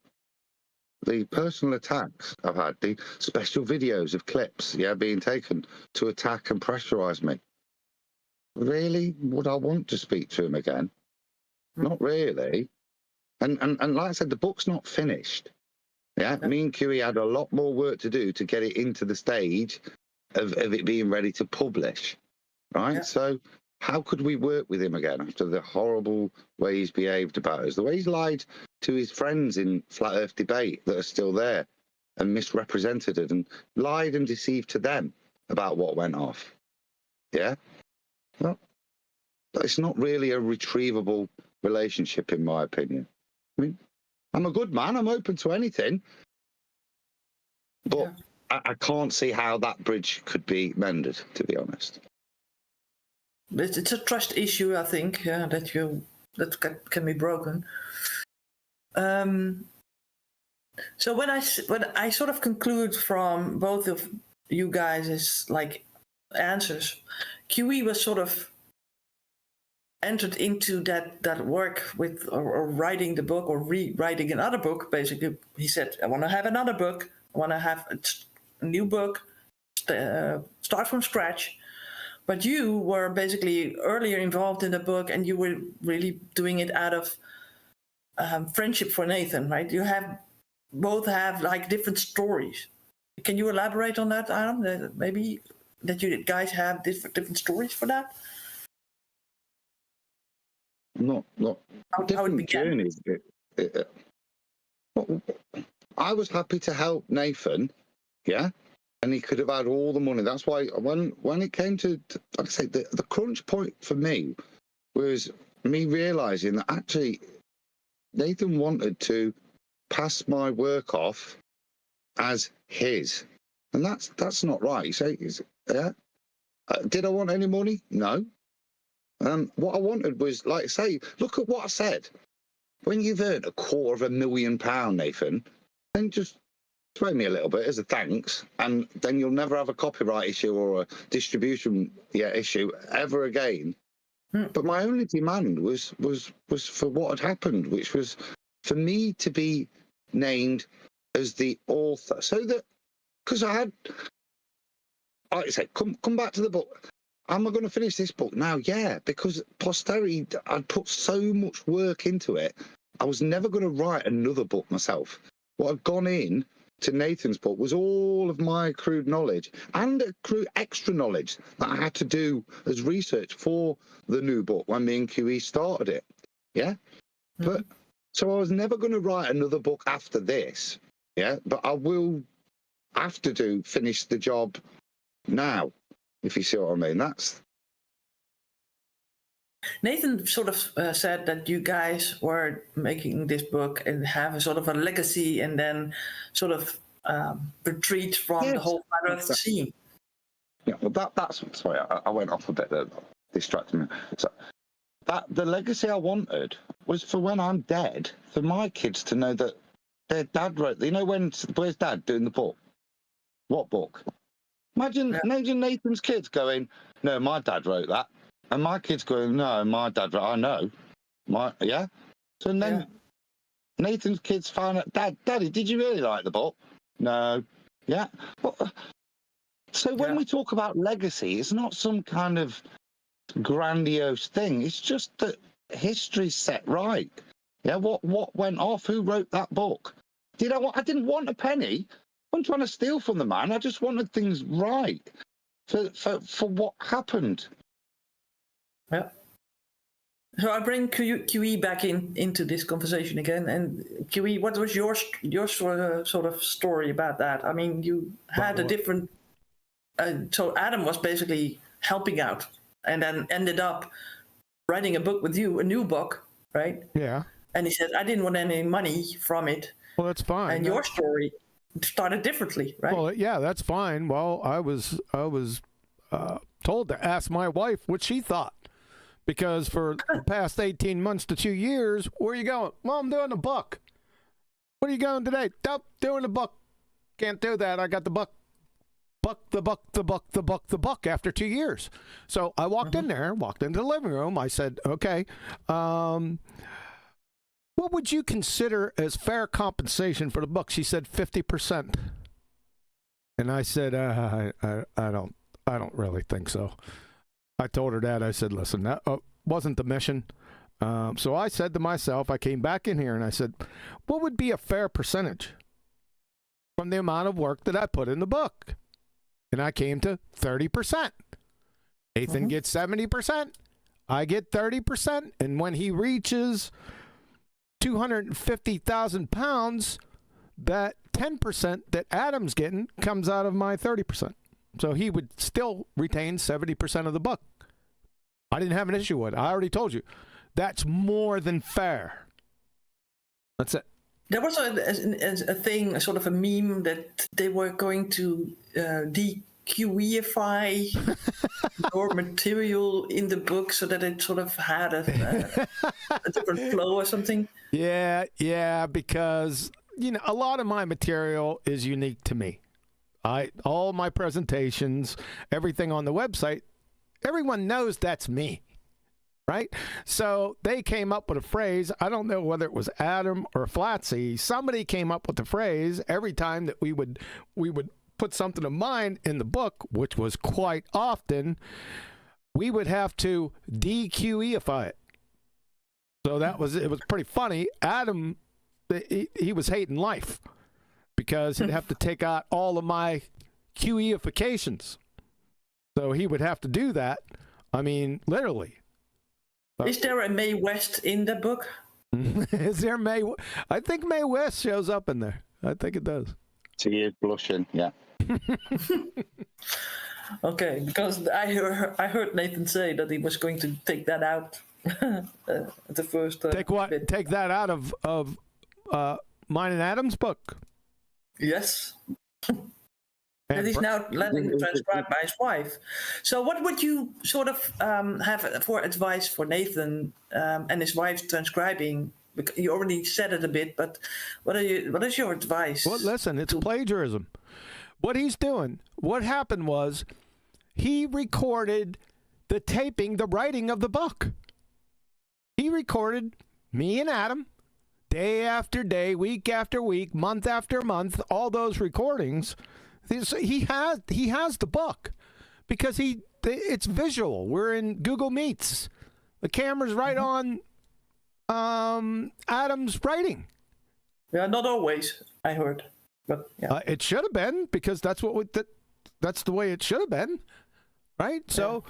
The personal attacks I've had, the special videos of clips, being taken to attack and pressurise me. Really? Would I want to speak to him again? Not really. And like I said, the book's not finished. Yeah, me and QE had a lot more work to do to get it into the stage of it being ready to publish, right? Yeah. So how could we work with him again after the horrible way he's behaved about us, the way he's lied to his friends in Flat Earth debate that are still there and misrepresented it and lied and deceived to them about what went off? Yeah? Well, it's not really a retrievable relationship, in my opinion. I mean, I'm a good man. I'm open to anything. But I can't see how that bridge could be mended, to be honest. It's a trust issue, I think, that can be broken. So when I sort of conclude from both of you guys' like answers, QE was sort of entered into that work with or writing the book or rewriting another book. Basically, he said, I want to have another book. I want to have a new book, start from scratch. But you were basically earlier involved in the book, and you were really doing it out of friendship for Nathan, right? You both have like different stories. Can you elaborate on that, Adam? Maybe that you guys have different stories for that? Not how it began. Journeys. I was happy to help Nathan, and he could have had all the money. That's why when it came to, like I say, the crunch point for me was me realizing that actually Nathan wanted to pass my work off as his, and that's not right. You say, did I want any money? No. What I wanted was, like, say, look at what I said. When you've earned £250,000, Nathan, then just pay me a little bit as a thanks, and then you'll never have a copyright issue or a distribution issue ever again. But my only demand was for what had happened, which was for me to be named as the author, so that because I had, like I said, come back to the book. Am I going to finish this book now? Yeah, because posterity, I'd put so much work into it. I was never going to write another book myself. What had gone in to Nathan's book was all of my accrued knowledge and accrued extra knowledge that I had to do as research for the new book when me and QE started it. Yeah? But so I was never going to write another book after this. Yeah? But I will have to finish the job now, if you see what I mean. That's Nathan sort of said that you guys were making this book and have a sort of a legacy, and then sort of retreat from the whole Flat Earth scene. Yeah, well, that's sorry, I went off a bit, distracting me. So the legacy I wanted was for when I'm dead, for my kids to know that their dad wrote. You know, where's Dad doing the book? What book? Imagine Nathan's kids going, no, my dad wrote that. And my kids going, no, my dad wrote, I know. So then Nathan's kids found out, Daddy, did you really like the book? No. Yeah. So when we talk about legacy, it's not some kind of grandiose thing. It's just that history's set right. Yeah, what went off? Who wrote that book? I didn't want a penny. I wasn't trying to steal from the man. I just wanted things right for what happened. Yeah. So I bring QE back into this conversation again. And QE, what was your sort of story about that? I mean, you had a different. So Adam was basically helping out, and then ended up writing a book with you, a new book, right? Yeah. And he said, I didn't want any money from it. Well, that's fine. And your story started differently, right? Well, yeah, that's fine. Well, I was told to ask my wife what she thought, because for the past 18 months to 2 years, where are you going? Well, I'm doing a book. What are you going today? Nope, doing a book. Can't do that. I got the buck after 2 years. So I walked in there, walked into the living room. I said, okay, what what would you consider as fair compensation for the book? She said 50%. And I said, I don't really think so. I told her that. I said, listen, that wasn't the mission. So I said to myself, I came back in here and I said, what would be a fair percentage from the amount of work that I put in the book? And I came to 30%. Nathan gets 70%. I get 30%. And when he reaches 250,000 pounds, that 10% that Adam's getting comes out of my 30%. So he would still retain 70% of the book. I didn't have an issue with it. I already told you. That's more than fair. That's it. There was a thing, a sort of a meme that they were going to de-QEify your material in the book so that it sort of had a different flow or something. Yeah, because a lot of my material is unique to me. All my presentations, everything on the website, everyone knows that's me. Right? So they came up with a phrase. I don't know whether it was Adam or Flatsy. Somebody came up with the phrase every time that we would put something of mine in the book, which was quite often, we would have to de-QEify it. So it was pretty funny. Adam, he was hating life because he'd have to take out all of my QEifications. So he would have to do that. I mean, literally. Is there a Mae West in the book? Is there Mae? I think Mae West shows up in there. I think it does. She is blushing, yeah. Okay, because I heard Nathan say that he was going to take that out. The first take what? bit. Take that out of mine and Adam's book. Yes. That he's now letting transcribed by his wife. So what would you sort of have for advice for Nathan and his wife's transcribing? You already said it a bit, but what is your advice? Well, listen, it's plagiarism. What he's doing, what happened was he recorded the writing of the book. He recorded me and Adam day after day, week after week, month after month, all those recordings. He has the book because it's visual. We're in Google Meets. The camera's right on Adam's writing. Yeah, not always, I heard, but yeah. It should have been because that's that's the way it should have been, right? Yeah. So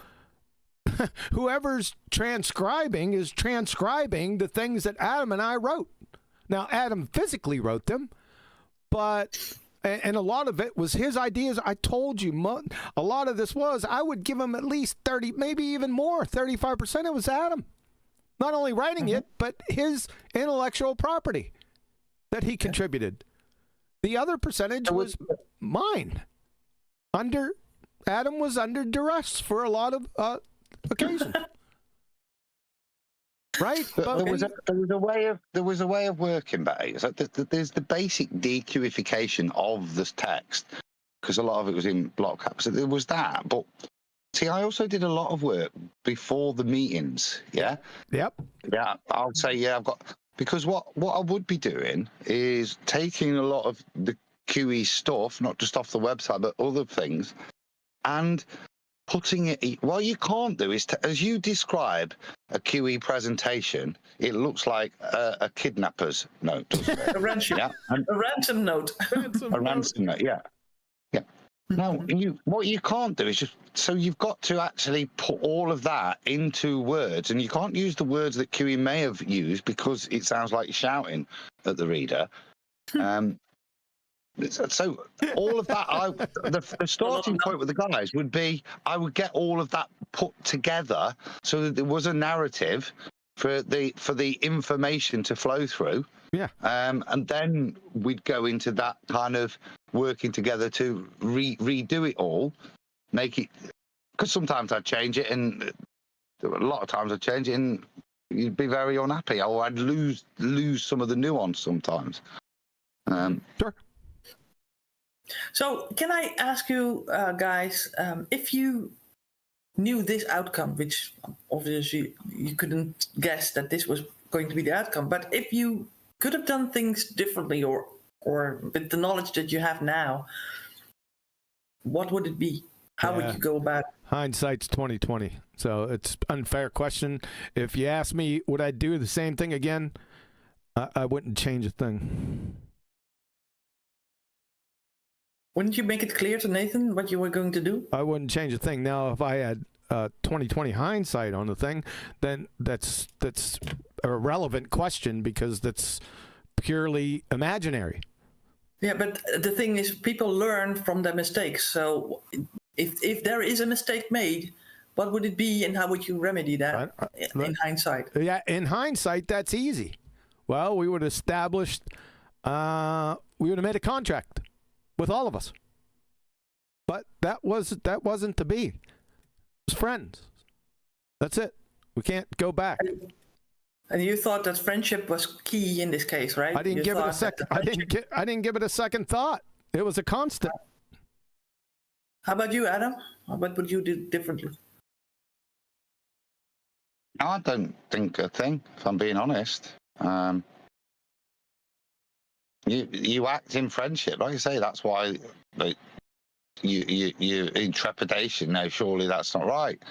whoever's transcribing is transcribing the things that Adam and I wrote. Now Adam physically wrote them, but. And a lot of it was his ideas. I told you, a lot of this was, I would give him at least 30, maybe even more, 35%. It was Adam. Not only writing it, but his intellectual property that he contributed. The other percentage was mine. Adam was under duress for a lot of occasions. Right, there was a way of working, but there's the basic deQuification of this text because a lot of it was in block caps. So there was that, but see, I also did a lot of work before the meetings. Yeah. Yep. Yeah, I'll say I've got because what I would be doing is taking a lot of the QE stuff, not just off the website, but other things, and putting it. What you can't do is, as you describe a QE presentation, it looks like a kidnapper's note, doesn't it? A ransom, yeah? a ransom note. A ransom note, yeah. No, what you can't do is just, so you've got to actually put all of that into words, and you can't use the words that QE may have used because it sounds like you're shouting at the reader. So all of that, the starting point with the guys would be, I would get all of that put together so that there was a narrative for the information to flow through. Yeah. And then we'd go into that kind of working together to redo it all, make it, because sometimes I'd change it, and a lot of times I'd change it, and you'd be very unhappy, or I'd lose some of the nuance sometimes. Sure. So can I ask you guys, if you knew this outcome, which obviously you couldn't guess that this was going to be the outcome. But if you could have done things differently, or with the knowledge that you have now, what would it be? How would you go about it? Hindsight's 2020. So it's unfair question. If you ask me, would I do the same thing again? I wouldn't change a thing. Wouldn't you make it clear to Nathan what you were going to do? I wouldn't change a thing. Now, if I had 2020 hindsight on the thing, then that's a relevant question because that's purely imaginary. Yeah, but the thing is, people learn from their mistakes. So if there is a mistake made, what would it be, and how would you remedy that in hindsight? Yeah, in hindsight, that's easy. Well, we would have established, we would have made a contract with all of us. But that wasn't to be. It was friends. That's it. We can't go back. And you thought that friendship was key in this case, right? I didn't give it a second. I didn't give it a second thought. It was a constant. How about you, Adam? What would you do differently? I don't think a thing, if I'm being honest. You act in friendship, like I say. That's why you in trepidation. No, surely that's not right.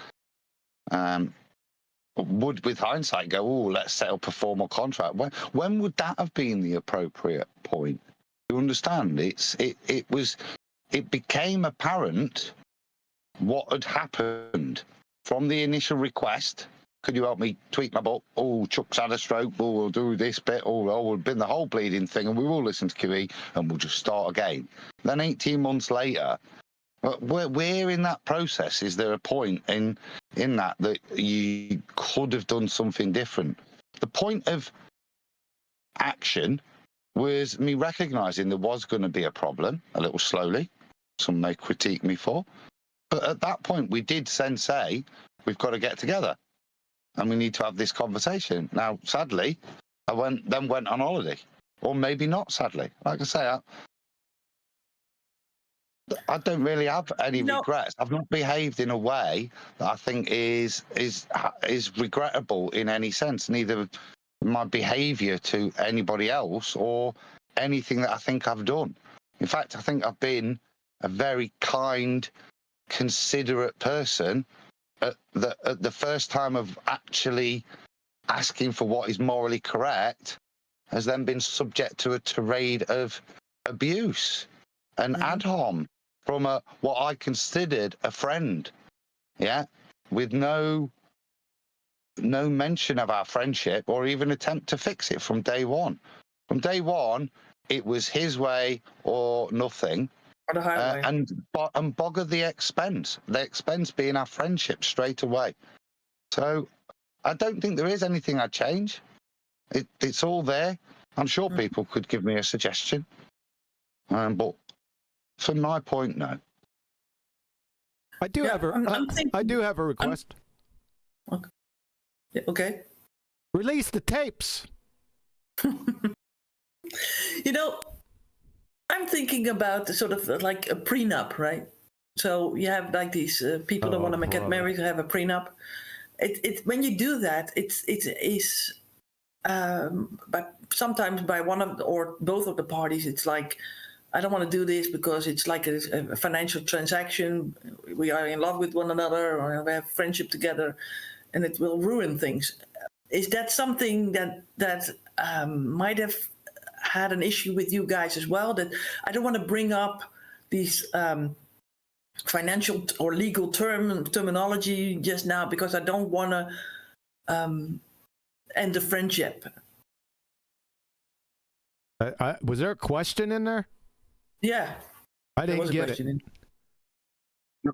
Would, with hindsight, go, oh, let's set up a formal contract. When would that have been the appropriate point? You understand? It became apparent what had happened from the initial request. Could you help me tweak my butt? Oh, Chuck's had a stroke. Oh, we'll do this bit. Oh, we'll bin the whole bleeding thing, and we will listen to QE, and we'll just start again. Then 18 months later, where in that process is there a point in that you could have done something different? The point of action was me recognising there was going to be a problem, a little slowly. Some may critique me for. But at that point, we did say, we've got to get together. And we need to have this conversation. Now, sadly, I went on holiday. Or maybe not, sadly. Like I say, I don't really have any regrets. I've not behaved in a way that I think is regrettable in any sense, neither my behaviour to anybody else or anything that I think I've done. In fact, I think I've been a very kind, considerate person at the first time of actually asking for what is morally correct, has then been subject to a tirade of abuse and ad hom from what I considered a friend, with no mention of our friendship or even attempt to fix it from day one. From day one, it was his way or nothing. And bogger the expense being our friendship straight away. So I don't think there is anything I'd change. It's all there. I'm sure people could give me a suggestion. But from my point, no. I do have a request. Okay. Release the tapes. I'm thinking about sort of like a prenup, right? So you have like these people that want to get married to have a prenup. It when you do that, but sometimes by one of or both of the parties, it's like, I don't want to do this because it's like a financial transaction. We are in love with one another, or we have friendship together, and it will ruin things. Is that something that might have had an issue with you guys as well? That I don't want to bring up these financial or legal terminology just now because I don't want to end the friendship. Was there a question in there? Yeah. I didn't get it.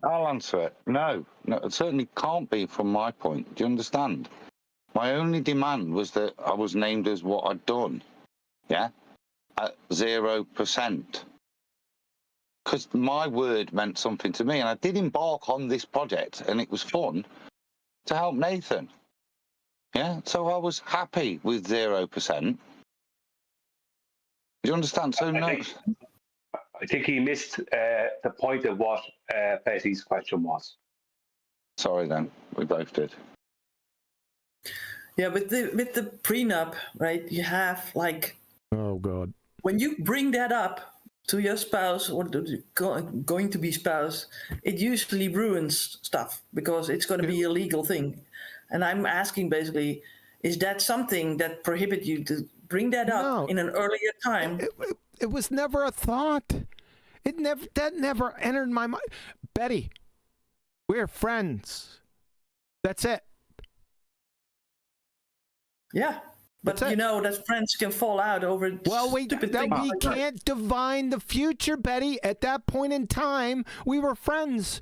I'll answer it. No, it certainly can't be from my point. Do you understand? My only demand was that I was named as what I'd done. Yeah? At 0%. Because my word meant something to me, and I did embark on this project, and it was fun to help Nathan. Yeah? So I was happy with 0%. Do you understand? So I think he missed the point of what Petty's question was. Sorry then, we both did. Yeah, with the prenup, right? You have like, Oh God. when you bring that up to your spouse or going to be spouse, it usually ruins stuff because it's going to be a legal thing. And I'm asking basically, is that something that prohibits you to bring that up in an earlier time? It was never a thought. That never entered my mind. Betty, we're friends. That's it. Yeah. But you know that friends can fall out over stupid things. We can't divine the future, Betty. At that point in time, we were friends.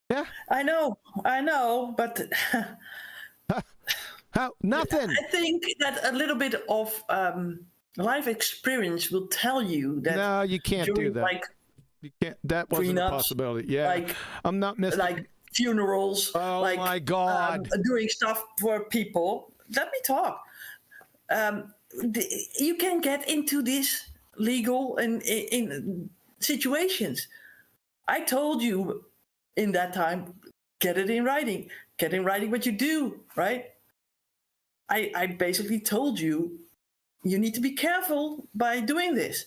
Yeah. I know, but nothing. I think that a little bit of life experience will tell you that. No, you can't do that. Like, you can't. That wasn't a possibility. Yeah, like, I'm not missing. Like funerals. Oh like, my God! Doing stuff for people. Let me talk. You can get into this legal and in situations. I told you in that time, get it in writing. Get in writing what you do, right? I basically told you, you need to be careful by doing this.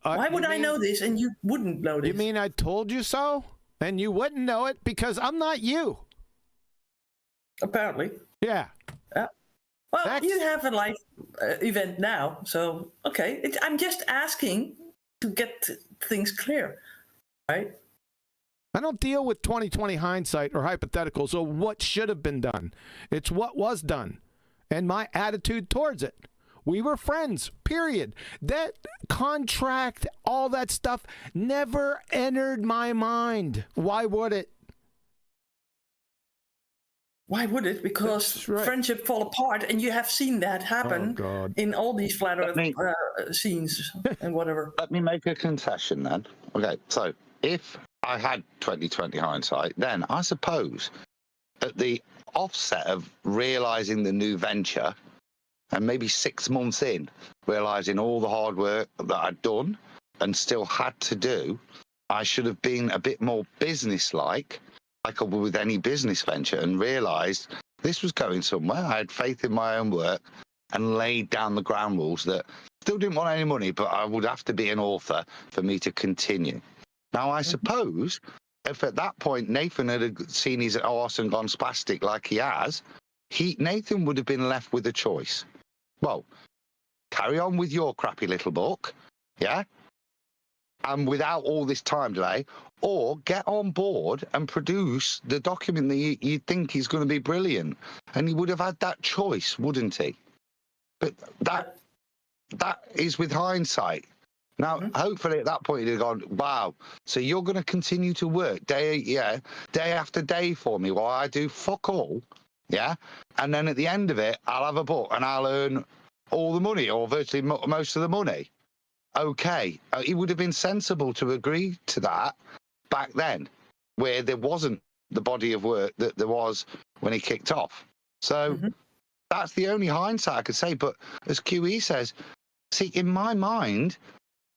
Why would I know this and you wouldn't know this? You mean I told you so? And you wouldn't know it because I'm not you. Apparently. Yeah. Well, you have a life event now, so okay. I'm just asking to get things clear, right? I don't deal with 20/20 hindsight or hypotheticals or what should have been done. It's what was done and my attitude towards it. We were friends, period. That contract, all that stuff never entered my mind. Why would it? Why would it? Because friendship fall apart, and you have seen that happen in all these flat earth scenes and whatever. Let me make a concession then. Okay, so if I had 20/20 hindsight, then I suppose at the offset of realizing the new venture, and maybe 6 months in, realizing all the hard work that I'd done and still had to do, I should have been a bit more businesslike, like I would with any business venture, and realized this was going somewhere. I had faith in my own work and laid down the ground rules that still didn't want any money, but I would have to be an author for me to continue. Now, I suppose if at that point Nathan had seen his arse and gone spastic like he has, Nathan would have been left with a choice. Well, carry on with your crappy little book, yeah? And without all this time delay, or get on board and produce the document that you think is going to be brilliant. And he would have had that choice, wouldn't he? But that is with hindsight. Now, hopefully at that point he'd have gone, wow, so you're going to continue to work day after day for me while I do fuck all, yeah? And then at the end of it, I'll have a book and I'll earn all the money or virtually most of the money. Okay, it would have been sensible to agree to that back then, where there wasn't the body of work that there was when he kicked off. So that's the only hindsight I could say. But as QE says, see, in my mind,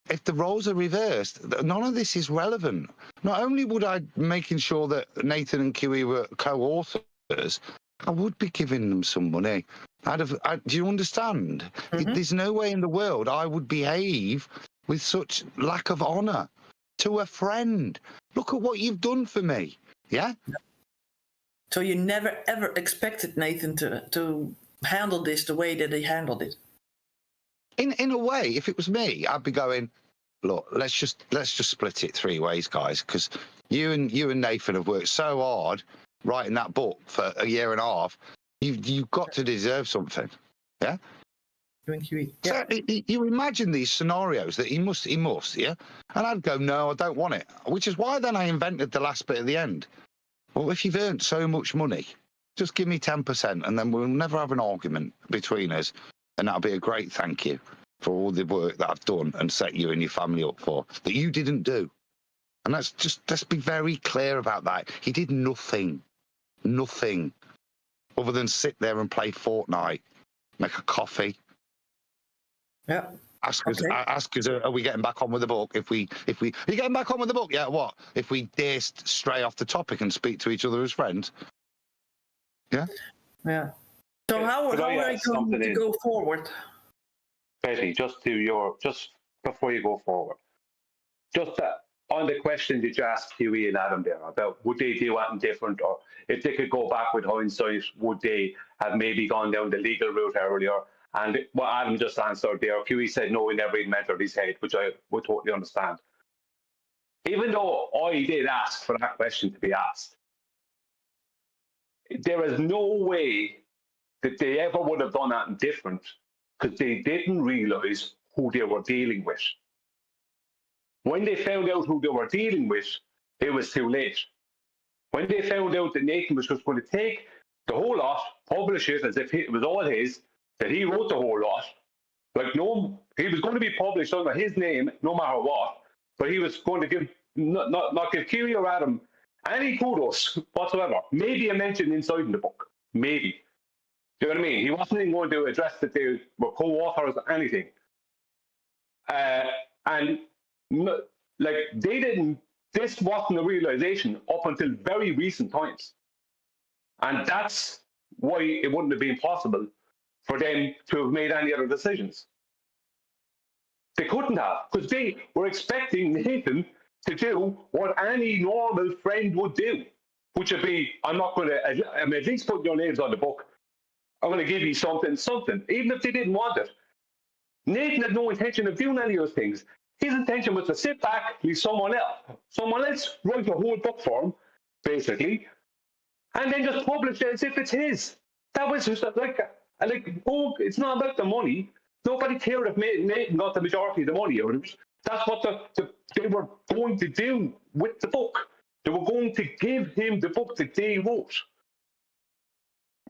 if the roles are reversed, none of this is relevant. Not only would I making sure that Nathan and QE were co-authors, I would be giving them some money. Do you understand? There's no way in the world I would behave with such lack of honour to a friend. Look at what you've done for me. Yeah? So you never, ever expected Nathan to handle this the way that he handled it? In a way, if it was me, I'd be going, look, let's just split it 3 ways, guys, because you and Nathan have worked so hard writing that book for a year and a half. You've got to deserve something, yeah. Yeah. So you imagine these scenarios that he must, yeah. And I'd go, no, I don't want it. Which is why then I invented the last bit at the end. Well, if you've earned so much money, just give me 10%, and then we'll never have an argument between us, and that'll be a great thank you for all the work that I've done and set you and your family up for that you didn't do. And let's be very clear about that. He did nothing other than sit there and play Fortnite, make a coffee. Yeah. Ask us, are we getting back on with the book? Are you getting back on with the book? Yeah, what? If we dare stray off the topic and speak to each other as friends? Yeah. So how Could are I you add going something to in? go forward? Betty, just before you go forward, just on the question that you asked Huey and Adam there about would they do anything different, or if they could go back with hindsight, would they have maybe gone down the legal route earlier? And what Adam just answered there, Huey said no, he never even entered his head, which I would totally understand. Even though I did ask for that question to be asked, there is no way that they ever would have done anything different because they didn't realise who they were dealing with. When they found out who they were dealing with, it was too late. When they found out that Nathan was just going to take the whole lot, publish it as if it was all his, that he wrote the whole lot, like no, he was going to be published under his name no matter what, but he was going to give not give Kiwi or Adam any kudos whatsoever. Maybe a mention inside in the book, maybe. Do you know what I mean? He wasn't even going to address that they were co-authors or anything. And like they didn't, this wasn't a realization up until very recent times. And that's why it wouldn't have been possible for them to have made any other decisions. They couldn't have, because they were expecting Nathan to do what any normal friend would do, which would be, I'm at least put your names on the book. I'm going to give you something, even if they didn't want it. Nathan had no intention of doing any of those things. His intention was to sit back, leave someone else write the whole book for him, basically, and then just publish it as if it's his. That was just like oh, it's not about the money. Nobody cared if Nathan got the majority of the money out of it. That's what they were going to do with the book. They were going to give him the book that they wrote.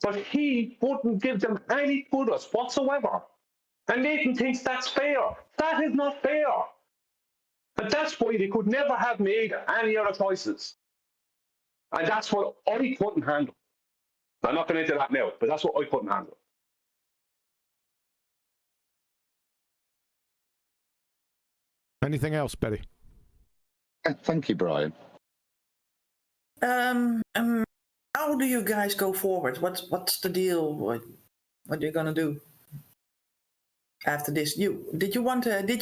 But he wouldn't give them any kudos whatsoever. And Nathan thinks that's fair. That is not fair. And that's why they could never have made any other choices. And that's what I couldn't handle. I'm not going into that now, but that's what I couldn't handle. Anything else, Betty? Thank you, Brian. How do you guys go forward? What's the deal? What are you gonna do after this? Did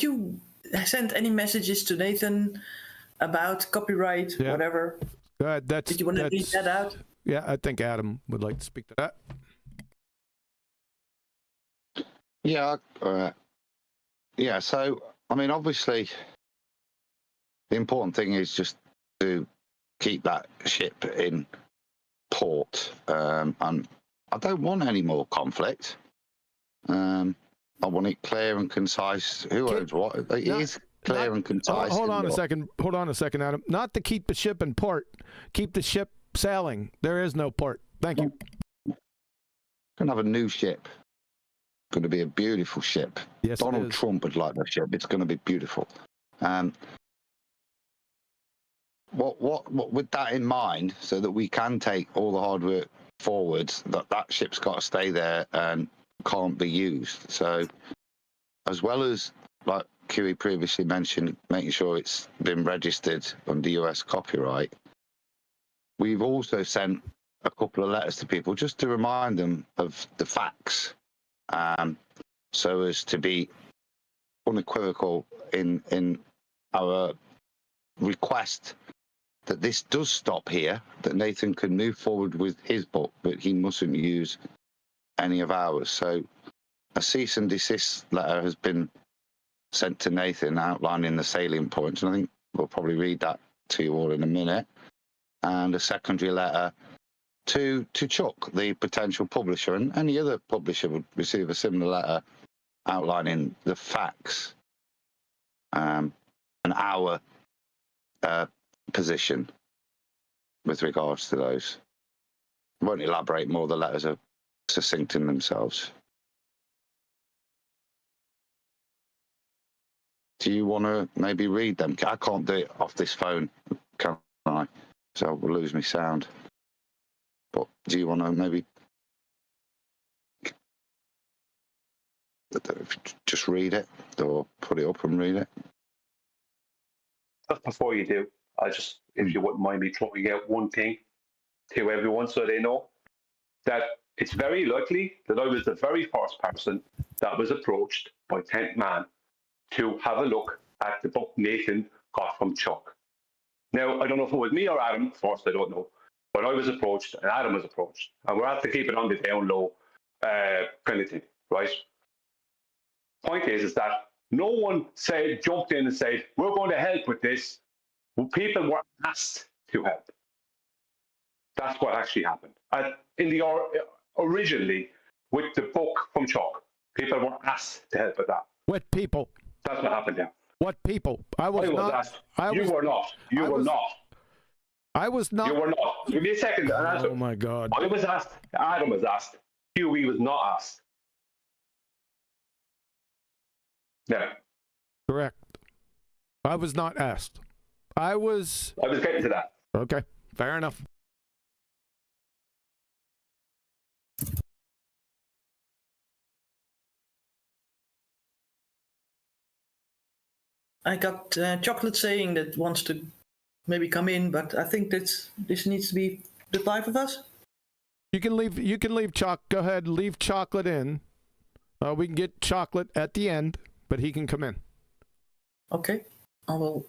you send any messages to Nathan about copyright, whatever? Did you want to read that out? Yeah, I think Adam would like to speak to that. Yeah, yeah. So, I mean, obviously, the important thing is just to keep that ship in port, and I don't want any more conflict. I want it clear and concise. Who owns what? It is clear and concise. Hold on a second, Adam. Not to keep the ship in port. Keep the ship sailing. There is no port. Thank you. Gonna have a new ship. Going to be a beautiful ship. Yes, Donald Trump would like the ship. It's going to be beautiful. What with that in mind, so that we can take all the hard work forwards, that ship's got to stay there and can't be used. So, as well as, like Kiwi previously mentioned, making sure it's been registered under US copyright, we've also sent a couple of letters to people just to remind them of the facts, so as to be unequivocal in our request that this does stop here, that Nathan can move forward with his book, but he mustn't use any of ours. So a cease and desist letter has been sent to Nathan outlining the salient points, and I think we'll probably read that to you all in a minute. And a secondary letter to Chuck, the potential publisher, and any other publisher would receive a similar letter outlining the facts and our position with regards to those. I won't elaborate more. The letters are succinct in themselves. Do you want to maybe read them? I can't do it off this phone, can I? So I will lose my sound. But do you want to maybe just read it, or put it up and read it? Just before you do, if you wouldn't mind me throwing out one thing to everyone so they know. that it's very likely that I was the very first person that was approached by 10th Man to have a look at the book Nathan got from Chuck. Now, I don't know if it was me or Adam first, I don't know. But I was approached and Adam was approached. And we're have to keep it on the down low kind of thing, right? Point is that no one jumped in and said, we're going to help with this. Well, people were asked to help. That's what actually happened. Originally, with the book from Chuck, people were asked to help with that. What people? That's what happened, yeah. What people? I was not. Asked. You were not. You were not. I was not. You were not. Give me a second. Oh my God. I was asked. Adam was asked. Huey was not asked. Yeah. Correct. I was not asked. I was getting to that. Okay. Fair enough. I got Chocolate saying that wants to maybe come in, but I think this needs to be the 5 of us. You can leave Go ahead, leave Chocolate in. We can get Chocolate at the end, but he can come in. Okay. I will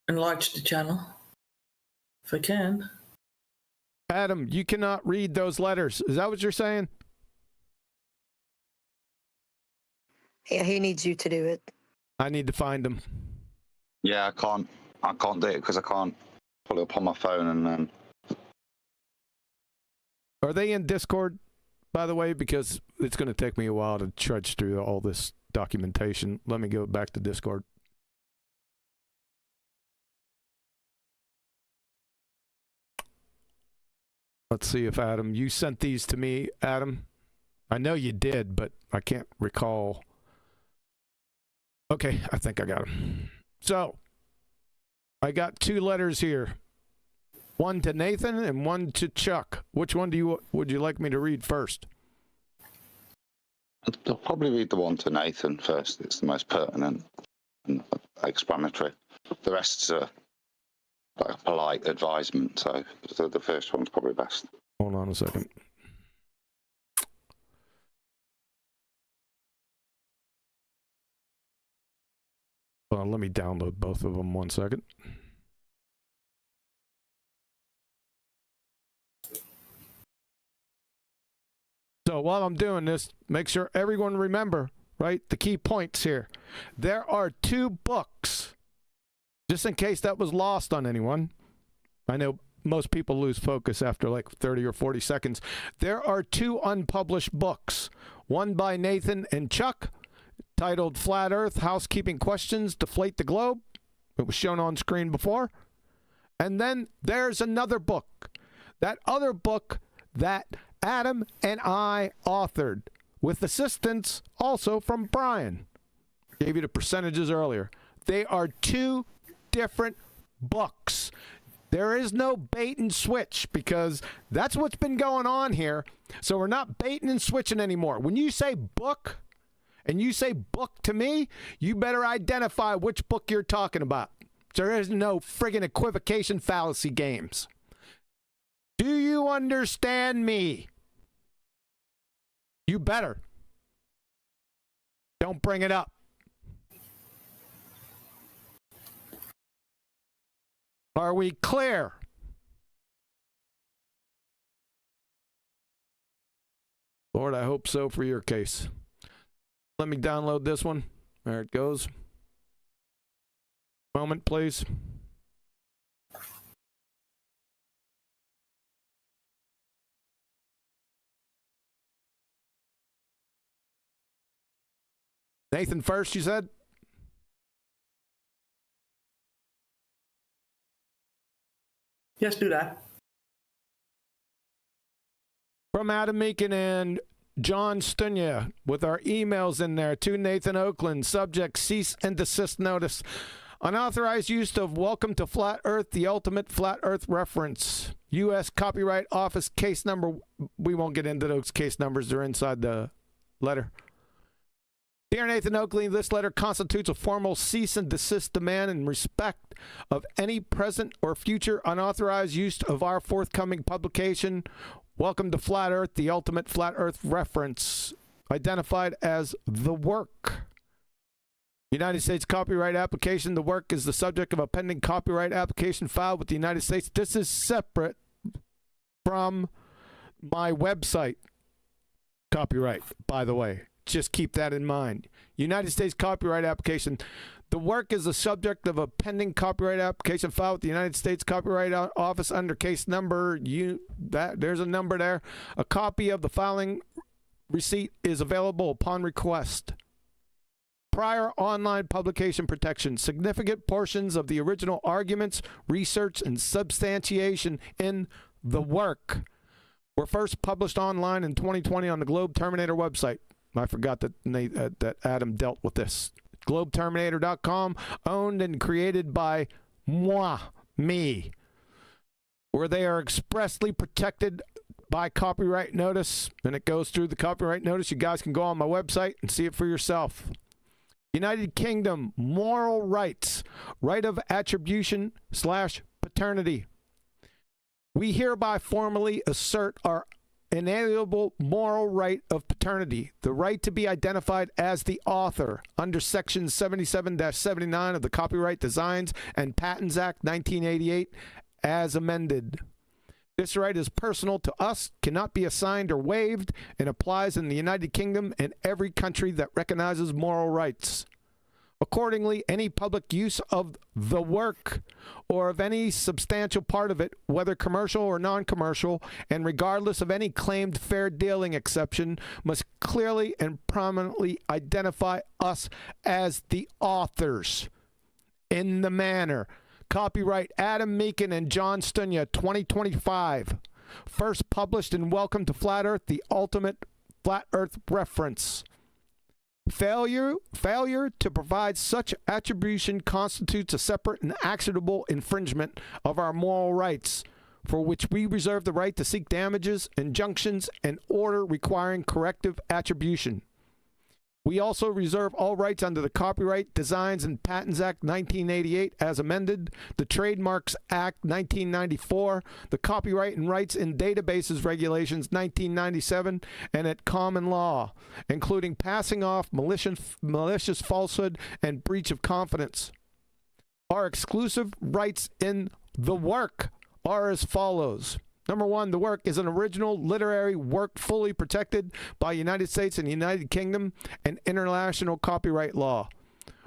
enlarge the channel if I can. Adam, you cannot read those letters. Is that what you're saying? Yeah, he needs you to do it. I need to find them. Yeah, I can't do it because I can't pull it up on my phone and then. Are they in Discord, by the way? Because it's going to take me a while to trudge through all this documentation. Let me go back to Discord. Let's see if Adam, you sent these to me, Adam. I know you did, but I can't recall. Okay, I think I got them. So, I got 2 letters here. One to Nathan and one to Chuck. Which one would you like me to read first? I'll probably read the one to Nathan first. It's the most pertinent and explanatory. The rest's like a polite advisement, so the first one's probably best. Hold on a second. Well, let me download both of them 1 second. So while I'm doing this, make sure everyone remember, right, the key points here. There are 2 books, just in case that was lost on anyone. I know most people lose focus after like 30 or 40 seconds. There are 2 unpublished books, one by Nathan and Chuck, titled Flat Earth, Housekeeping Questions, Deflate the Globe. It was shown on screen before. And then there's another book. That other book that Adam and I authored, with assistance also from Brian. Gave you the percentages earlier. They are 2 different books. There is no bait and switch, because that's what's been going on here. So we're not baiting and switching anymore. When you say book, and you say book to me, you better identify which book you're talking about. There is no friggin' equivocation fallacy games. Do you understand me? You better. Don't bring it up. Are we clear? Lord, I hope so for your case. Let me download this one. There it goes. Moment, please. Nathan first, you said? Yes, do that. From Adam Meekin and John Stunya, with our emails in there to Nathan Oakland. Subject: cease and desist notice. Unauthorized use of Welcome to Flat Earth, the ultimate flat earth reference. U.S. Copyright Office case number. We won't get into those case numbers. They're inside the letter. Dear Nathan Oakley, this letter constitutes a formal cease and desist demand in respect of any present or future unauthorized use of our forthcoming publication Welcome to Flat Earth, the ultimate flat Earth reference, identified as the work. United States copyright application. The work is the subject of a pending copyright application filed with the United States. This is separate from my website copyright, by the way. Just keep that in mind. United States copyright application. The work is the subject of a pending copyright application filed with the United States Copyright Office under case number. There's a number there. A copy of the filing receipt is available upon request. Prior online publication protection. Significant portions of the original arguments, research, and substantiation in the work were first published online in 2020 on the Globe Terminator website. I forgot that that Adam dealt with this. GlobeTerminator.com, owned and created by me, where they are expressly protected by copyright notice, and it goes through the copyright notice. You guys can go on my website and see it for yourself. United Kingdom, moral rights, right of attribution / paternity. We hereby formally assert our inalienable moral right of paternity, the right to be identified as the author under Section 77-79 of the Copyright Designs and Patents Act 1988 as amended. This right is personal to us, cannot be assigned or waived, and applies in the United Kingdom and every country that recognizes moral rights. Accordingly, any public use of the work or of any substantial part of it, whether commercial or non-commercial, and regardless of any claimed fair dealing exception, must clearly and prominently identify us as the authors in the manner. Copyright Adam Meakin and John Stunya, 2025. First published in Welcome to Flat Earth, the ultimate flat Earth reference. Failure to provide such attribution constitutes a separate and actionable infringement of our moral rights, for which we reserve the right to seek damages, injunctions, and order requiring corrective attribution. We also reserve all rights under the Copyright Designs and Patents Act 1988 as amended, the Trademarks Act 1994, the Copyright and Rights in Databases Regulations 1997, and at common law, including passing off malicious falsehood and breach of confidence. Our exclusive rights in the work are as follows. Number one, the work is an original literary work fully protected by United States and United Kingdom and international copyright law.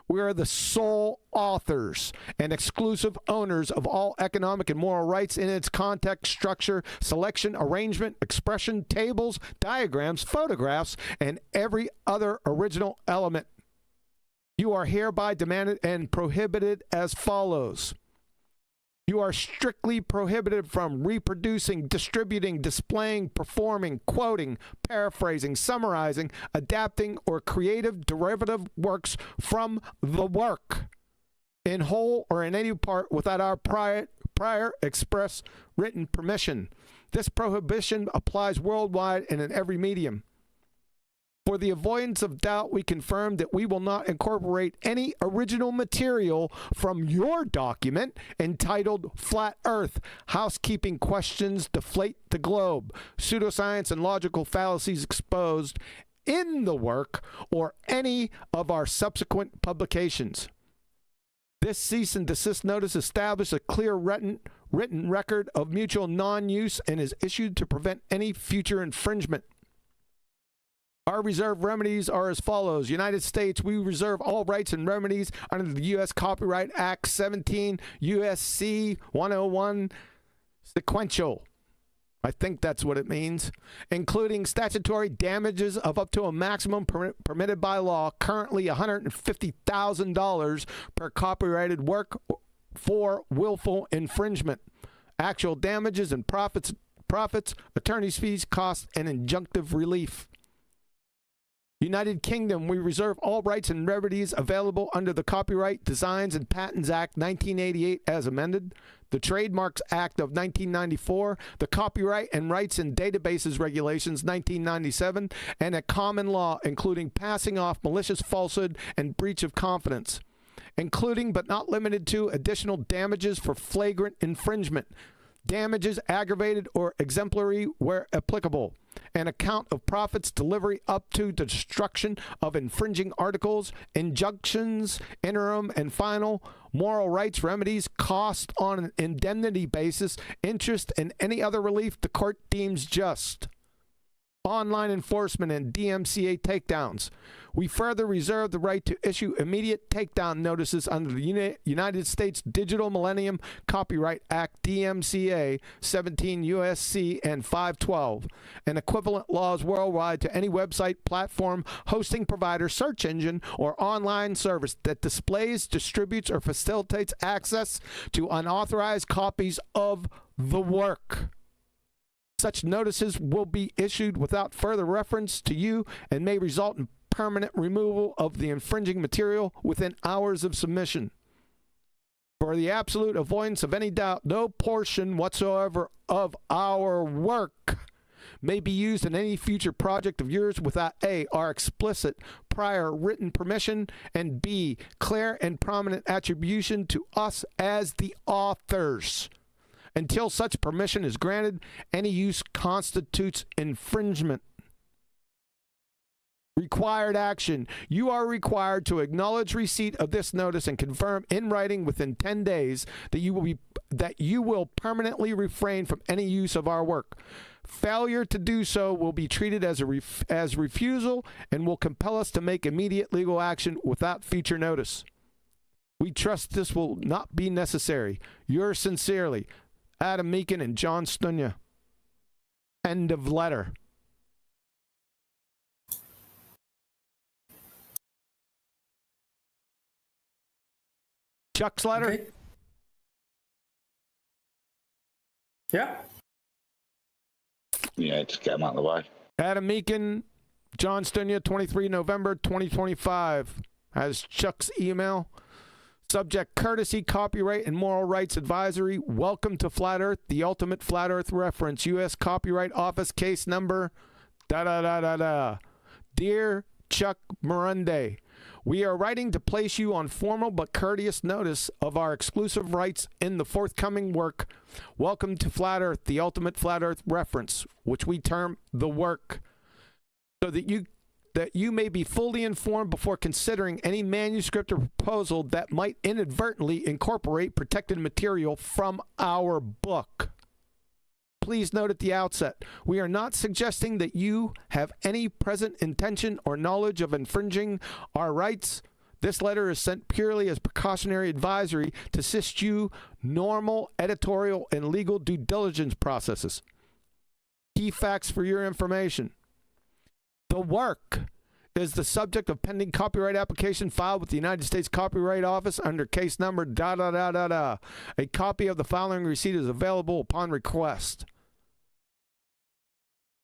We are the sole authors and exclusive owners of all economic and moral rights in its context, structure, selection, arrangement, expression, tables, diagrams, photographs, and every other original element. You are hereby demanded and prohibited as follows. You are strictly prohibited from reproducing, distributing, displaying, performing, quoting, paraphrasing, summarizing, adapting, or creative derivative works from the work in whole or in any part without our prior express written permission. This prohibition applies worldwide and in every medium. For the avoidance of doubt, we confirm that we will not incorporate any original material from your document entitled Flat Earth, Housekeeping Questions Deflate the Globe, Pseudoscience and Logical Fallacies Exposed in the work or any of our subsequent publications. This cease and desist notice establishes a clear written record of mutual non-use and is issued to prevent any future infringement. Our reserved remedies are as follows. United States, we reserve all rights and remedies under the U.S. Copyright Act 17 U.S.C. 101 sequential. I think that's what it means. Including statutory damages of up to a maximum permitted by law, currently $150,000 per copyrighted work for willful infringement. Actual damages and profits, attorney's fees, costs, and injunctive relief. United Kingdom, we reserve all rights and remedies available under the Copyright Designs and Patents Act 1988 as amended, the Trademarks Act of 1994, the Copyright and Rights in Databases Regulations 1997, and a common law including passing off malicious falsehood and breach of confidence, including but not limited to additional damages for flagrant infringement. damages aggravated or exemplary where applicable, an account of profits delivery up to the destruction of infringing articles, injunctions, interim and final, moral rights remedies, cost on an indemnity basis, interest, and any other relief the court deems just. Online enforcement and DMCA takedowns. We further reserve the right to issue immediate takedown notices under the United States Digital Millennium Copyright Act, DMCA 17 U.S.C. and 512, and equivalent laws worldwide to any website, platform, hosting provider, search engine, or online service that displays, distributes, or facilitates access to unauthorized copies of the work. Such notices will be issued without further reference to you and may result in permanent removal of the infringing material within hours of submission. For the absolute avoidance of any doubt, no portion whatsoever of our work may be used in any future project of yours without A, our explicit prior written permission, and B, clear and prominent attribution to us as the authors. Until such permission is granted, any use constitutes infringement. Required action. You are required to acknowledge receipt of this notice and confirm in writing within 10 days that you will permanently refrain from any use of our work. Failure to do so will be treated as refusal and will compel us to make immediate legal action without future notice. We trust this will not be necessary. Yours sincerely, Adam Meakin and John Stunya. End of letter. Chuck's letter? Okay. Yeah. Yeah, just get them out of the way. Adam Meakin, John Stunya, 23 November 2025. Has Chuck's email. Subject: courtesy, copyright, and moral rights advisory. Welcome to Flat Earth, the ultimate flat earth reference. U.S. Copyright Office case number Dear Chuck Morunde, we are writing to place you on formal but courteous notice of our exclusive rights in the forthcoming work. Welcome to Flat Earth, the ultimate flat earth reference, which we term the work, so that you may be fully informed before considering any manuscript or proposal that might inadvertently incorporate protected material from our book. Please note at the outset, we are not suggesting that you have any present intention or knowledge of infringing our rights. This letter is sent purely as precautionary advisory to assist you normal editorial and legal due diligence processes. Key facts for your information. The work is the subject of pending copyright application filed with the United States Copyright Office under case number A copy of the following receipt is available upon request.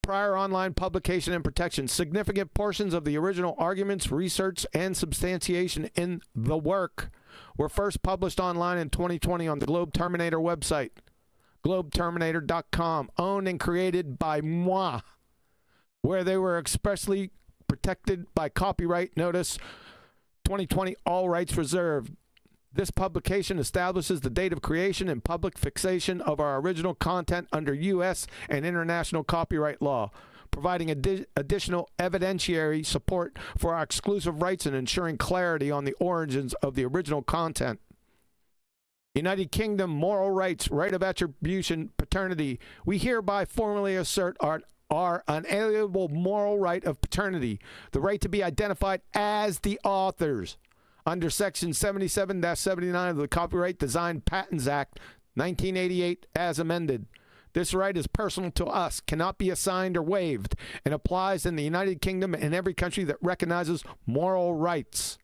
Prior online publication and protection. Significant portions of the original arguments, research, and substantiation in the work were first published online in 2020 on the Globe Terminator website, globeterminator.com, owned and created by moi, where they were expressly protected by copyright notice 2020, all rights reserved. This publication establishes the date of creation and public fixation of our original content under U.S. and international copyright law, providing additional evidentiary support for our exclusive rights and ensuring clarity on the origins of the original content. United Kingdom moral rights, right of attribution, paternity. We hereby formally assert our unalienable moral right of paternity, the right to be identified as the authors under Section 77-79 of the Copyright Design Patents Act, 1988, as amended. This right is personal to us, cannot be assigned or waived, and applies in the United Kingdom and every country that recognizes moral rights.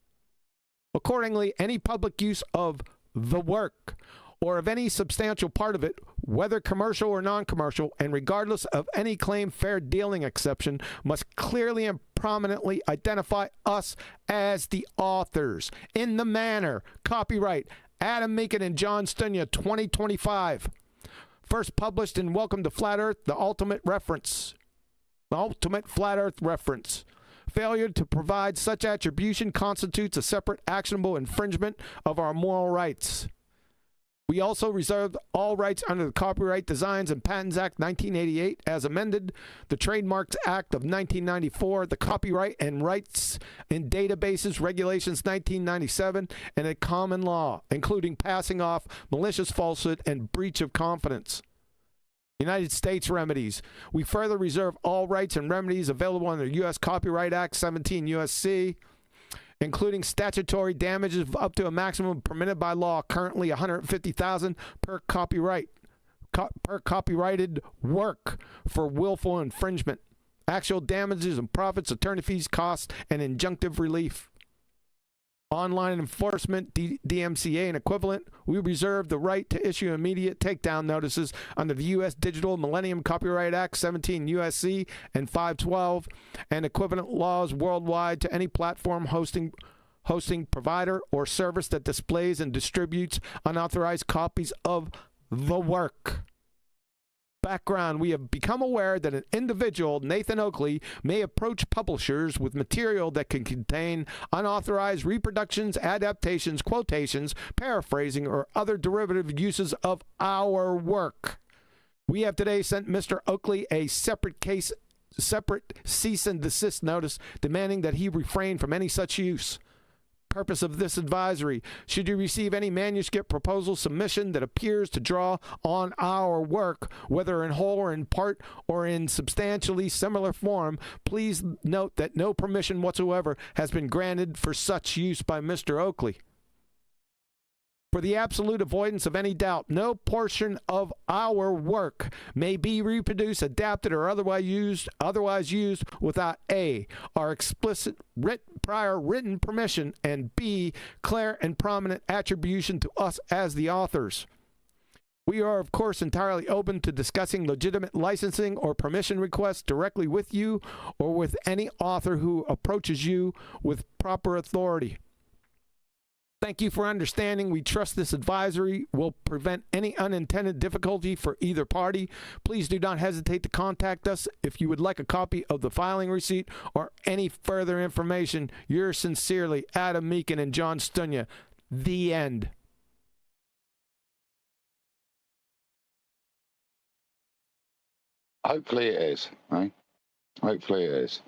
Accordingly, any public use of the work or of any substantial part of it, whether commercial or non-commercial, and regardless of any claim fair dealing exception, must clearly and prominently identify us as the authors in the manner copyright Adam Meakin and John Stunya 2025. First published in Welcome to Flat Earth, the ultimate reference. The ultimate flat earth reference. Failure to provide such attribution constitutes a separate actionable infringement of our moral rights. We also reserve all rights under the Copyright Designs and Patents Act 1988 as amended, the Trademarks Act of 1994, the Copyright and Rights in Databases Regulations 1997, and a common law, including passing off malicious falsehood and breach of confidence. United States remedies. We further reserve all rights and remedies available under U.S. Copyright Act 17 U.S.C., including statutory damages of up to a maximum permitted by law, currently $150,000 per copyrighted work for willful infringement. Actual damages and profits, attorney fees, costs, and injunctive relief. Online enforcement, DMCA and equivalent. We reserve the right to issue immediate takedown notices under the U.S. Digital Millennium Copyright Act 17 U.S.C. and 512 and equivalent laws worldwide to any platform hosting provider or service that displays and distributes unauthorized copies of the work. Background: we have become aware that an individual, Nathan Oakley, may approach publishers with material that can contain unauthorized reproductions, adaptations, quotations, paraphrasing, or other derivative uses of our work. We have today sent Mr. Oakley a separate cease and desist notice demanding that he refrain from any such use. Purpose of this advisory: should you receive any manuscript proposal submission that appears to draw on our work, whether in whole or in part or in substantially similar form, please note that no permission whatsoever has been granted for such use by Mr. Oakley. For the absolute avoidance of any doubt, no portion of our work may be reproduced, adapted, or otherwise used without A, our explicit prior written permission, and B, clear and prominent attribution to us as the authors. We are, of course, entirely open to discussing legitimate licensing or permission requests directly with you or with any author who approaches you with proper authority. Thank you for understanding. We trust this advisory will prevent any unintended difficulty for either party. Please do not hesitate to contact us if you would like a copy of the filing receipt or any further information. Yours sincerely, Adam Meakin and John Stunya. The end. Hopefully it is, right? Hopefully it is.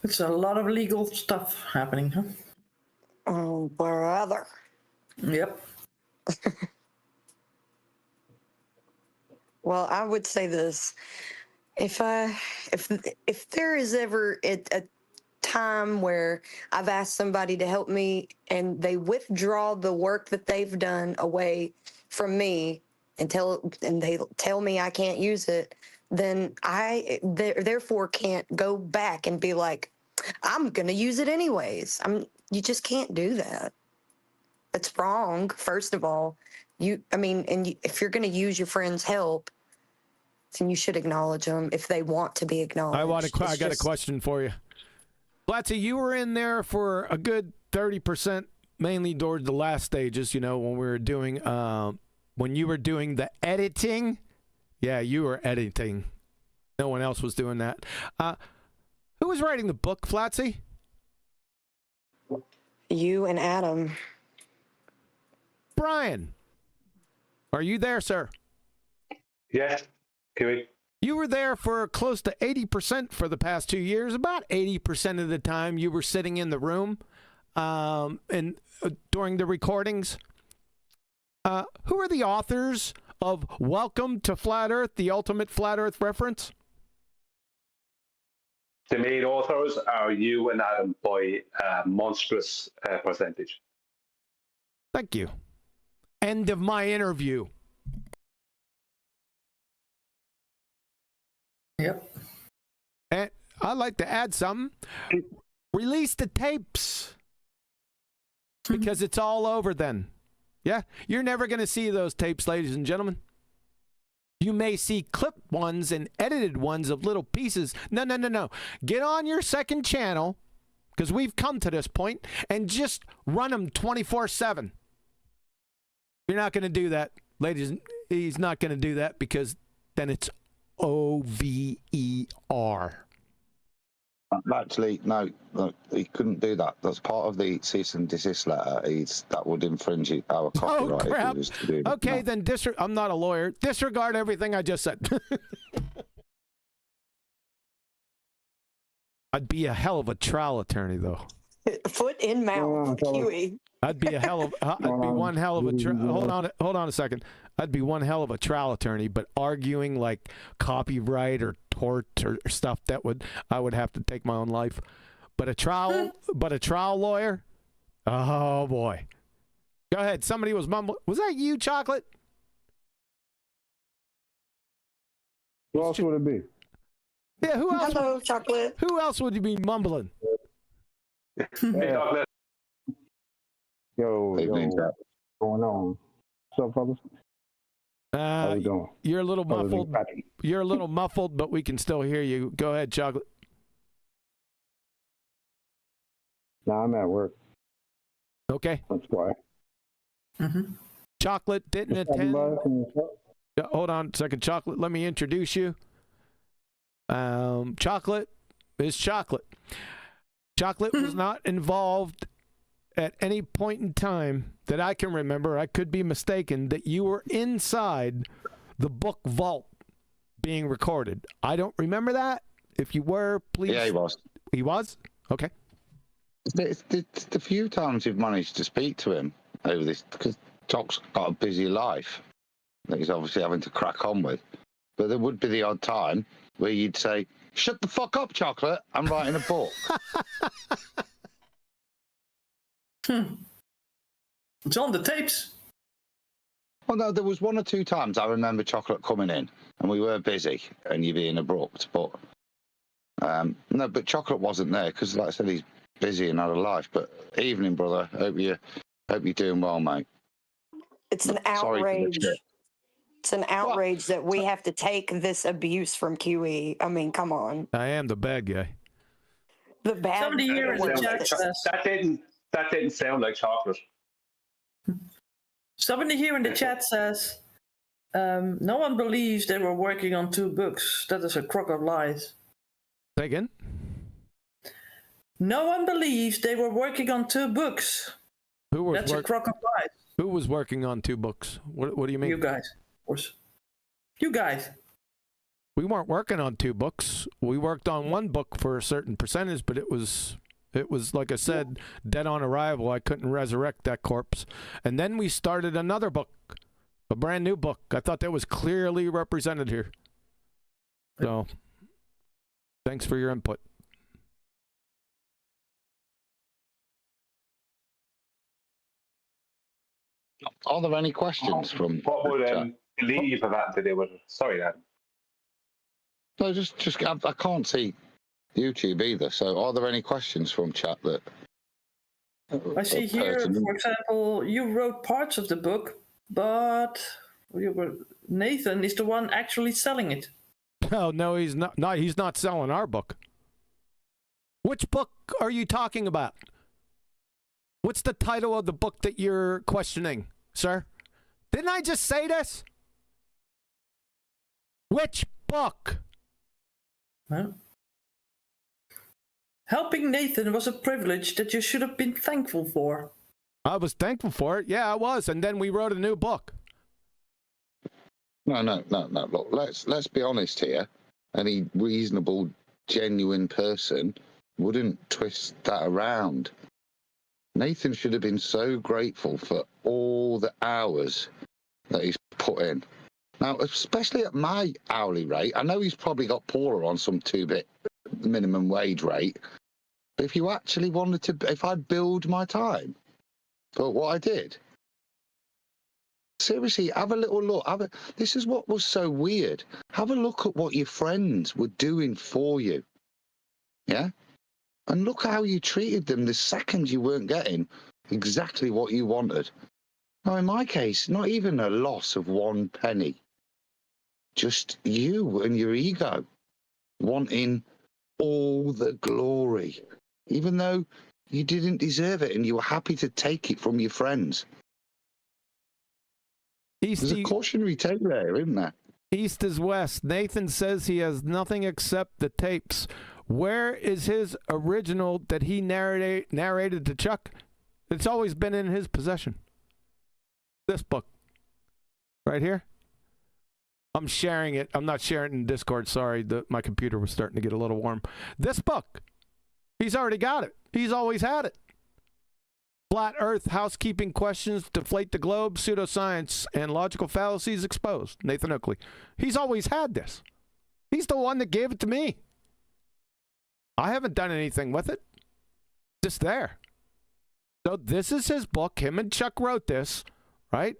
It's a lot of legal stuff happening, huh? Oh, brother. Yep. Well, I would say this: if there is ever a time where I've asked somebody to help me and they withdraw the work that they've done away from me and they tell me I can't use it, then I therefore can't go back and be like, I'm going to use it anyways. You just can't do that. It's wrong, first of all. If you're going to use your friend's help, then you should acknowledge them if they want to be acknowledged. I got a question for you. Blatzy, you were in there for a good 30%, mainly towards the last stages, when we were doing, when you were doing the editing. Yeah, you were editing. No one else was doing that. Who was writing the book, Flatsy? You and Adam. Brian, are you there, sir? Yes, Kiwi. You were there for close to 80% for the past 2 years. About 80% of the time you were sitting in the room during the recordings. Who are the authors of Welcome to Flat Earth, the ultimate Flat Earth reference? The main authors are you and Adam by a monstrous percentage. Thank you. End of my interview. Yep. And I'd like to add something. Release the tapes. Because it's all over then. Yeah? You're never going to see those tapes, ladies and gentlemen. You may see clipped ones and edited ones of little pieces. No. Get on your second channel, because we've come to this point, and just run them 24/7. You're not going to do that, ladies. He's not going to do that because then it's OVER. Actually, no, he couldn't do that. That's part of the cease and desist letter. That would infringe our copyright if crap. he was to do that. Okay, No. then I'm not a lawyer. Disregard everything I just said. I'd be a hell of a trial attorney, though. Foot in mouth, Huey. I'd be one hell of a hold on a second. I'd be one hell of a trial attorney, but arguing like copyright or tort or stuff I would have to take my own life. But a trial lawyer, oh boy. Go ahead. Somebody was mumbling. Was that you, Chocolate? Who else would it be? Yeah, who else? Hello, Chocolate. Who else would you be mumbling? Hey, Chocolate. Yo, Evening, what's Jack. going on? What's up, fellas? How you doing? You're a little Fellas and muffled. Patrick. You're a little muffled, but we can still hear you. Go ahead, Chocolate. Nah, I'm at work. Okay. That's why. Chocolate didn't What's up, attend. everybody? What's up? Hold on a second, Chocolate. Let me introduce you. Chocolate is Chocolate. Chocolate was not involved at any point in time that I can remember. I could be mistaken that you were inside the book vault being recorded. I don't remember that. If you were, please. Yeah, he was. He was? Okay. The few times you've managed to speak to him over this, because Doc's got a busy life that he's obviously having to crack on with. But there would be the odd time where you'd say, "Shut the fuck up, Chocolate. I'm writing a book." It's on the tapes. Well, no, there was one or two times I remember Chocolate coming in and we were busy and you being abrupt. But no, but Chocolate wasn't there because, like I said, he's busy and had a life. But evening, brother. Hope you're doing well, mate. It's an Sorry for the outrage. shit. It's an outrage that we have to take this abuse from QE. I mean, come on. I am the bad guy. The bad. Somebody here in the words. chat says. That didn't sound like Chocolate. Somebody here in the chat says, no one believes they were working on 2 books. That is a crock of lies. Say again? No one believes they were working on 2 books. That's a crock of lies. Who was working on 2 books? What do you mean? You guys, of course. You guys. We weren't working on 2 books. We worked on 1 book for a certain percentage, but it was like I said, dead on arrival. I couldn't resurrect that corpse. And then we started another book, a brand new book. I thought that was clearly represented here. So, thanks for your input. Are there any questions from What would the chat? believe of that to do with it? Sorry, Dan. No, just I can't see YouTube either. So, are there any questions from chat that? I see here, for example, you wrote parts of the book, but Nathan is the one actually selling it. Oh, no, he's not. No, he's not selling our book. Which book are you talking about? What's the title of the book that you're questioning, sir? Didn't I just say this? Which book? Huh? Helping Nathan was a privilege that you should have been thankful for. I was thankful for it. Yeah, I was. And then we wrote a new book. No. Look, let's be honest here. Any reasonable, genuine person wouldn't twist that around. Nathan should have been so grateful for all the hours that he's put in. Now, especially at my hourly rate, I know he's probably got poorer on some 2-bit minimum wage rate. But if you actually wanted to, if I billed my time for what I did, seriously, have a little look. This is what was so weird. Have a look at what your friends were doing for you. Yeah? And look how you treated them the second you weren't getting exactly what you wanted. Now, in my case, not even a loss of 1 penny. Just you and your ego wanting all the glory, even though you didn't deserve it and you were happy to take it from your friends. There's a cautionary tale there, isn't there? East is west. Nathan says he has nothing except the tapes. Where is his original that he narrated to Chuck? It's always been in his possession. This book. Right here. I'm sharing it. I'm not sharing it in Discord. Sorry, my computer was starting to get a little warm. This book. He's already got it. He's always had it. Flat Earth, housekeeping questions, deflate the globe, pseudoscience, and logical fallacies exposed. Nathan Oakley. He's always had this. He's the one that gave it to me. I haven't done anything with it. Just there. So this is his book. Him and Chuck wrote this, right?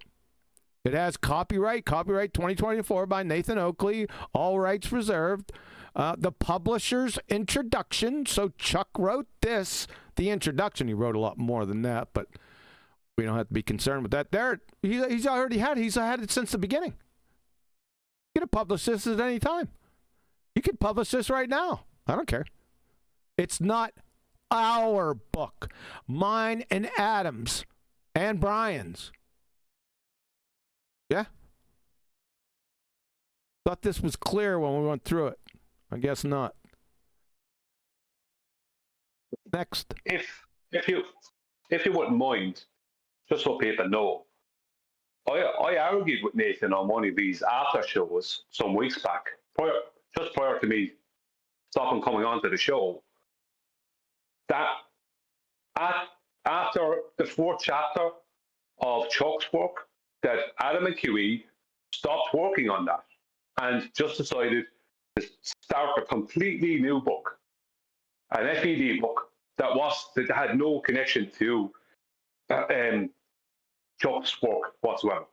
It has copyright 2024 by Nathan Oakley, all rights reserved. The publisher's introduction. So Chuck wrote this. The introduction, he wrote a lot more than that, but we don't have to be concerned with that. There, he's already had it. He's had it since the beginning. You can publish this at any time. You can publish this right now. I don't care. It's not our book. Mine and Adam's and Brian's. Yeah? Thought this was clear when we went through it. I guess not. Next. If you wouldn't mind, just so people know, I argued with Nathan on one of these after shows some weeks back, prior to me stopping coming onto the show, that after the 4th chapter of Chuck's work, that Adam and QE stopped working on that and just decided to start a completely new book, an FED book that had no connection to Chuck's work whatsoever.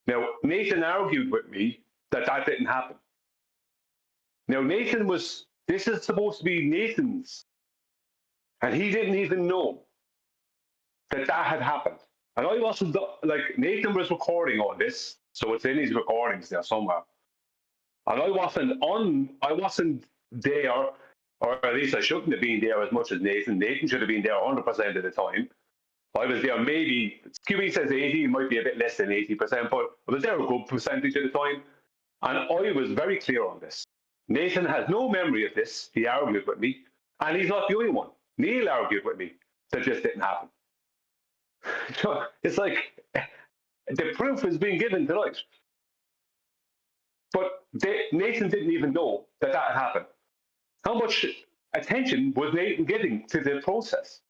Now, Nathan argued with me that didn't happen. Now, this is supposed to be Nathan's, and he didn't even know that had happened. And I wasn't, Nathan was recording all this, so it's in his recordings there somewhere. And I wasn't there, or at least I shouldn't have been there as much as Nathan. Nathan should have been there 100% of the time. I was there maybe, QE says 80, it might be a bit less than 80%, but I was there a good percentage of the time. And I was very clear on this. Nathan has no memory of this. He argued with me, and he's not the only one. Neil argued with me that this didn't happen. So it's like the proof is being given tonight. But Nathan didn't even know that happened. How much attention was Nathan giving to the process?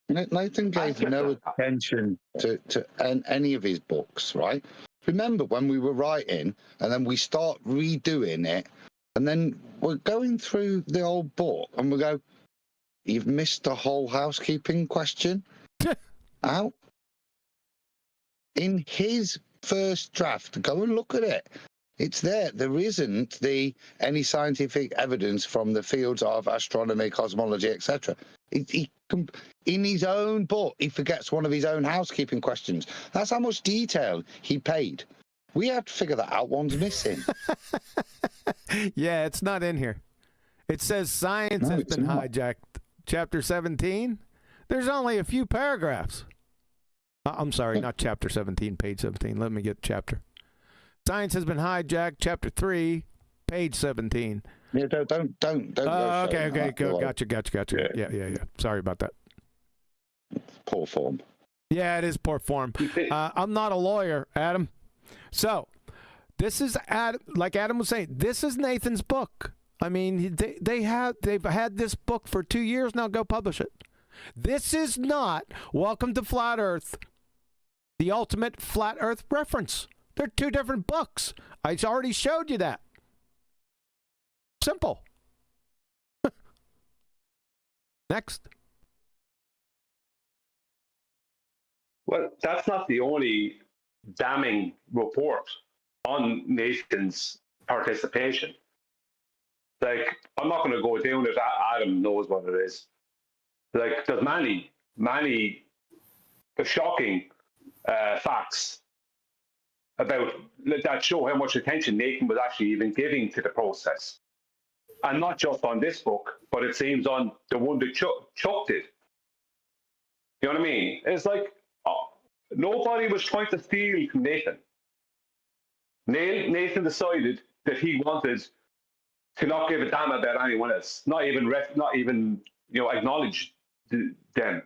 Nathan gave no attention to any of his books, right? Remember when we were writing and then we start redoing it and then we're going through the old book and we go, you've missed the whole housekeeping question out. In his first draft, go and look at it. It's there. There isn't any scientific evidence from the fields of astronomy, cosmology, etc. In his own book, he forgets one of his own housekeeping questions. That's how much detail he paid. We have to figure that out. One's missing. Yeah, it's not in here. It says science has been hijacked. Chapter 17. There's only a few paragraphs. I'm sorry, not chapter 17, page 17. Let me get chapter. Science has been hijacked. Chapter 3, page 17. Yeah, don't. Okay, go. Gotcha. Yeah. Sorry about that. Poor form. Yeah, it is poor form. I'm not a lawyer, Adam. So, this is like Adam was saying. This is Nathan's book. I mean, they've had this book for 2 years now. Go publish it. This is not Welcome to Flat Earth, the ultimate flat Earth reference. They're two different books. I already showed you that. Simple. Next. Well, that's not the only damning report on Nathan's participation. Like, I'm not going to go down it. Adam knows what it is. Like, there's many shocking facts about that show how much attention Nathan was actually even giving to the process. And not just on this book, but it seems on the one that Chuck did. You know what I mean? It's like, Nobody was trying to steal from Nathan. Nathan decided that he wanted to not give a damn about anyone else, not even acknowledge them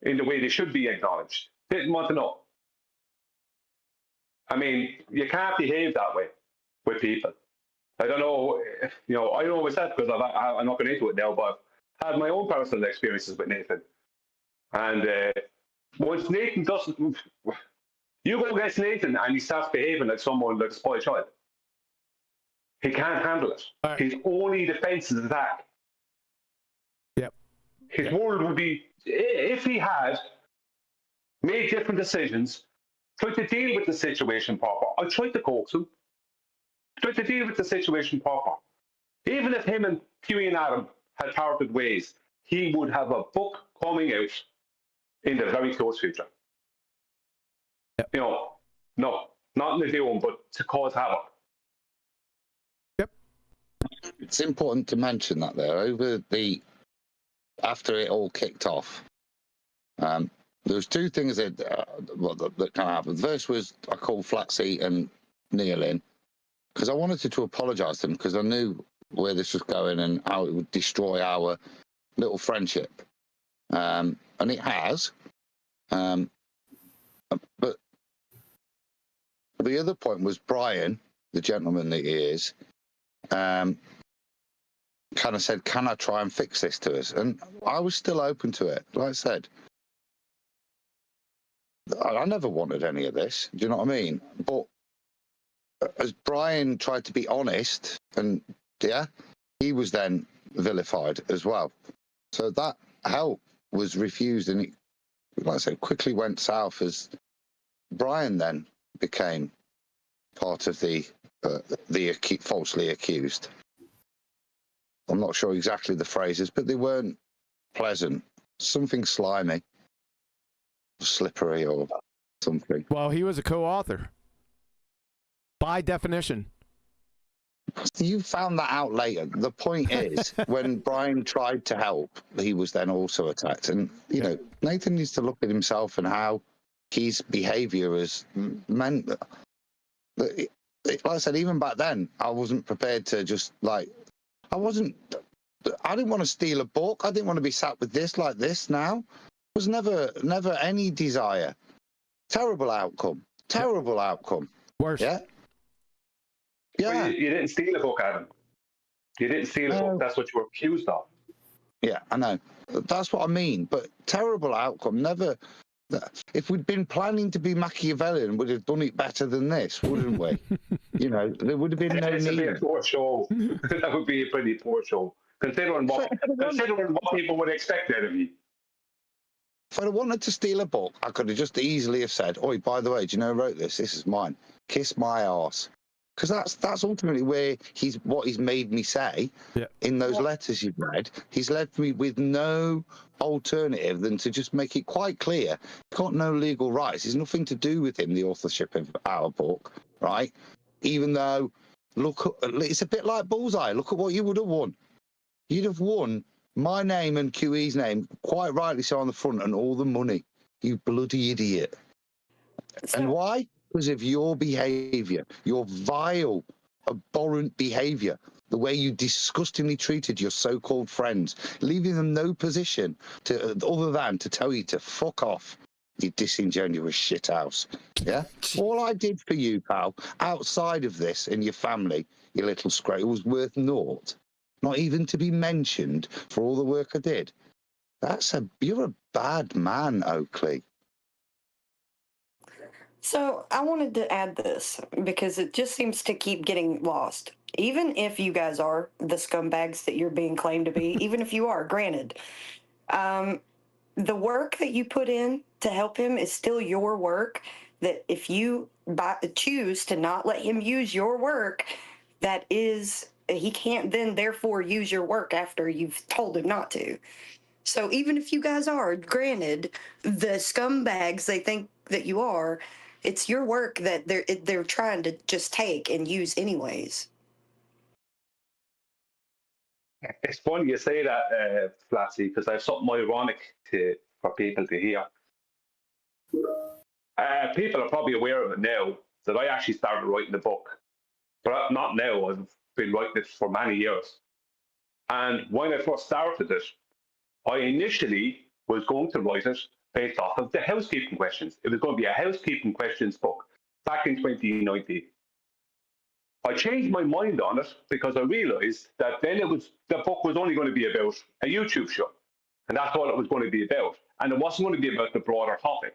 in the way they should be acknowledged. Didn't want to know. I mean, you can't behave that way with people. I don't know, I know myself because I'm not going into it now, but I've had my own personal experiences with Nathan. And once Nathan doesn't, you go against Nathan and he starts behaving like someone like a spoiled child. He can't handle it. Right. His only defense is attack. Yep. His world would be, if he had made different decisions, tried to deal with the situation proper. I tried to coax him. Tried to deal with the situation proper. Even if him and Huey and Adam had parted ways, he would have a book coming out in the very close future. Yep. No, not in the doing, but to cause havoc. Yep. It's important to mention that there, after it all kicked off, there was two things that kind of happened. The first was I called Flatsy and Neil in because I wanted to apologise to them because I knew where this was going and how it would destroy our little friendship. And it has. But the other point was Brian, the gentleman that he is, kind of said, can I try and fix this to us? And I was still open to it. Like I said, I never wanted any of this. Do you know what I mean? But as Brian tried to be honest, and he was then vilified as well. So that help was refused, and it, like I said, quickly went south as Brian then became part of the falsely accused. I'm not sure exactly the phrases, but they weren't pleasant. Something slimy, slippery, or something. Well, he was a co-author. By definition. You found that out later. The point is, when Brian tried to help, he was then also attacked. And, Nathan needs to look at himself and how his behaviour has meant that. Like I said, even back then, I wasn't prepared to just, I didn't want to steal a book. I didn't want to be sat with this like this now. It was never any desire. Terrible outcome. Terrible outcome. Worse. Yeah? Yeah. Well, you didn't steal a book, Adam. You didn't steal a book. That's what you were accused of. Yeah, I know. That's what I mean. But terrible outcome. Never. If we'd been planning to be Machiavellian, we'd have done it better than this, wouldn't we? There would have been no need. It's a poor show. That would be a pretty poor show, considering what people would expect out of you. If I'd wanted to steal a book, I could have just easily have said, "Oi, by the way, do you know who wrote this? This is mine. Kiss my arse." Because that's ultimately what he's made me say in those letters you've read. He's left me with no alternative than to just make it quite clear he's got no legal rights. There's nothing to do with him, the authorship of our book, right? Even though, it's a bit like Bullseye. Look at what you would have won. You'd have won my name and QE's name, quite rightly so, on the front, and all the money. You bloody idiot. And why? Because of your behaviour, your vile, abhorrent behaviour, the way you disgustingly treated your so-called friends, leaving them no position other than to tell you to fuck off, you disingenuous shithouse. Yeah? All I did for you, pal, outside of this and your family, you little scrape, was worth naught. Not even to be mentioned for all the work I did. You're a bad man, Oakley. So I wanted to add this because it just seems to keep getting lost. Even if you guys are the scumbags that you're being claimed to be, even if you are, granted, the work that you put in to help him is still your work. That if you choose to not let him use your work, he can't then therefore use your work after you've told him not to. So even if you guys are, granted, the scumbags they think that you are, it's your work that they're trying to just take and use anyways. It's funny you say that, Flatsy, because I have something ironic for people to hear. People are probably aware of it now that I actually started writing the book, but not now. I've been writing it for many years. And when I first started it, I initially was going to write it based off of the housekeeping questions. It was going to be a housekeeping questions book back in 2019. I changed my mind on it because I realized that then the book was only going to be about a YouTube show. And that's all it was going to be about. And it wasn't going to be about the broader topic.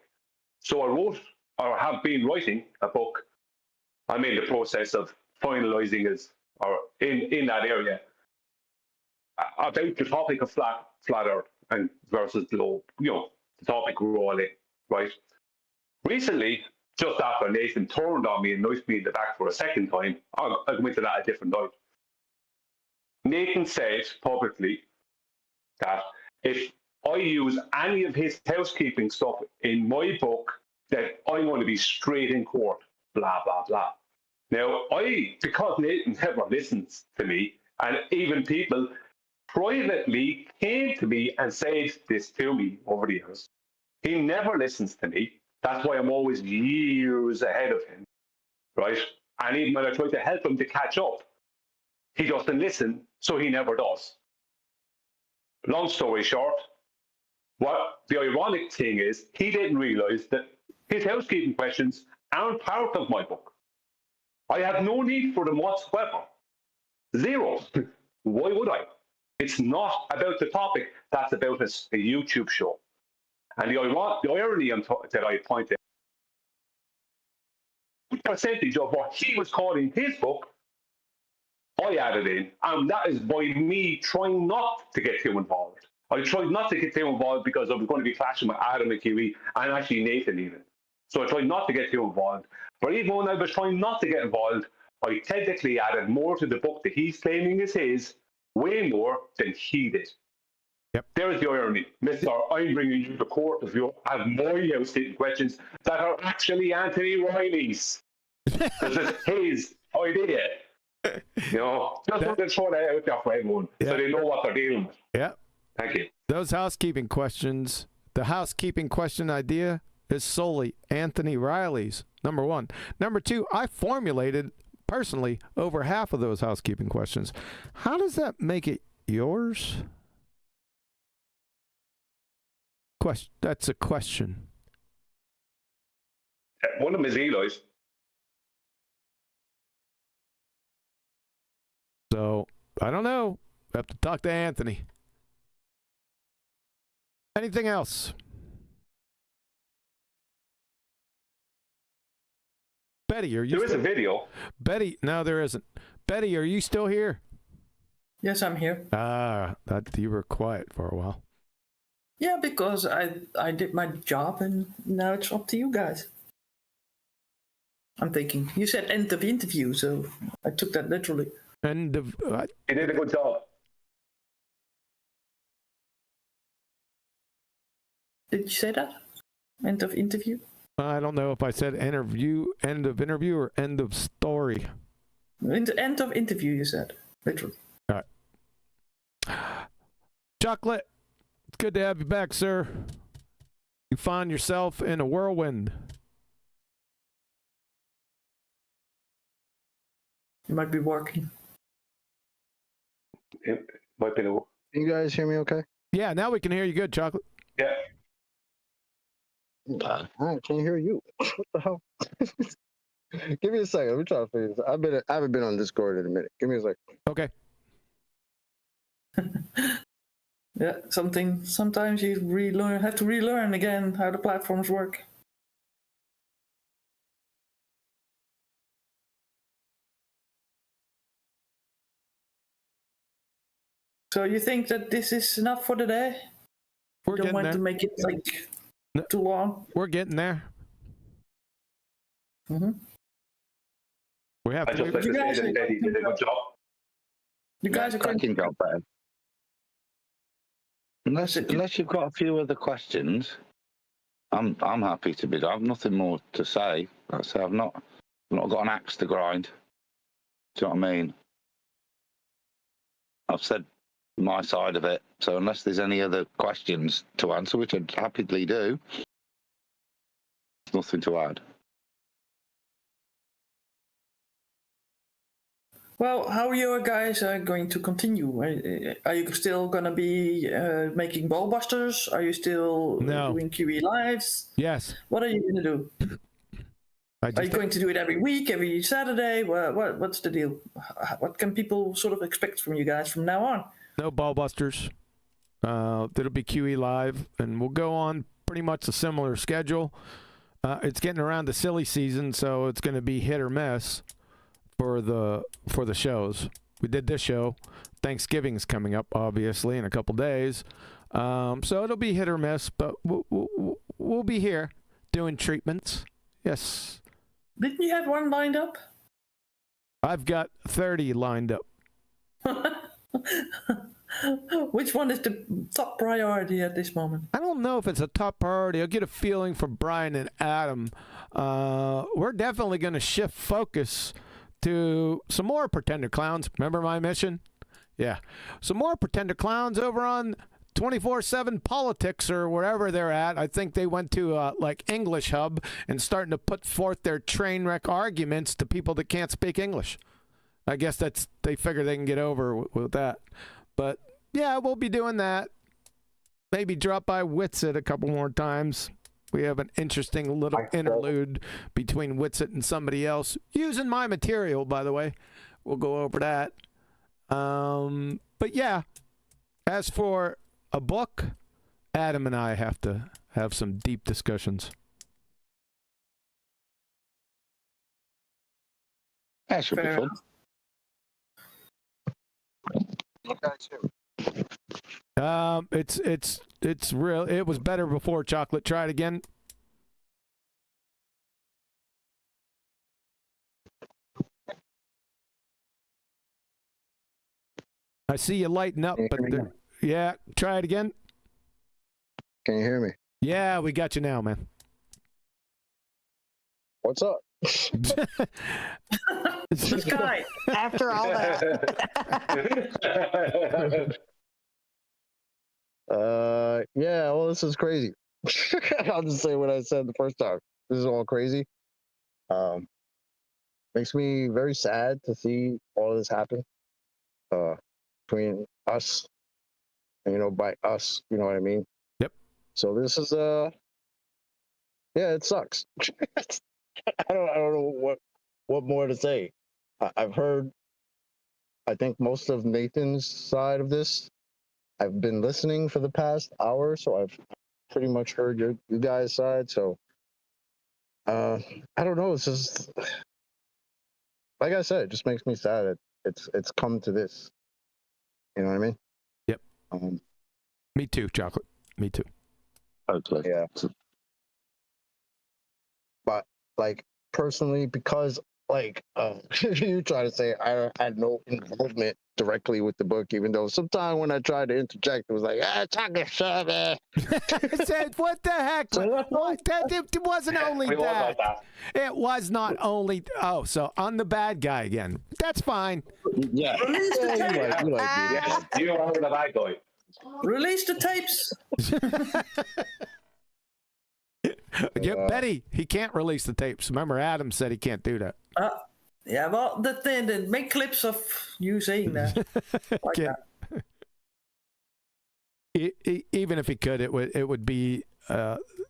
So I wrote, or have been writing a book. I'm in the process of finalizing it, or in that area, about the topic of flat Earth and versus globe, the topic we're all in, right? Recently, just after Nathan turned on me and knifed me in the back for a second time, I'll go into that a different night. Nathan said publicly that if I use any of his housekeeping stuff in my book, that I'm going to be straight in court, blah, blah, blah. Now, because Nathan never listens to me, and even people privately came to me and said this to me over the years, he never listens to me. That's why I'm always years ahead of him, right? And even when I try to help him to catch up, he doesn't listen, so he never does. Long story short, what the ironic thing is, he didn't realize that his housekeeping questions aren't part of my book. I have no need for them whatsoever. Zero. Why would I? It's not about the topic. That's about a YouTube show. And the irony that I pointed out, the percentage of what he was calling his book, I added in. And that is by me trying not to get too involved. I tried not to get too involved because I was going to be clashing with Adam and Kiwi and actually Nathan even. So I tried not to get too involved. But even when I was trying not to get involved, I technically added more to the book that he's claiming is his, way more than he did. Yep. There's the irony. Mister, I'm bringing you to court if you have my housekeeping questions that are actually Anthony Riley's. Because it's his idea. Just want to throw that out there for everyone so they know what they're dealing with. Yeah. Thank you. Those housekeeping questions, the housekeeping question idea is solely Anthony Riley's, number one. Number two, I formulated personally over half of those housekeeping questions. How does that make it yours? That's a question. One of them is Eli's. So, I don't know. I have to talk to Anthony. Anything else? Betty, are you There is a video. Betty, no, there isn't. Betty, are you still here? Yes, I'm here. You were quiet for a while. Yeah, because I did my job and now it's up to you guys. I'm thinking. You said end of interview, so I took that literally. End of... He did a good job. Did you say that? End of interview? I don't know if I said end of interview, or end of story. End of interview, you said. Literally. All right. Chocolate, it's good to have you back, sir. You find yourself in a whirlwind. You might be working. It might be Can you guys hear me okay? Yeah, now we can hear you good, Chocolate. Yeah. I can't hear you. What the hell? Give me a second. Let me try to figure this out. I haven't been on Discord in a minute. Give me a second. Okay. Yeah, sometimes you have to relearn again how the platforms work. So you think that this is enough for today? We're Don't getting want there. to make it like too long. We're getting there. Mm-hmm. We have I just like to say that Eddie did a good job. You guys are cracking job there. Unless you've got a few other questions, I'm happy to be there. I've nothing more to say. I've not got an axe to grind. Do you know what I mean? I've said my side of it. So unless there's any other questions to answer, which I'd happily do, nothing to add. Well, how are you guys going to continue? Are you still going to be making Ballbusters? Are you still doing QE lives? Yes. What are you going to do? Are you going to do it every week, every Saturday? What's the deal? What can people sort of expect from you guys from now on? No Ballbusters. That'll be QE live, and we'll go on pretty much a similar schedule. It's getting around the silly season, so it's going to be hit or miss for the shows. We did this show. Thanksgiving's coming up, obviously, in a couple days. So it'll be hit or miss, but we'll be here doing treatments. Yes. Didn't you have one lined up? I've got 30 lined up. Which one is the top priority at this moment? I don't know if it's a top priority. I'll get a feeling from Brian and Adam. We're definitely going to shift focus to some more Pretender Clowns. Remember my mission? Yeah. Some more Pretender Clowns over on 24/7 Politics or wherever they're at. I think they went to like English Hub and starting to put forth their train wreck arguments to people that can't speak English. I guess they figure they can get over with that. But yeah, we'll be doing that. Maybe drop by Witsit a couple more times. We have an interesting little interlude between Witsit and somebody else using my material, by the way. We'll go over that. But yeah, as for a book, Adam and I have to have some deep discussions. That should be fun. It's real. It was better before, Chocolate. Try it again. I see you lighting up, but yeah, try it again. Can you hear me? Yeah, we got you now, man. What's up? This guy. After all that. Yeah, well, this is crazy. I'll just say what I said the first time. This is all crazy. Makes me very sad to see all of this happen between us, and, by us, you know what I mean? Yep. So this is yeah, it sucks. I don't know what more to say. I've heard, I think, most of Nathan's side of this. I've been listening for the past hour, so I've pretty much heard you guys' side. So I don't know. It's just, like I said, it just makes me sad that it's come to this. You know what I mean? Yep. Me too, Chocolate. Me too. Totally. Yeah. But like personally, because like you try to say I had no involvement directly with the book, even though sometimes when I tried to interject, it was like, chocolate shut up. I said, what the heck? It wasn't only that. It was not only. Oh, so I'm the bad guy again. That's fine. Yeah. Release the tapes. Yes, you are the bad guy. Release the tapes. Yeah, Betty, he can't release the tapes. Remember, Adam said he can't do that. Yeah, well, the make clips of you saying that. Like that. Even if he could, it would be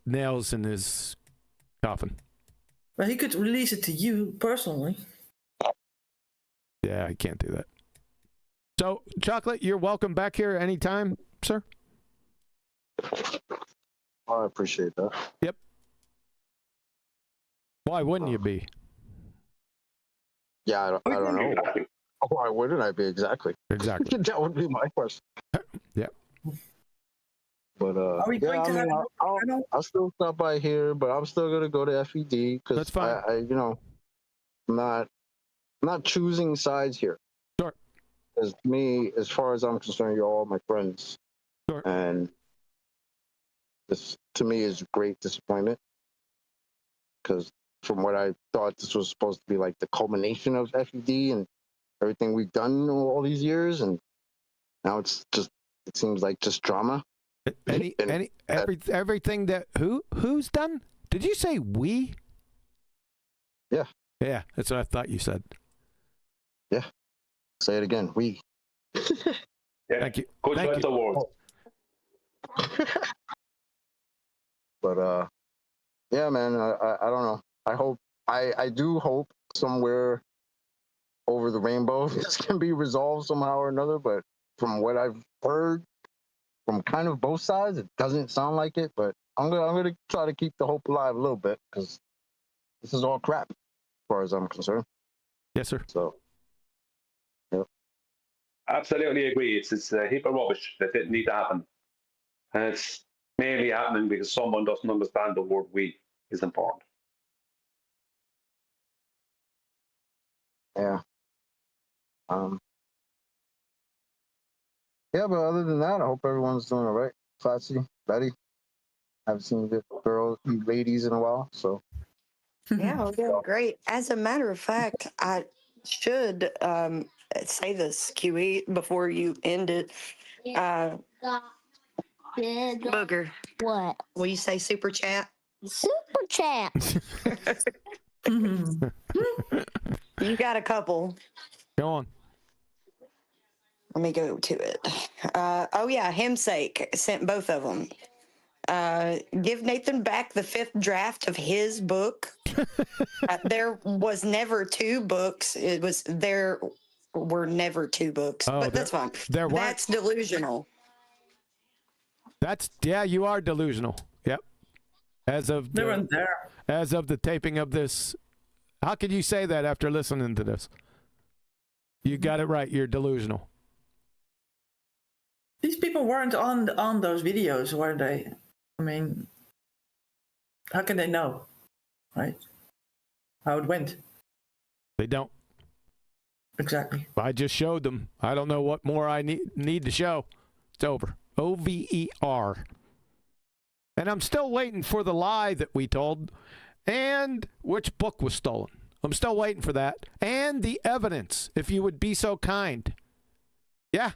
nails in his coffin. Well, he could release it to you personally. Yeah, I can't do that. So, Chocolate, you're welcome back here anytime, sir. I appreciate that. Yep. Why wouldn't you be? Yeah, I don't know. Why wouldn't I be exactly? Exactly. That would be my question. Yeah. But Are we going to have? I'll still stop by here, but I'm still gonna go to FED because That's fine. I'm not choosing sides here. Sure. As me, as far as I'm concerned, you're all my friends. Sure. And this, to me, is great disappointment because from what I thought, this was supposed to be like the culmination of FED and everything we've done all these years, and now it seems like just drama. Everything that who's done? Did you say we? Yeah. Yeah, that's what I thought you said. Say it again. We. Yeah. Thank you. Good Thank choice you. of words. But yeah, man. I don't know. I do hope somewhere over the rainbow this can be resolved somehow or another. But from what I've heard from kind of both sides, it doesn't sound like it. But I'm gonna try to keep the hope alive a little bit because this is all crap as far as I'm concerned. Yes, sir. So. Absolutely agree. It's a heap of rubbish that didn't need to happen. And it's mainly happening because someone doesn't understand the word we is important. Yeah. Yeah, but other than that, I hope everyone's doing all right. Classy, Betty. I haven't seen the girls, ladies in a while, so. Yeah, we're doing great. As a matter of fact, I should say this, QE, before you end it. Booger, What? will you say super chat? Super chat. You got a couple. Go on. Let me go to it. Oh, yeah, Himsake sent both of them. Give Nathan back the 5th draft of his book. There was never 2 books. There were never 2 books, Oh, but that's fine. There weren't. That's delusional. Yeah, you are delusional. Yep. As of They weren't there. as of the taping of this, how can you say that after listening to this? You got it right. You're delusional. These people weren't on those videos, were they? I mean, how can they know, right? How it went. They don't. Exactly. I just showed them. I don't know what more I need to show. It's over. OVER. And I'm still waiting for the lie that we told and which book was stolen. I'm still waiting for that. And the evidence, if you would be so kind. Yeah.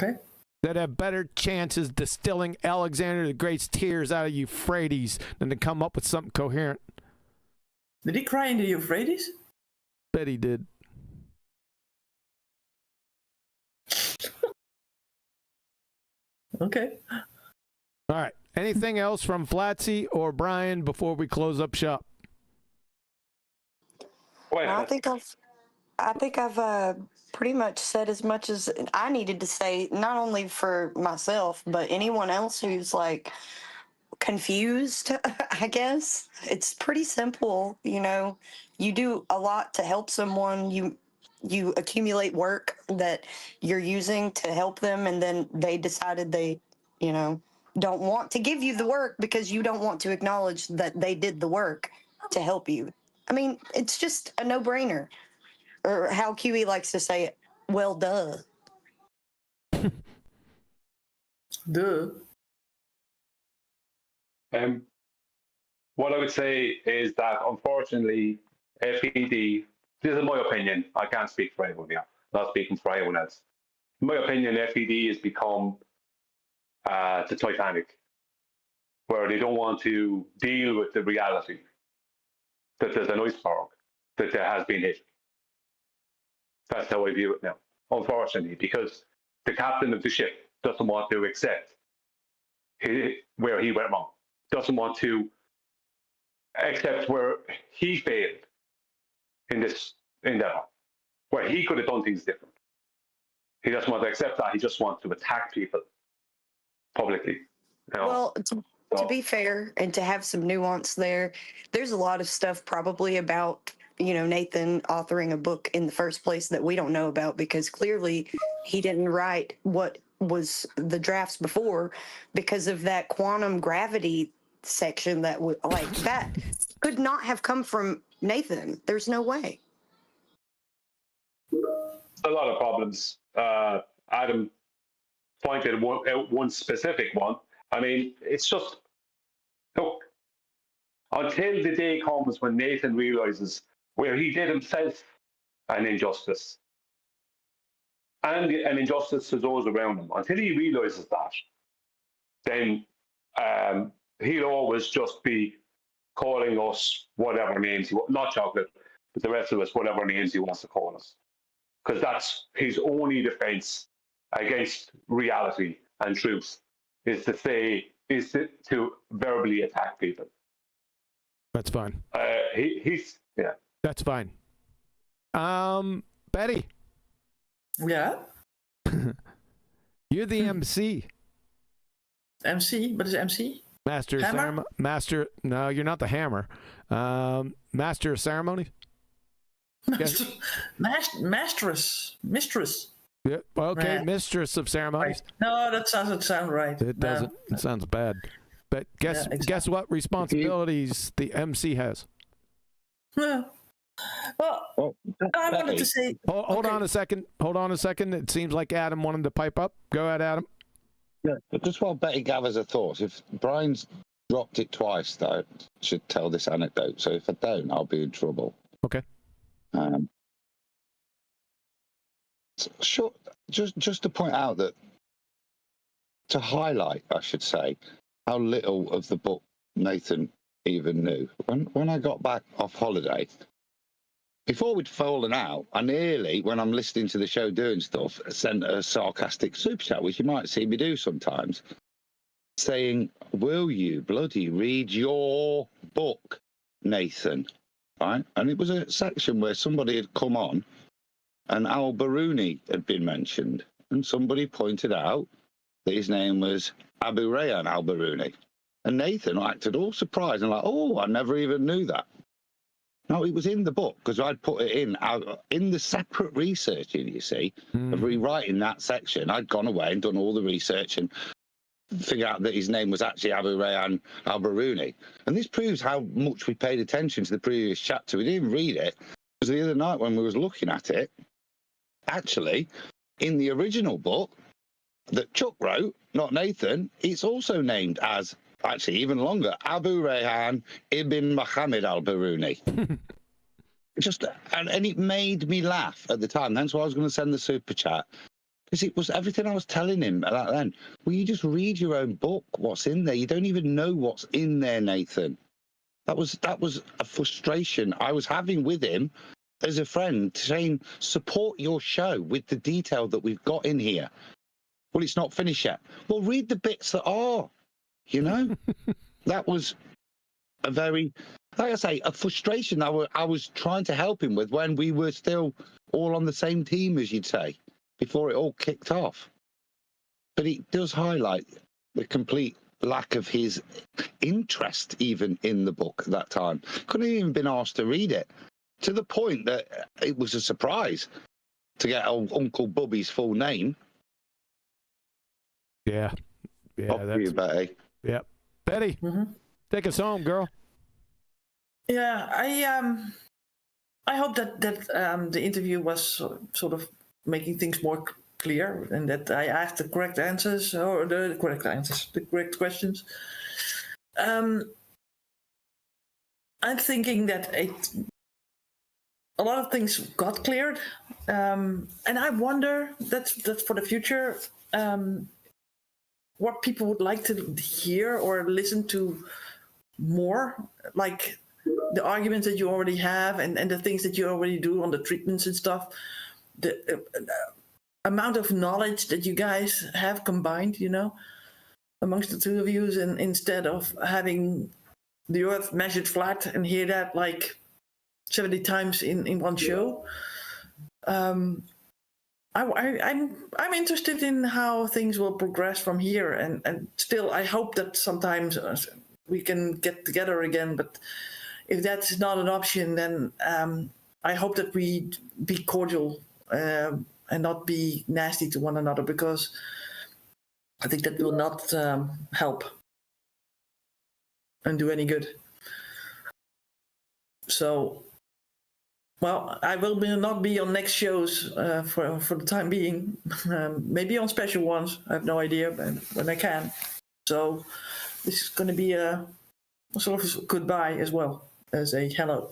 Okay. That have better chances distilling Alexander the Great's tears out of Euphrates than to come up with something coherent. Did he cry in the Euphrates? Bet he did. Okay. All right. Anything else from Flatsy or Brian before we close up shop? Wait, I think I've pretty much said as much as I needed to say, not only for myself, but anyone else who's like confused, I guess. It's pretty simple, you know. You do a lot to help someone. You accumulate work that you're using to help them, and then they decided they, you know, don't want to give you the work because you don't want to acknowledge that they did the work to help you. I mean, it's just a no-brainer. Or how QE likes to say it, well, duh. Duh. What I would say is that unfortunately, FED, this is my opinion, I can't speak for everyone here, not speaking for anyone else. In my opinion, FED has become the Titanic, where they don't want to deal with the reality that there's an iceberg that there has been hit. That's how I view it now, unfortunately, because the captain of the ship doesn't want to accept where he went wrong, doesn't want to accept where he failed in this endeavor, where he could have done things different. He doesn't want to accept that. He just wants to attack people publicly. You know? Well, to be fair and to have some nuance there, there's a lot of stuff probably about, you know, Nathan authoring a book in the first place that we don't know about because clearly he didn't write what was the drafts before because of that quantum gravity section that would like that could not have come from Nathan. There's no way. A lot of problems. Adam pointed out one specific one. I mean, it's just, look, until the day comes when Nathan realizes where he did himself an injustice, and an injustice to those around him. Until he realizes that, then he'll always just be calling us whatever names he wants, not chocolate, but the rest of us whatever names he wants to call us. Because that's his only defense against reality and truth, is to verbally attack people. That's fine. He's That's fine. Betty, Yeah. you're the MC. MC? What is MC? Master of Hammer? ceremony. Master. No, you're not the hammer. Master of ceremony. Mistress. Yeah. Okay. Right. Mistress of ceremonies. No, that doesn't sound right. It doesn't. It sounds bad. But guess Yeah, guess what responsibilities the MC has. Yeah. Well, I wanted to say. Hold on a second. Hold on a second. It seems like Adam wanted to pipe up. Go ahead, Adam. Yeah, but just while Betty gathers her thoughts, if Brian's dropped it twice, though, I should tell this anecdote. So if I don't, I'll be in trouble. Okay. Sure. Just to point out that, to highlight, I should say, how little of the book Nathan even knew. When I got back off holiday, before we'd fallen out, I nearly, when I'm listening to the show doing stuff, sent a sarcastic super chat, which you might see me do sometimes, saying, "Will you bloody read your book, Nathan?" Right? And it was a section where somebody had come on and al-Biruni had been mentioned. And somebody pointed out that his name was Abu Rayhan al-Biruni. And Nathan acted all surprised and like, "Oh, I never even knew that." No, it was in the book because I'd put it in the separate researching, you see, of rewriting that section. I'd gone away and done all the research and figured out that his name was actually Abu Rayhan al-Biruni. And this proves how much we paid attention to the previous chapter. We didn't read it because the other night when we was looking at it, actually, in the original book that Chuck wrote, not Nathan, it's also named as, actually even longer, Abu Rayhan ibn Muhammad al-Biruni. And it made me laugh at the time. That's why I was going to send the super chat, because it was everything I was telling him back then. Well, you just read your own book, what's in there. You don't even know what's in there, Nathan. That was a frustration I was having with him as a friend, saying, support your show with the detail that we've got in here. Well, it's not finished yet. Well, read the bits that are, you know? That was a very, like I say, a frustration I was trying to help him with when we were still all on the same team, as you'd say, before it all kicked off. But it does highlight the complete lack of his interest even in the book at that time. Couldn't even been asked to read it, to the point that it was a surprise to get old Uncle Bubby's full name. Yeah. That's you, Betty. Yeah. Betty, take us home, girl. Yeah, I hope that the interview was sort of making things more clear, and that I asked the correct answers, or the correct questions. I'm thinking that a lot of things got cleared, and I wonder that's for the future. What people would like to hear or listen to more, like the arguments that you already have and the things that you already do on the treatments and stuff, the amount of knowledge that you guys have combined, you know, amongst the two of you, and instead of having the earth measured flat and hear that like 70 times in one show. I'm interested in how things will progress from here, and still I hope that sometimes we can get together again. But if that's not an option, then I hope that we be cordial and not be nasty to one another, because I think that will not help and do any good. So, well, I will not be on next shows for the time being. Maybe on special ones. I have no idea, but when I can. So this is going to be a sort of goodbye as well as a hello.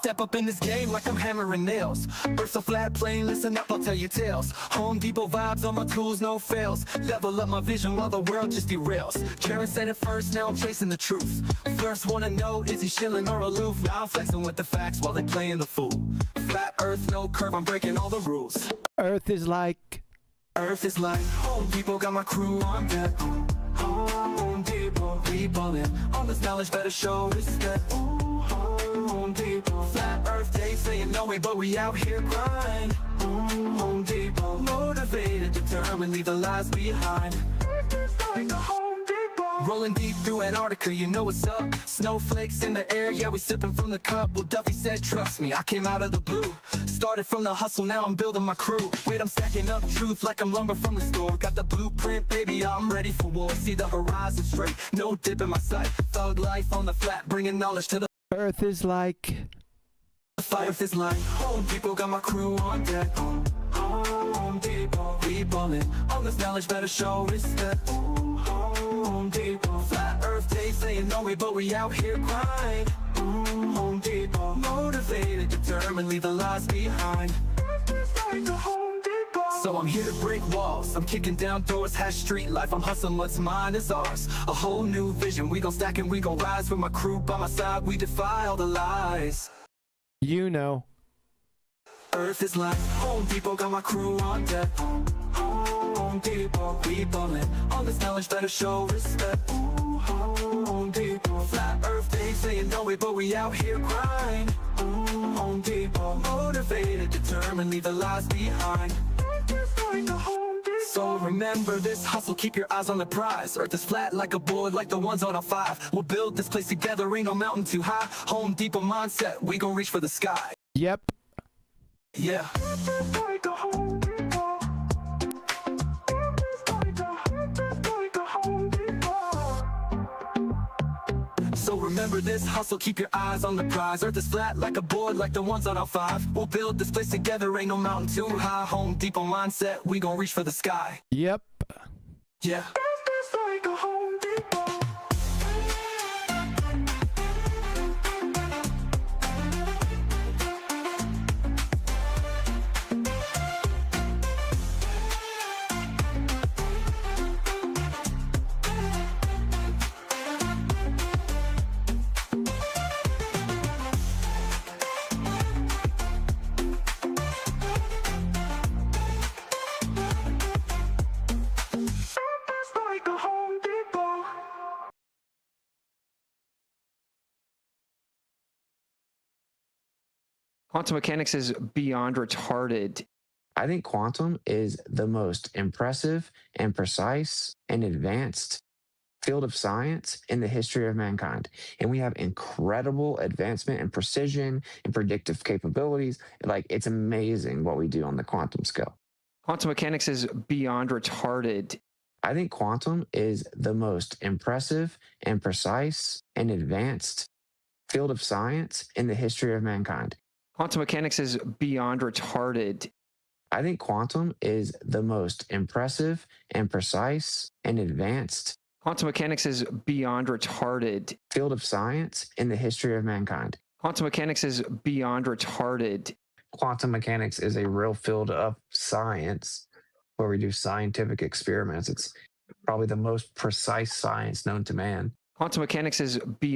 step up in this game like I'm hammering nails. Earth so flat, plain, listen up, I'll tell you tales. Home Depot vibes on my tools, no fails. Level up my vision while the world just derails. Jared said it first, now I'm chasing the truth. First wanna know, is he shilling or aloof? Now I'm flexing with the facts while they playing the fool. Flat earth, no curve, I'm breaking all the rules. Earth is like Home Depot, got my crew on deck. Home Depot, we ballin'. All this knowledge better show respect. Home Depot, flat earth, they saying no way, but we out here grind. Home Depot, motivated, determined, leave the lies behind. Like a Home Depot. Rolling deep through Antarctica, you know what's up. Snowflakes in the air, yeah, we sipping from the cup. Well, Duffy said, trust me, I came out of the blue. Started from the hustle, now I'm building my crew. Wait, I'm stacking up truth like I'm lumber from the store. Got the blueprint, baby, I'm ready for war. See the horizon straight, no dip in my sight. Thug life on the flat, bringing knowledge to the Earth is like Earth is like Home Depot, got my crew on deck. Home Depot, we ballin'. All this knowledge better show respect. Home Depot, flat earth, they saying no way, but we out here grind. Home Depot, motivated, determined, leave the lies behind. So I'm here to break walls, I'm kicking down doors, hash street life, I'm hustling, what's mine is ours. A whole new vision, we gon' stack and we gon' rise. With my crew by my side, we defy all the lies. you know. Earth is like Home Depot, got my crew on deck. Home Depot, we ballin'. All this knowledge better show respect. Home Depot, flat earth, they saying no way, but we out here grind. Home Depot, motivated, determined, leave the lies behind. So remember this hustle, keep your eyes on the prize. Earth is flat like a board, like the ones on a 5. We'll build this place together, ain't no mountain too high. Home Depot mindset, we gon' reach for the sky. Yep. Yeah. So remember this hustle, keep your eyes on the prize. Earth is flat like a board, like the ones on our 5. We'll build this place together, ain't no mountain too high. Home Depot mindset, we gon' reach for the sky. Yep. Yeah. Quantum mechanics is beyond retarded. I think quantum is the most impressive and precise and advanced field of science in the history of mankind. And we have incredible advancement and precision and predictive capabilities. Like, it's amazing what we do on the quantum scale. Quantum mechanics is beyond retarded. I think quantum is the most impressive and precise and advanced field of science in the history of mankind. Quantum mechanics is beyond retarded. I think quantum is the most impressive and precise and advanced Quantum mechanics is beyond retarded. field of science in the history of mankind. Quantum mechanics is beyond retarded. Quantum mechanics is a real field of science where we do scientific experiments. It's probably the most precise science known to man. Quantum mechanics is beyond